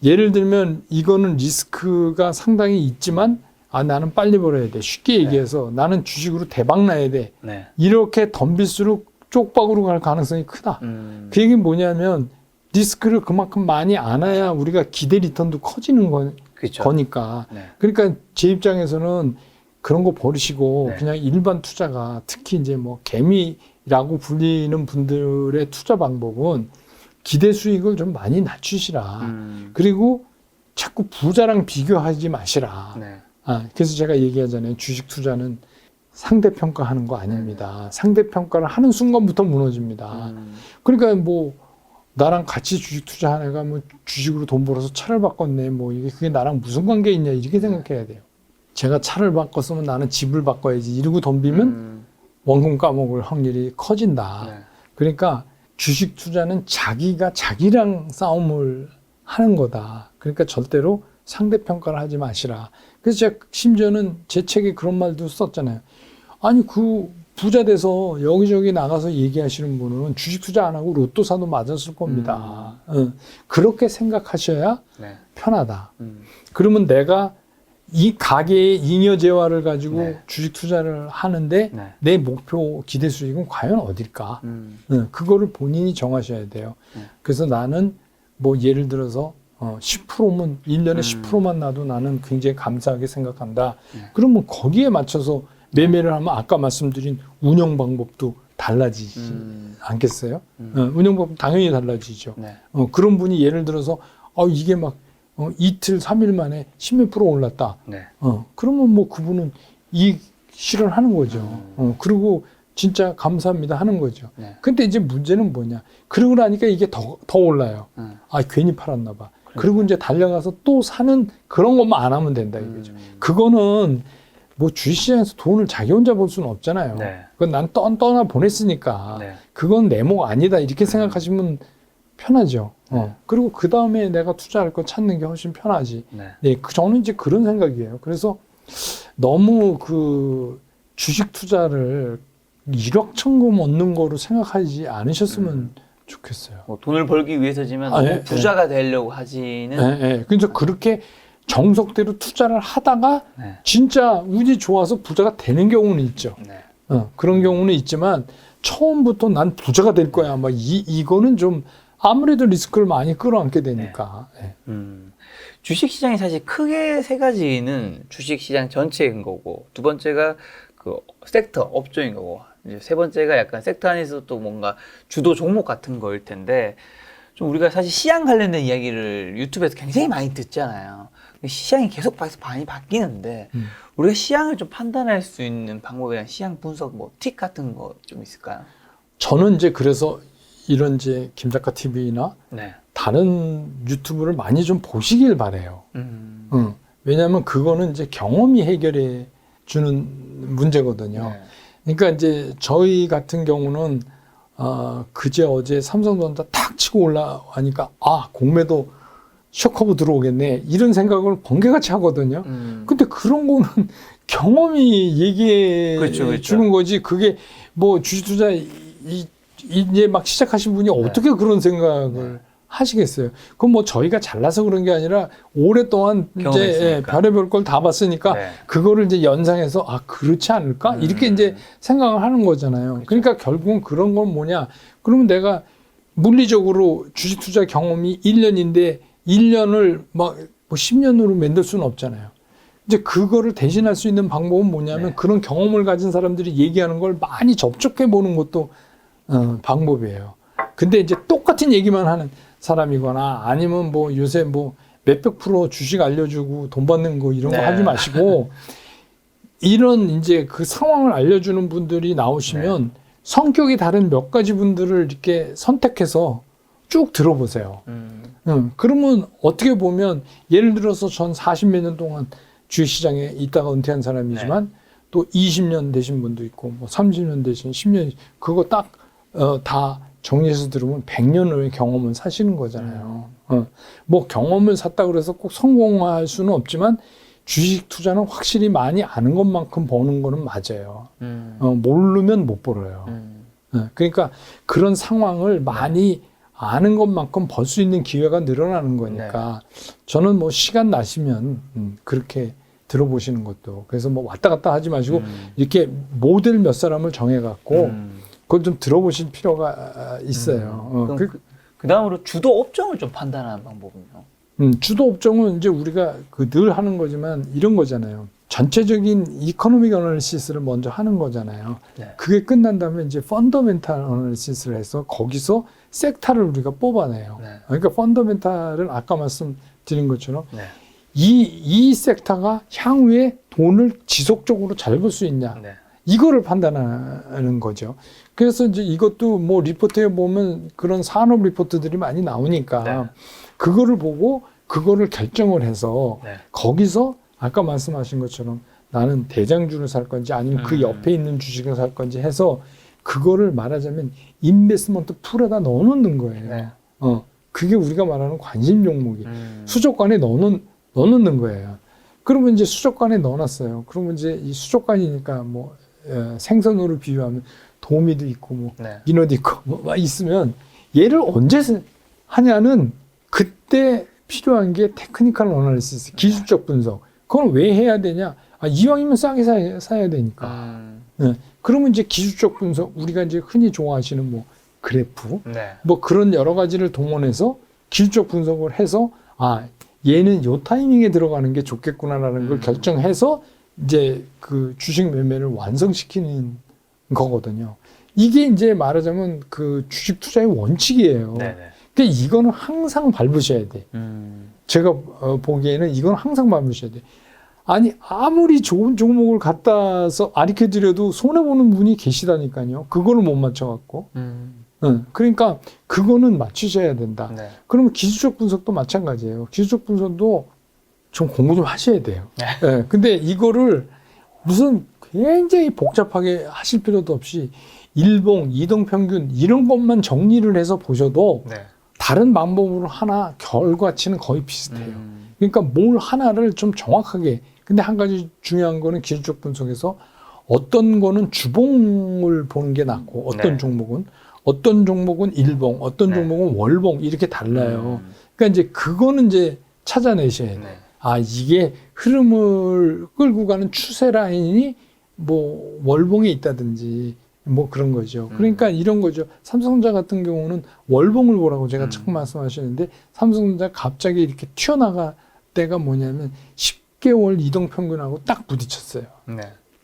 예를 들면 이거는 리스크가 상당히 있지만 나는 빨리 벌어야 돼. 쉽게 얘기해서 나는 주식으로 대박 나야 돼. 네. 이렇게 덤빌수록 쪽박으로 갈 가능성이 크다. 그 얘기는 뭐냐면 리스크를 그만큼 많이 안아야 우리가 기대 리턴도 커지는 그렇죠. 거니까. 네. 그러니까 제 입장에서는 그런 거 버리시고 네. 그냥 일반 투자가 특히 이제 개미라고 불리는 분들의 투자 방법은 기대 수익을 좀 많이 낮추시라. 그리고 자꾸 부자랑 비교하지 마시라. 네. 그래서 제가 얘기하잖아요. 주식 투자는 상대평가하는 거 아닙니다. 상대평가를 하는 순간부터 무너집니다. 그러니까 나랑 같이 주식 투자하는 애가 주식으로 돈 벌어서 차를 바꿨네. 그게 나랑 무슨 관계 있냐. 이렇게 생각해야 돼요. 제가 차를 바꿨으면 나는 집을 바꿔야지. 이러고 덤비면 원금 까먹을 확률이 커진다. 네. 그러니까 주식 투자는 자기가 자기랑 싸움을 하는 거다. 그러니까 절대로 상대평가를 하지 마시라. 그래서 제가 심지어는 제 책에 그런 말도 썼잖아요. 아니 그 부자 돼서 여기저기 나가서 얘기하시는 분은 주식 투자 안 하고 로또 사도 맞았을 겁니다. 그렇게 생각하셔야 네. 편하다. 그러면 내가 이 가계의 잉여재화를 가지고 네. 주식 투자를 하는데 네. 내 목표 기대 수익은 과연 어딜까? 그거를 본인이 정하셔야 돼요. 그래서 나는 예를 들어서 10%면 1년에 10%만 나도 나는 굉장히 감사하게 생각한다. 그러면 거기에 맞춰서 매매를 하면 아까 말씀드린 운영 방법도 달라지지 않겠어요? 운영 방법 당연히 달라지죠. 네. 그런 분이 예를 들어서 이게 이틀, 3일 만에 10몇 프로 올랐다. 네. 그러면 그분은 이익 실현하는 거죠. 그리고 진짜 감사합니다 하는 거죠. 네. 근데 이제 문제는 뭐냐. 그러고 나니까 이게 더 올라요. 괜히 팔았나 봐. 그리고 이제 달려가서 또 사는 그런 것만 안 하면 된다 이거죠. 그거는 주식시장에서 돈을 자기 혼자 벌 수는 없잖아요. 네. 그건 난 떠나 보냈으니까. 네. 그건 내 목 아니다. 이렇게 생각하시면 편하죠. 그리고 그 다음에 내가 투자할 거 찾는 게 훨씬 편하지. 네. 저는 이제 그런 생각이에요. 그래서 너무 주식 투자를 일확천금 얻는 거로 생각하지 않으셨으면 좋겠어요. 돈을 벌기 위해서지만 너무 부자가 되려고 하지는. 그래서 그렇게 정석대로 투자를 하다가 진짜 운이 좋아서 부자가 되는 경우는 있죠. 그런 경우는 있지만 처음부터 난 부자가 될 거야. 이거는 좀 아무래도 리스크를 많이 끌어안게 되니까. 주식시장이 사실 크게 세 가지는 주식시장 전체인 거고, 두 번째가 그 섹터, 업종인 거고, 이제 세 번째가 약간 섹터 안에서 또 뭔가 주도 종목 같은 거일 텐데, 좀 우리가 사실 시장 관련된 이야기를 유튜브에서 굉장히 많이 듣잖아요. 시장이 계속 많이 바뀌는데, 우리가 시장을 좀 판단할 수 있는 방법이랑 시장 분석, 팁 같은 거 좀 있을까요? 저는 이제 그래서 이런 이제 김작가 TV나 다른 유튜브를 많이 좀 보시길 바래요. 왜냐하면 그거는 이제 경험이 해결해 주는 문제거든요. 네. 그러니까 이제 저희 같은 경우는 그제 어제 삼성전자 탁 치고 올라가니까 공매도 쇼커브 들어오겠네 이런 생각을 번개같이 하거든요. 근데 그런 거는 경험이 얘기해 그렇죠. 주는 거지. 그게 뭐 주식 투자 이제 막 시작하신 분이 어떻게 그런 생각을 하시겠어요? 그건 뭐 저희가 잘나서 그런 게 아니라 오랫동안 이제 별의별 걸 다 봤으니까 그거를 이제 연상해서 그렇지 않을까? 이렇게 이제 생각을 하는 거잖아요. 그렇죠. 그러니까 결국은 그런 건 뭐냐? 그러면 내가 물리적으로 주식 투자 경험이 1년인데 1년을 막 뭐 10년으로 만들 수는 없잖아요. 이제 그거를 대신할 수 있는 방법은 뭐냐면 그런 경험을 가진 사람들이 얘기하는 걸 많이 접촉해 보는 것도 방법이에요. 근데 이제 똑같은 얘기만 하는 사람이거나 아니면 뭐 요새 뭐 몇백 프로 주식 알려주고 돈 받는 거 이런 거 하지 마시고 이런 이제 그 상황을 알려주는 분들이 나오시면 성격이 다른 몇 가지 분들을 이렇게 선택해서 쭉 들어보세요. 그러면 어떻게 보면 예를 들어서 전 40몇 년 동안 주식시장에 있다가 은퇴한 사람이지만 또 20년 되신 분도 있고 뭐 30년 되신 10년 그거 딱 다 정리해서 들으면 100년의 경험을 사시는 거잖아요. 뭐 경험을 샀다 그래서 꼭 성공할 수는 없지만 주식 투자는 확실히 많이 아는 것만큼 버는 거는 맞아요. 모르면 못 벌어요. 그러니까 그런 상황을 많이 아는 것만큼 벌 수 있는 기회가 늘어나는 거니까 저는 뭐 시간 나시면 그렇게 들어보시는 것도 그래서 뭐 왔다 갔다 하지 마시고 이렇게 모델 몇 사람을 정해갖고 그걸 좀 들어보실 필요가 있어요. 그 다음으로 주도 업종을 좀 판단하는 방법은요? 주도 업종은 이제 우리가 늘 하는 거지만 이런 거잖아요. 전체적인 이코노믹 어널리시스를 먼저 하는 거잖아요. 그게 끝난 다음에 이제 펀더멘탈 어널리시스를 해서 거기서 섹터를 우리가 뽑아내요. 그러니까 펀더멘탈은 아까 말씀드린 것처럼 이 섹터가 향후에 돈을 지속적으로 잘 벌 수 있냐. 이거를 판단하는 거죠. 그래서 이제 이것도 뭐 리포트에 보면 그런 산업 리포트들이 많이 나오니까 그거를 보고 그거를 결정을 해서 거기서 아까 말씀하신 것처럼 나는 대장주를 살 건지 아니면 그 옆에 있는 주식을 살 건지 해서 그거를 말하자면 인베스트먼트 풀에다 넣어놓는 거예요. 그게 우리가 말하는 관심 종목이 수족관에 넣어놓는 거예요. 그러면 이제 수족관에 넣어놨어요. 그러면 이제 이 수족관이니까 뭐 생선으로 비유하면 도미도 있고 뭐 민어도 있고 뭐 있으면 얘를 언제 하냐는 그때 필요한 게 테크니컬 어널리시스, 기술적 분석. 그걸 왜 해야 되냐? 이왕이면 싸게 사야 되니까. 그러면 이제 기술적 분석, 우리가 이제 흔히 좋아하시는 뭐 그래프, 뭐 그런 여러 가지를 동원해서 기술적 분석을 해서 얘는 요 타이밍에 들어가는 게 좋겠구나라는 걸 결정해서 이제 그 주식 매매를 완성시키는 거거든요. 이게 이제 말하자면 그 주식 투자의 원칙이에요. 그러니까 이거는 항상 밟으셔야 돼. 제가 보기에는 이건 항상 밟으셔야 돼. 아니 아무리 좋은 종목을 갖다서 가르쳐드려도 손해보는 분이 계시다니까요. 그거를 못 맞춰갖고. 그러니까 그거는 맞추셔야 된다. 그러면 기술적 분석도 마찬가지예요. 기술적 분석도 좀 공부 좀 하셔야 돼요. 근데 이거를 무슨 굉장히 복잡하게 하실 필요도 없이 일봉, 이동평균 이런 것만 정리를 해서 보셔도 다른 방법으로 하나 결과치는 거의 비슷해요. 그러니까 뭘 하나를 좀 정확하게 근데 한 가지 중요한 거는 기술적 분석에서 어떤 거는 주봉을 보는 게 낫고 어떤 종목은 일봉, 어떤 종목은 월봉 이렇게 달라요. 그러니까 이제 그거는 이제 찾아내셔야 돼요. 이게 흐름을 끌고 가는 추세 라인이 뭐 월봉에 있다든지 뭐 그런 거죠. 그러니까 이런 거죠. 삼성전자 같은 경우는 월봉을 보라고 제가 처음 말씀하셨는데 삼성전자 갑자기 이렇게 튀어나갈 때가 뭐냐면 10개월 이동평균하고 딱 부딪혔어요.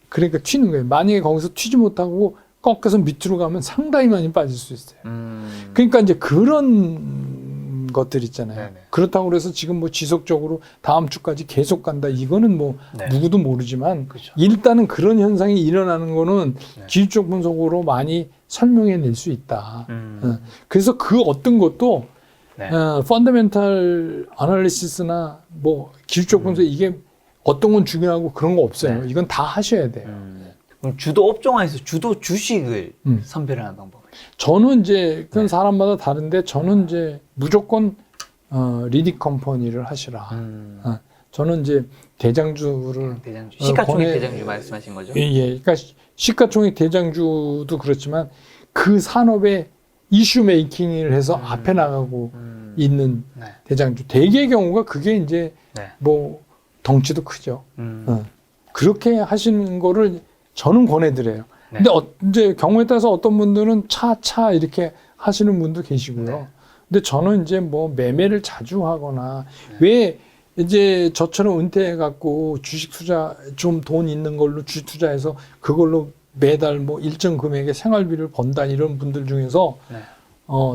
그러니까 튀는 거예요. 만약에 거기서 튀지 못하고 꺾여서 밑으로 가면 상당히 많이 빠질 수 있어요. 그러니까 이제 그런 것들 있잖아요. 그렇다고 그래서 지금 뭐 지속적으로 다음 주까지 계속 간다. 이거는 뭐 누구도 모르지만 일단은 그런 현상이 일어나는 거는 기술적 분석으로 많이 설명해 낼 수 있다. 그래서 그 어떤 것도 펀더멘탈 어널리시스나 뭐 기술적 분석 이게 어떤 건 중요하고 그런 거 없어요. 네. 이건 다 하셔야 돼요. 그럼 주도 업종 안에서 주도 주식을 선별하는 방법은? 저는 이제 그건 네. 사람마다 다른데 저는 이제 무조건 리딩 컴퍼니를 하시라. 저는 이제 대장주를 대장주. 시가총액 권해- 대장주 말씀하신 거죠? 예. 그러니까 시가총액 대장주도 그렇지만 그 산업의 이슈 메이킹을 해서 앞에 나가고 있는 네. 대장주. 대개의 경우가 그게 이제 네. 뭐 덩치도 크죠. 그렇게 하시는 거를 저는 권해드려요. 네. 근데 이제 경우에 따라서 어떤 분들은 차 이렇게 하시는 분도 계시고요. 네. 근데 저는 이제 뭐 매매를 자주 하거나 왜 이제 저처럼 은퇴해갖고 주식 투자 좀 돈 있는 걸로 주식 투자해서 그걸로 매달 뭐 일정 금액의 생활비를 번다 이런 분들 중에서 네.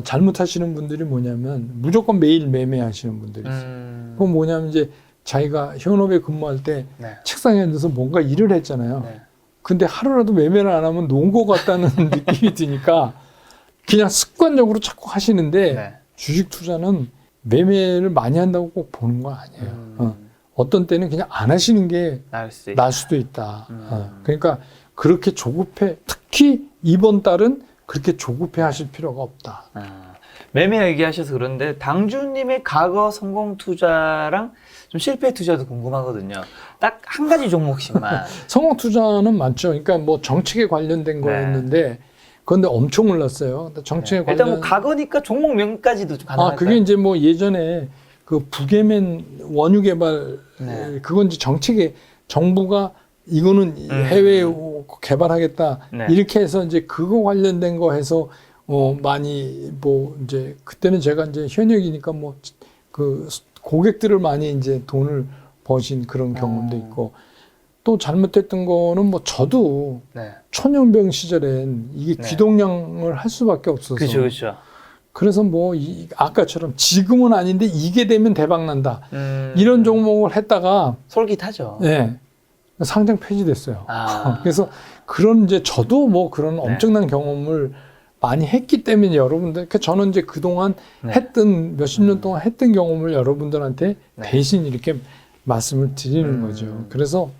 잘못하시는 분들이 뭐냐면 무조건 매일 매매하시는 분들이 있어요. 그건 뭐냐면 이제 자기가 현업에 근무할 때 네. 책상에 앉아서 뭔가 일을 했잖아요. 네. 근데 하루라도 매매를 안 하면 논 것 같다는 느낌이 드니까 그냥 습관적으로 자꾸 하시는데 네. 주식 투자는 매매를 많이 한다고 꼭 보는 거 아니에요. 어떤 때는 그냥 안 하시는 게 나을 수 있다. 날 수도 있다. 그러니까 그렇게 조급해, 특히 이번 달은 그렇게 조급해 하실 필요가 없다. 매매 얘기하셔서 그런데 당주님의 과거 성공 투자랑 좀 실패 투자도 궁금하거든요. 딱 한 가지 종목씩만. 성공 투자는 많죠. 그러니까 뭐 정책에 관련된 네. 거였는데 그런데 엄청 올랐어요. 근데 정책에 관련 일단 뭐 과거니까 종목명까지도 좀 가능할까요? 그게 이제 뭐 예전에 그 북예멘 원유 개발 네. 그건 이제 정책에 정부가 이거는 해외에 개발하겠다 네. 이렇게 해서 이제 그거 관련된 거 해서 많이 뭐 이제 그때는 제가 이제 현역이니까 뭐 그 고객들을 많이 이제 돈을 버신 그런 경험도 있고 또 잘못했던 거는 뭐 저도 네. 천연병 시절엔 이게 네. 귀동량을 할 수밖에 없어서 그렇죠. 그래서 뭐 아까처럼 지금은 아닌데 이게 되면 대박 난다 이런 종목을 했다가 솔깃하죠. 네, 상장 폐지됐어요. 아. 그래서 그런 이제 저도 뭐 그런 엄청난 경험을 많이 했기 때문에 여러분들 저는 이제 그동안 네. 했던 몇십 년 동안 했던 경험을 여러분들한테 네. 대신 이렇게 말씀을 드리는 거죠. 그래서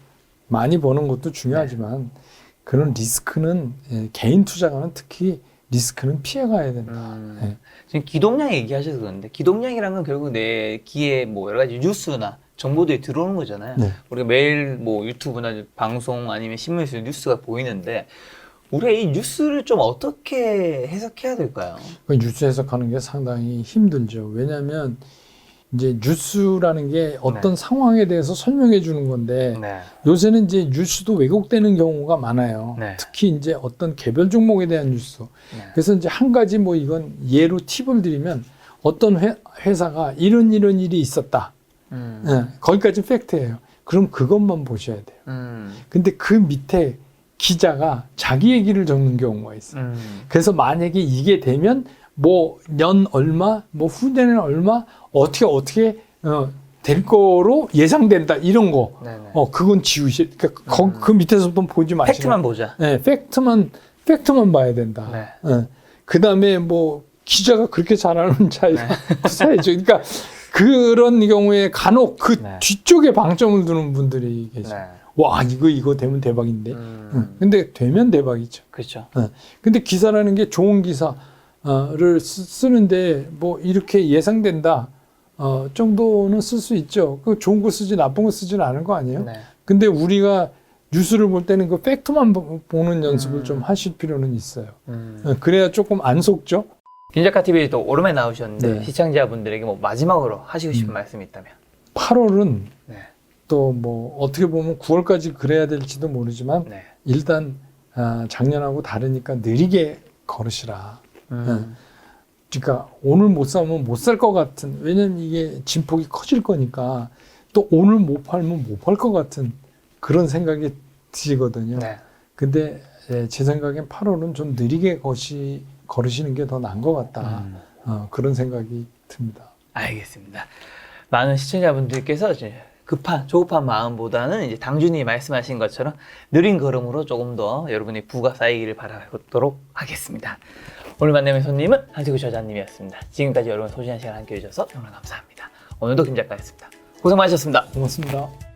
많이 버는 것도 중요하지만 그런 리스크는 개인 투자가는 특히 리스크는 피해가야 된다. 네. 지금 기동량 얘기하셔서 그런데 기동량이란 건 결국 내 귀에 뭐 여러 가지 뉴스나 정보들이 들어오는 거잖아요. 네. 우리가 매일 뭐 유튜브나 방송 아니면 신문에서 뉴스가 보이는데 우리가 이 뉴스를 좀 어떻게 해석해야 될까요? 그 뉴스 해석하는 게 상당히 힘들죠. 왜냐하면 이제 뉴스라는 게 어떤 상황에 대해서 설명해 주는 건데 네. 요새는 이제 뉴스도 왜곡되는 경우가 많아요. 네. 특히 이제 어떤 개별 종목에 대한 뉴스. 네. 그래서 이제 한 가지 뭐 이건 예로 팁을 드리면 어떤 회사가 이런 일이 있었다. 거기까지 팩트예요. 그럼 그것만 보셔야 돼요. 근데 그 밑에 기자가 자기 얘기를 적는 경우가 있어요. 그래서 만약에 이게 되면 뭐 년 얼마, 뭐 후년에는 얼마, 어떻게 될 거로 예상된다 이런 거. 네네. 그건 그러니까 그 밑에서부터 보지 마시고. 팩트만 보자. 네, 팩트만 봐야 된다. 네. 그 다음에 뭐 기자가 그렇게 잘하는 자리가 사야죠. 그러니까 그런 경우에 간혹 그 네. 뒤쪽에 방점을 두는 분들이 계세요. 네. 와, 이거 되면 대박인데. 근데 되면 대박이죠. 그렇죠. 근데 기사라는 게 좋은 기사를 쓰는데 뭐 이렇게 예상된다 정도는 쓸 수 있죠. 그 좋은 거 쓰지 나쁜 거 쓰지는 않은 거 아니에요? 네. 근데 우리가 뉴스를 볼 때는 그 팩트만 보는 연습을 좀 하실 필요는 있어요. 그래야 조금 안 속죠. 김작가 TV에 또 오랜만에 나오셨는데 네. 시청자분들에게 뭐 마지막으로 하시고 싶은 말씀이 있다면? 8월은 네. 또 뭐 어떻게 보면 9월까지 그래야 될지도 모르지만 네. 일단 작년하고 다르니까 느리게 걸으시라. 그러니까 오늘 못 사면 못 살 것 같은, 왜냐면 이게 진폭이 커질 거니까 또 오늘 못 팔면 못 팔 것 같은 그런 생각이 드시거든요. 네. 근데 제 생각엔 8월은 좀 느리게 걸으시는 게 더 나은 것 같다. 그런 생각이 듭니다. 알겠습니다. 많은 시청자분들께서 이제 조급한 마음보다는 이제 당준이 말씀하신 것처럼 느린 걸음으로 조금 더 여러분의 부가 쌓이기를 바라도록 하겠습니다. 오늘 만남의 손님은 한세구 저자님이었습니다. 지금까지 여러분 소중한 시간 함께 해주셔서 정말 감사합니다. 오늘도 김 작가였습니다. 고생 많으셨습니다. 고맙습니다.